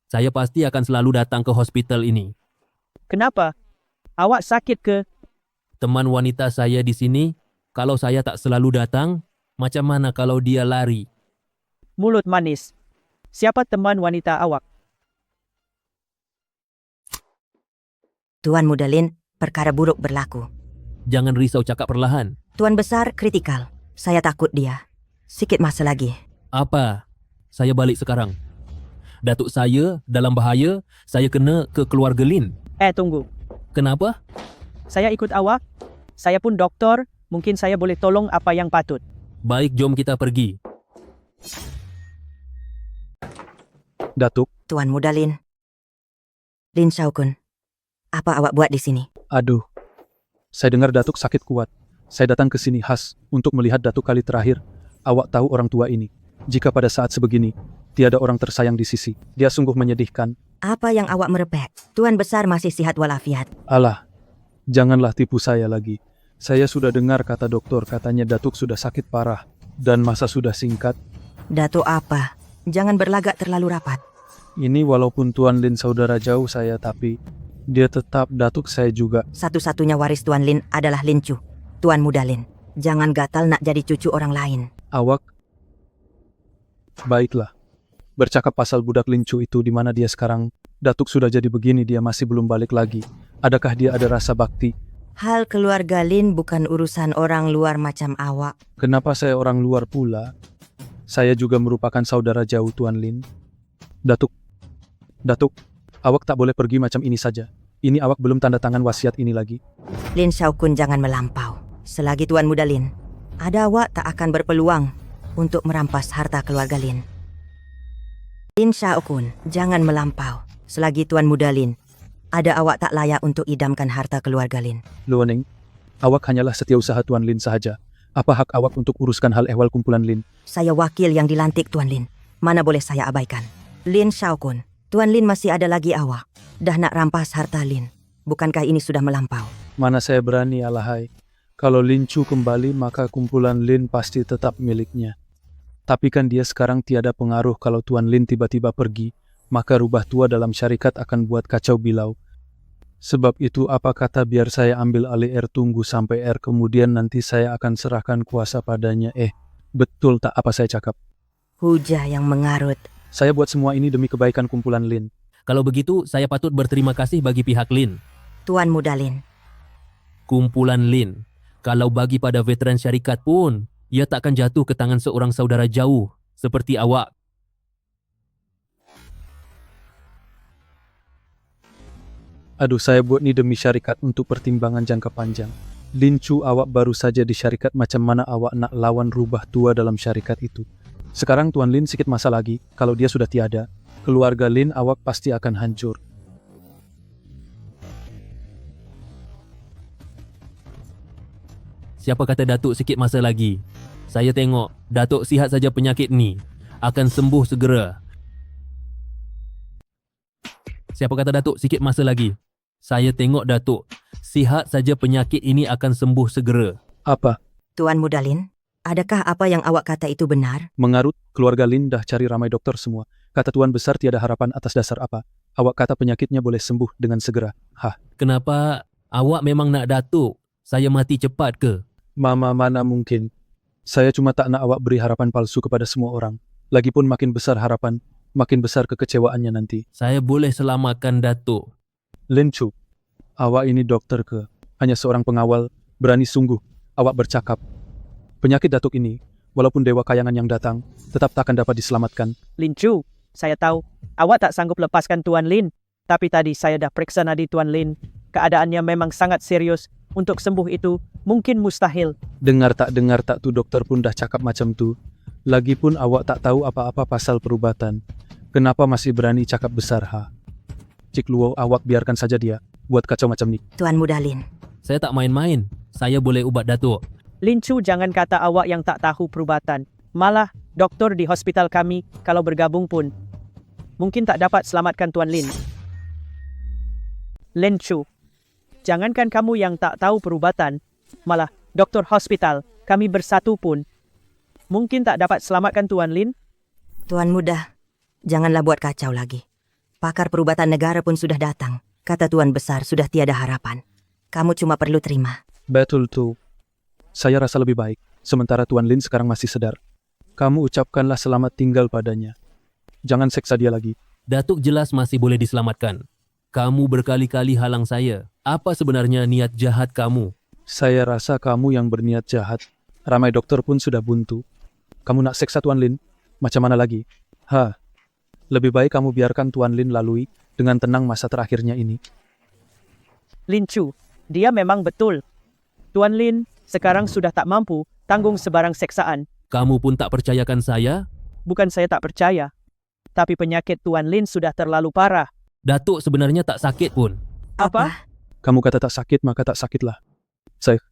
Saya pasti akan selalu datang ke hospital ini. Kenapa? Awak sakit ke? Teman wanita saya di sini, kalau saya tak selalu datang, macam mana kalau dia lari? Mulut manis. Siapa teman wanita awak? Tuan Muda Lin, perkara buruk berlaku. Jangan risau, cakap perlahan. Tuan Besar kritikal. Saya takut dia. Sikit masa lagi. Apa? Saya balik sekarang. Datuk saya dalam bahaya, saya kena ke keluarga Lin. Tunggu. Kenapa? Saya ikut awak. Saya pun doktor. Mungkin saya boleh tolong apa yang patut. Baik, jom kita pergi. Datuk. Tuan Muda Lin. Lin Shaokun, apa awak buat di sini? Aduh. Saya dengar Datuk sakit kuat. Saya datang ke sini khas untuk melihat Datuk kali terakhir. Awak tahu orang tua ini. Jika pada saat sebegini, tiada orang tersayang di sisi. Dia sungguh menyedihkan. Apa yang awak merepek? Tuan Besar masih sihat walafiat. Alah, janganlah tipu saya lagi. Saya sudah dengar kata dokter, katanya Datuk sudah sakit parah. Dan masa sudah singkat. Datuk apa? Jangan berlagak terlalu rapat. Ini walaupun Tuan Lin saudara jauh saya, tapi dia tetap Datuk saya juga. Satu-satunya waris Tuan Lin adalah Lin Chu. Tuan Muda Lin, jangan gatal nak jadi cucu orang lain. Awak? Baiklah. Bercakap pasal budak Lin Chu itu, di mana dia sekarang? Datuk sudah jadi begini, dia masih belum balik lagi. Adakah dia ada rasa bakti? Hal keluarga Lin bukan urusan orang luar macam awak. Kenapa saya orang luar pula? Saya juga merupakan saudara jauh Tuan Lin. Datuk, awak tak boleh pergi macam ini saja. Ini awak belum tanda tangan wasiat ini lagi. Lin Shaokun jangan melampau. Selagi Tuan Muda Lin, ada awak tak akan berpeluang untuk merampas harta keluarga Lin. Lin Shaokun, jangan melampau. Selagi Tuan Muda Lin, ada awak tak layak untuk idamkan harta keluarga Lin. Luoning, awak hanyalah setiausaha Tuan Lin sahaja. Apa hak awak untuk uruskan hal ehwal kumpulan Lin? Saya wakil yang dilantik Tuan Lin. Mana boleh saya abaikan? Lin Shaokun, Tuan Lin masih ada lagi awak. Dah nak rampas harta Lin. Bukankah ini sudah melampau? Mana saya berani, alahai. Kalau Lin Chu kembali, maka kumpulan Lin pasti tetap miliknya. Tapi kan dia sekarang tiada pengaruh. Kalau Tuan Lin tiba-tiba pergi, maka rubah tua dalam syarikat akan buat kacau bilau. Sebab itu apa kata biar saya ambil alih tunggu sampai kemudian nanti saya akan serahkan kuasa padanya. Betul tak apa saya cakap? Hujah yang mengarut. Saya buat semua ini demi kebaikan kumpulan Lin. Kalau begitu, saya patut berterima kasih bagi pihak Lin. Tuan Muda Lin. Kumpulan Lin. Kalau bagi pada veteran syarikat pun, ia takkan jatuh ke tangan seorang saudara jauh seperti awak. Aduh, saya buat ni demi syarikat untuk pertimbangan jangka panjang. Lin Chu, awak baru saja di syarikat, macam mana awak nak lawan rubah tua dalam syarikat itu? Sekarang Tuan Lin sikit masa lagi, kalau dia sudah tiada, keluarga Lin awak pasti akan hancur. Siapa kata Datuk sikit masa lagi? Saya tengok Datuk sihat saja penyakit ni. Akan sembuh segera. Siapa kata Datuk sikit masa lagi? Saya tengok Datuk sihat saja penyakit ini akan sembuh segera. Apa? Tuan Muda Lin, adakah apa yang awak kata itu benar? Mengarut, keluarga Lin dah cari ramai dokter semua. Kata Tuan Besar tiada harapan atas dasar apa. Awak kata penyakitnya boleh sembuh dengan segera. Kenapa awak memang nak Datuk saya mati cepat ke? Mama, mana mungkin. Saya cuma tak nak awak beri harapan palsu kepada semua orang. Lagipun makin besar harapan, makin besar kekecewaannya nanti. Saya boleh selamatkan Datuk. Lin Chu, awak ini dokter ke? Hanya seorang pengawal, berani sungguh awak bercakap. Penyakit Datuk ini, walaupun dewa kayangan yang datang, tetap takkan dapat diselamatkan. Lin Chu, Saya tahu, awak tak sanggup lepaskan Tuan Lin. Tapi tadi saya dah periksa nadi Tuan Lin. Keadaannya memang sangat serius. Untuk sembuh itu, mungkin mustahil. Dengar tak tu dokter pun dah cakap macam tu. Lagipun awak tak tahu apa-apa pasal perubatan. Kenapa masih berani cakap besar ha? Cik Luo, awak biarkan saja dia buat kacau macam ni. Tuan Muda Lin. Saya tak main-main. Saya boleh ubat Datuk. Lin Chu, jangan kata awak yang tak tahu perubatan. Malah, doktor di hospital kami, kalau bergabung pun, mungkin tak dapat selamatkan Tuan Lin. Lin Chu, jangankan kamu yang tak tahu perubatan, malah doktor hospital, kami bersatu pun, mungkin tak dapat selamatkan Tuan Lin. Tuan Muda, janganlah buat kacau lagi. Pakar perubatan negara pun sudah datang. Kata Tuan Besar sudah tiada harapan. Kamu cuma perlu terima. Betul tu. Saya rasa lebih baik. Sementara Tuan Lin sekarang masih sedar. Kamu ucapkanlah selamat tinggal padanya. Jangan seksa dia lagi. Datuk jelas masih boleh diselamatkan. Kamu berkali-kali halang saya. Apa sebenarnya niat jahat kamu? Saya rasa kamu yang berniat jahat. Ramai dokter pun sudah buntu. Kamu nak seksa Tuan Lin? Macam mana lagi? Lebih baik kamu biarkan Tuan Lin lalui dengan tenang masa terakhirnya ini. Lin Chu, dia memang betul. Tuan Lin sekarang sudah tak mampu tanggung sebarang seksaan. Kamu pun tak percayakan saya? Bukan saya tak percaya, tapi penyakit Tuan Lin sudah terlalu parah. Datuk sebenarnya tak sakit pun. Apa? Kamu kata tak sakit, maka tak sakitlah. Saya,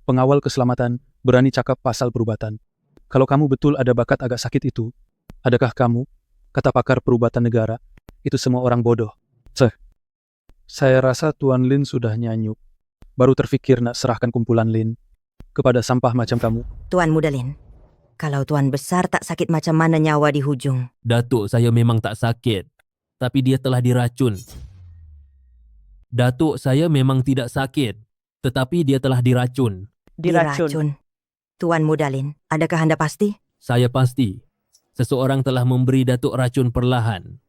pengawal keselamatan, berani cakap pasal perubatan. Kalau kamu betul ada bakat agak sakit itu, adakah kamu, kata pakar perubatan negara, itu semua orang bodoh? Saya rasa Tuan Lin sudah nyanyuk. Baru terfikir nak serahkan kumpulan Lin kepada sampah macam kamu. Tuan Muda Lin, kalau Tuan Besar tak sakit macam mana nyawa di hujung? Datuk saya memang tak sakit, tapi dia telah diracun. Datuk saya memang tidak sakit, tetapi dia telah diracun. Diracun. Tuan Muda Lin, adakah Anda pasti? Saya pasti. Seseorang telah memberi Datuk racun perlahan.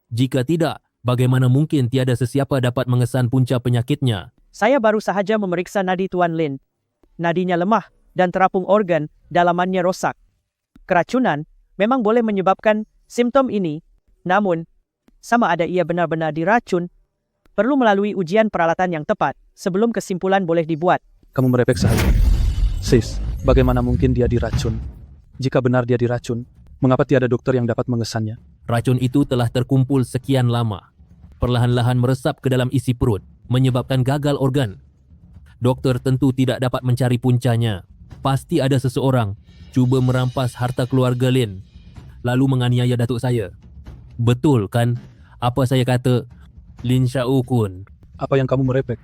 Jika tidak, bagaimana mungkin tiada sesiapa dapat mengesan punca penyakitnya? Saya baru sahaja memeriksa nadi Tuan Lin. Nadinya lemah dan terapung organ dalamannya rosak. Keracunan memang boleh menyebabkan simptom ini. Namun, sama ada ia benar-benar diracun, perlu melalui ujian peralatan yang tepat sebelum kesimpulan boleh dibuat. Kamu merepek saja. Sis, bagaimana mungkin dia diracun? Jika benar dia diracun, mengapa tiada dokter yang dapat mengesannya? Racun itu telah terkumpul sekian lama. Perlahan-lahan meresap ke dalam isi perut, menyebabkan gagal organ. Dokter tentu tidak dapat mencari puncanya. Pasti ada seseorang cuba merampas harta keluarga Lin, lalu menganiaya datuk saya. Betul kan apa saya kata, Lin Shao Kun? Apa yang kamu merepek?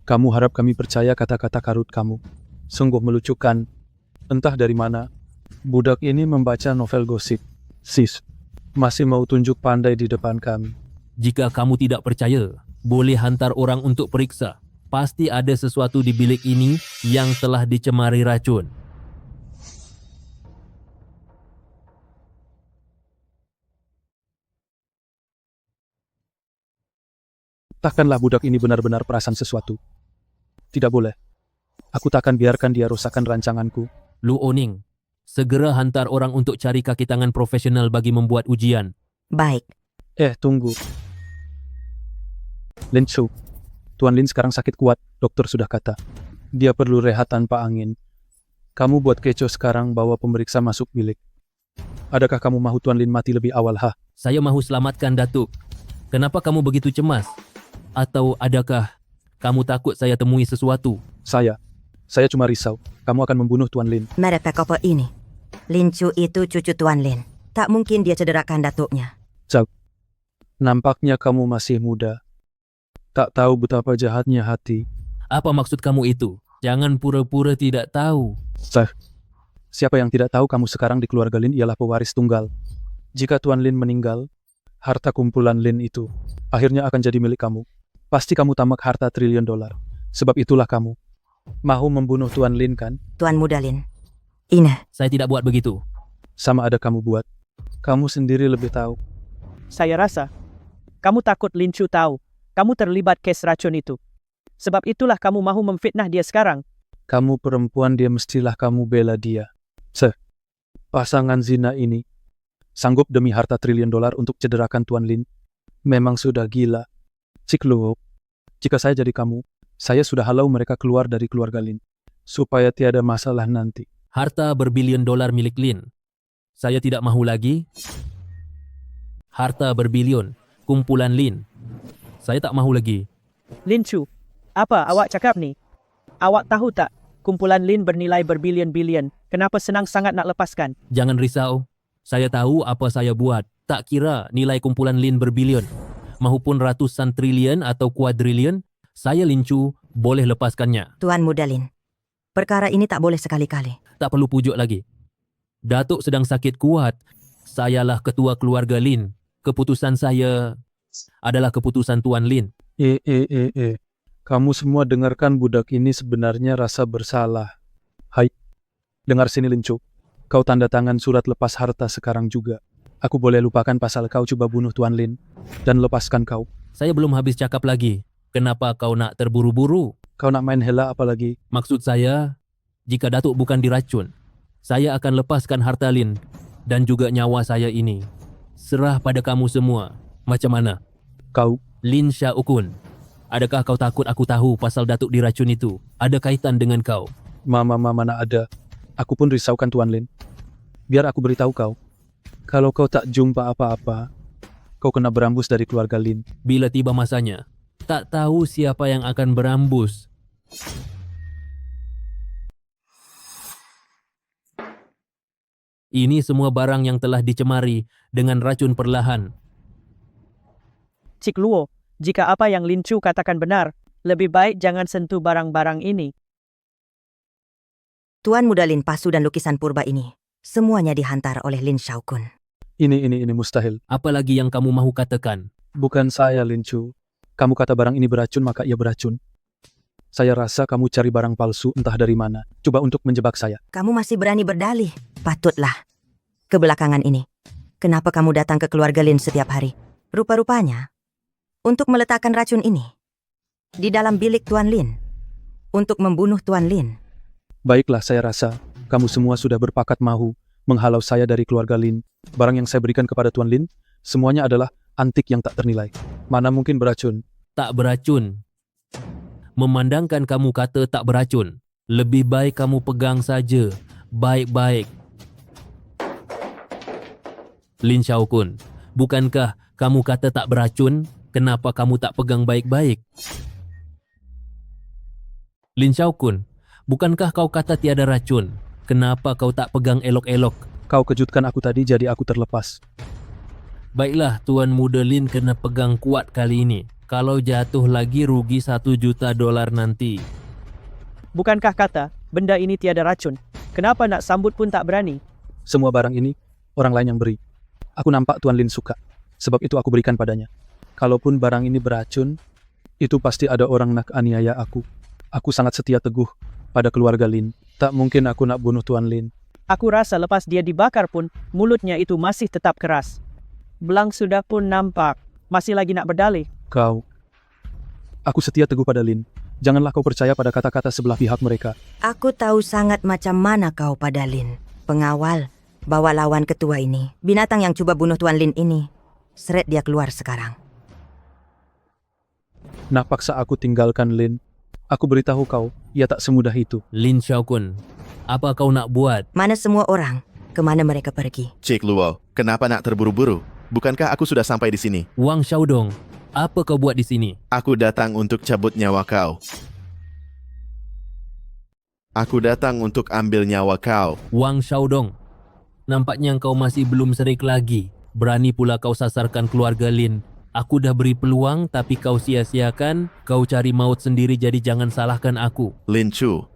Kamu harap kami percaya kata-kata karut kamu? Sungguh melucukan. Entah dari mana budak ini membaca novel gosip. Sis, masih mau tunjuk pandai di depan kami. Jika kamu tidak percaya, boleh hantar orang untuk periksa. Pasti ada sesuatu di bilik ini yang telah dicemari racun. Takkanlah budak ini benar-benar perasan sesuatu. Tidak boleh. Aku takkan biarkan dia rusakkan rancanganku. Lu Oning, segera hantar orang untuk cari kaki tangan profesional bagi membuat ujian. Baik. Tunggu. Lin Chu, Tuan Lin sekarang sakit kuat, dokter sudah kata. Dia perlu rehat tanpa angin. Kamu buat kecoh sekarang, bawa pemeriksa masuk bilik. Adakah kamu mahu Tuan Lin mati lebih awal, Saya mahu selamatkan Datuk. Kenapa kamu begitu cemas? Atau adakah kamu takut saya temui sesuatu? Saya cuma risau. Kamu akan membunuh Tuan Lin. Merepek apa ini? Lin Chu itu cucu Tuan Lin. Tak mungkin dia cederakan datuknya. Nampaknya kamu masih muda. Tak tahu betapa jahatnya hati. Apa maksud kamu itu? Jangan pura-pura tidak tahu. Siapa yang tidak tahu kamu sekarang di keluarga Lin ialah pewaris tunggal. Jika Tuan Lin meninggal, harta kumpulan Lin itu akhirnya akan jadi milik kamu. Pasti kamu tamak harta triliun dolar. Sebab itulah kamu mahu membunuh Tuan Lin, kan? Tuan Muda Lin. Ina. Saya tidak buat begitu. Sama ada kamu buat. Kamu sendiri lebih tahu. Saya rasa, kamu takut Lin Chu tahu kamu terlibat kes racun itu. Sebab itulah kamu mahu memfitnah dia sekarang. Kamu perempuan, dia mestilah kamu bela dia. Pasangan zina ini Sanggup demi harta triliun dolar untuk cederakan Tuan Lin? Memang sudah gila. Cik Luo, jika saya jadi kamu, saya sudah halau mereka keluar dari keluarga Lin. Supaya tiada masalah nanti. Harta berbilion dolar milik Lin. Saya tidak mahu lagi. Harta berbilion, kumpulan Lin. Saya tak mahu lagi. Lin Chu, apa awak cakap ni? Awak tahu tak, kumpulan Lin bernilai berbilion-bilion. Kenapa senang sangat nak lepaskan? Jangan risau. Saya tahu apa saya buat. Tak kira nilai kumpulan Lin berbilion. Mahupun ratusan triliun atau kuadriliun, saya Lin Chu boleh lepaskannya. Tuan Muda Lin, perkara ini tak boleh sekali-kali. Tak perlu pujuk lagi. Datuk sedang sakit kuat. Sayalah ketua keluarga Lin. Keputusan saya adalah keputusan Tuan Lin. Kamu semua dengarkan budak ini sebenarnya rasa bersalah. Hai, dengar sini Lin Chu. Kau tanda tangan surat lepas harta sekarang juga. Aku boleh lupakan pasal kau coba bunuh Tuan Lin dan lepaskan kau. Saya belum habis cakap lagi. Kenapa kau nak terburu-buru? Kau nak main hela apa lagi? Maksud saya, jika Datuk bukan diracun, saya akan lepaskan harta Lin dan juga nyawa saya ini. Serah pada kamu semua. Macam mana? Kau? Lin Sha Ukun. Adakah kau takut aku tahu pasal Datuk diracun itu? Ada kaitan dengan kau? Mana ada. Aku pun risaukan Tuan Lin. Biar aku beritahu kau. Kalau kau tak jumpa apa-apa, kau kena berambus dari keluarga Lin. Bila tiba masanya, tak tahu siapa yang akan berambus. Ini semua barang yang telah dicemari dengan racun perlahan. Cik Luo, jika apa yang Lin Chu katakan benar, lebih baik jangan sentuh barang-barang ini. Tuan Muda Lin pasu dan lukisan purba ini, semuanya dihantar oleh Lin Shaokun. Ini mustahil. Apalagi yang kamu mahu katakan? Bukan saya, Lin Chu. Kamu kata barang ini beracun, maka ia beracun. Saya rasa kamu cari barang palsu entah dari mana. Coba untuk menjebak saya. Kamu masih berani berdalih? Patutlah. Kebelakangan ini, kenapa kamu datang ke keluarga Lin setiap hari? Rupa-rupanya, untuk meletakkan racun ini di dalam bilik Tuan Lin, untuk membunuh Tuan Lin. Baiklah, saya rasa kamu semua sudah berpakat mahu menghalau saya dari keluarga Lin. Barang yang saya berikan kepada Tuan Lin, semuanya adalah antik yang tak ternilai. Mana mungkin beracun? Tak beracun. Memandangkan kamu kata tak beracun, lebih baik kamu pegang saja, baik-baik. Lin Shaokun, bukankah kamu kata tak beracun? Kenapa kamu tak pegang baik-baik? Lin Shaokun, bukankah kau kata tiada racun? Kenapa kau tak pegang elok-elok? Kau kejutkan aku tadi, jadi aku terlepas. Baiklah, Tuan Muda Lin kena pegang kuat kali ini. Kalau jatuh lagi rugi $1 juta nanti. Bukankah kata benda ini tiada racun? Kenapa nak sambut pun tak berani? Semua barang ini orang lain yang beri. Aku nampak Tuan Lin suka, sebab itu aku berikan padanya. Kalaupun barang ini beracun, itu pasti ada orang nak aniaya aku. Aku sangat setia teguh pada keluarga Lin. Tak mungkin aku nak bunuh Tuan Lin. Aku rasa lepas dia dibakar pun, mulutnya itu masih tetap keras. Belang sudah pun nampak, masih lagi nak berdalih. Kau, aku setia teguh pada Lin. Janganlah kau percaya pada kata-kata sebelah pihak mereka. Aku tahu sangat macam mana kau pada Lin. Pengawal, bawa lawan ketua ini. Binatang yang coba bunuh Tuan Lin ini. Seret dia keluar sekarang. Nak paksa aku tinggalkan Lin. Aku beritahu kau, ia tak semudah itu. Lin Shaokun, apa kau nak buat? Mana semua orang? Kemana mereka pergi? Cik Luo, kenapa nak terburu-buru? Bukankah aku sudah sampai di sini? Wang Xiaodong, apa kau buat di sini? Aku datang untuk cabut nyawa kau. Aku datang untuk ambil nyawa kau. Wang Xiaodong, nampaknya kau masih belum serik lagi. Berani pula kau sasarkan keluarga Lin. Aku dah beri peluang tapi kau sia-siakan. Kau cari maut sendiri, jadi jangan salahkan aku. Lin Chu,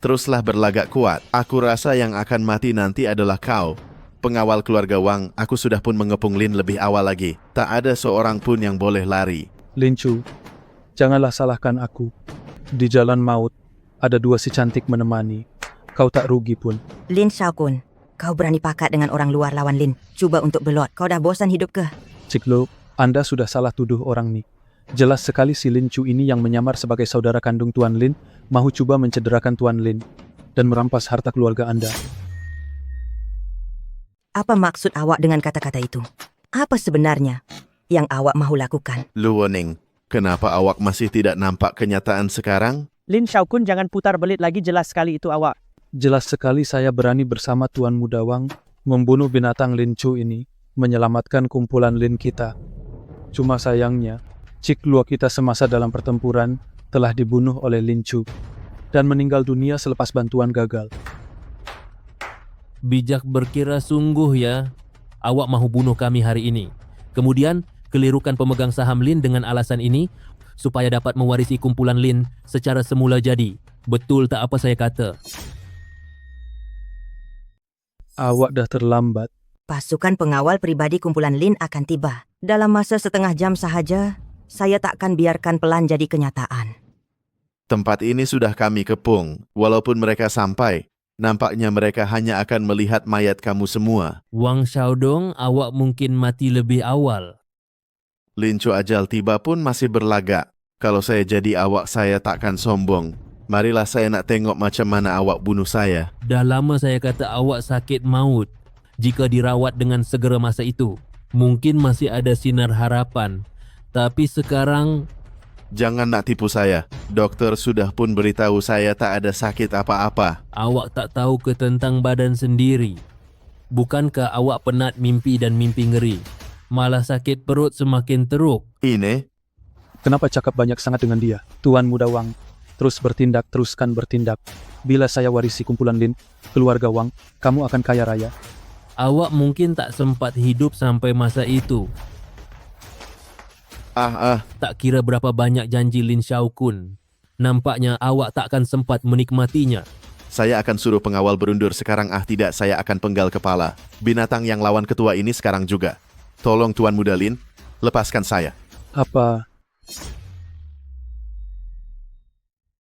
teruslah berlagak kuat. Aku rasa yang akan mati nanti adalah kau. Pengawal keluarga Wang, aku sudah pun mengepung Lin lebih awal lagi. Tak ada seorang pun yang boleh lari. Lin Chu, janganlah salahkan aku. Di jalan maut, ada 2 si cantik menemani. Kau tak rugi pun. Lin Shaokun, kau berani pakat dengan orang luar lawan Lin. Cuba untuk belot. Kau dah bosan hidup ke? Cik Luo, Anda sudah salah tuduh orang ni. Jelas sekali si Lin Chu ini yang menyamar sebagai saudara kandung Tuan Lin, mahu cuba mencederakan Tuan Lin dan merampas harta keluarga Anda. Apa maksud awak dengan kata-kata itu? Apa sebenarnya yang awak mahu lakukan? Luoning, kenapa awak masih tidak nampak kenyataan sekarang? Lin Xiaokun, jangan putar belit lagi, jelas sekali itu awak. Jelas sekali saya berani bersama Tuan Muda Wang membunuh binatang Lin Chu ini, menyelamatkan kumpulan Lin kita. Cuma sayangnya, Cik Luo kita semasa dalam pertempuran telah dibunuh oleh Lin Chu dan meninggal dunia selepas bantuan gagal. Bijak berkira sungguh ya. Awak mahu bunuh kami hari ini. Kemudian, kelirukan pemegang saham Lin dengan alasan ini supaya dapat mewarisi kumpulan Lin secara semula jadi. Betul tak apa saya kata? Awak dah terlambat. Pasukan pengawal pribadi kumpulan Lin akan tiba. Dalam masa setengah jam sahaja, saya takkan biarkan pelan jadi kenyataan. Tempat ini sudah kami kepung. Walaupun mereka sampai, nampaknya mereka hanya akan melihat mayat kamu semua. Wang Xiaodong, awak mungkin mati lebih awal. Lin Chu ajal tiba pun masih berlagak. Kalau saya jadi awak, saya takkan sombong. Marilah saya nak tengok macam mana awak bunuh saya. Dah lama saya kata awak sakit maut. Jika dirawat dengan segera masa itu, mungkin masih ada sinar harapan. Tapi sekarang... Jangan nak tipu saya. Dokter sudah pun beritahu saya tak ada sakit apa-apa. Awak tak tahu ke tentang badan sendiri? Bukankah awak penat mimpi dan mimpi ngeri? Malah sakit perut semakin teruk. Ini? Kenapa cakap banyak sangat dengan dia? Tuan Muda Wang, terus bertindak, teruskan bertindak. Bila saya warisi kumpulan Lin, keluarga Wang, kamu akan kaya raya. Awak mungkin tak sempat hidup sampai masa itu. Tak kira berapa banyak janji Lin Xiaokun. Nampaknya awak takkan sempat menikmatinya. Saya akan suruh pengawal berundur sekarang. Tidak, saya akan penggal kepala. Binatang yang lawan ketua ini sekarang juga. Tolong Tuan Muda Lin, lepaskan saya. Apa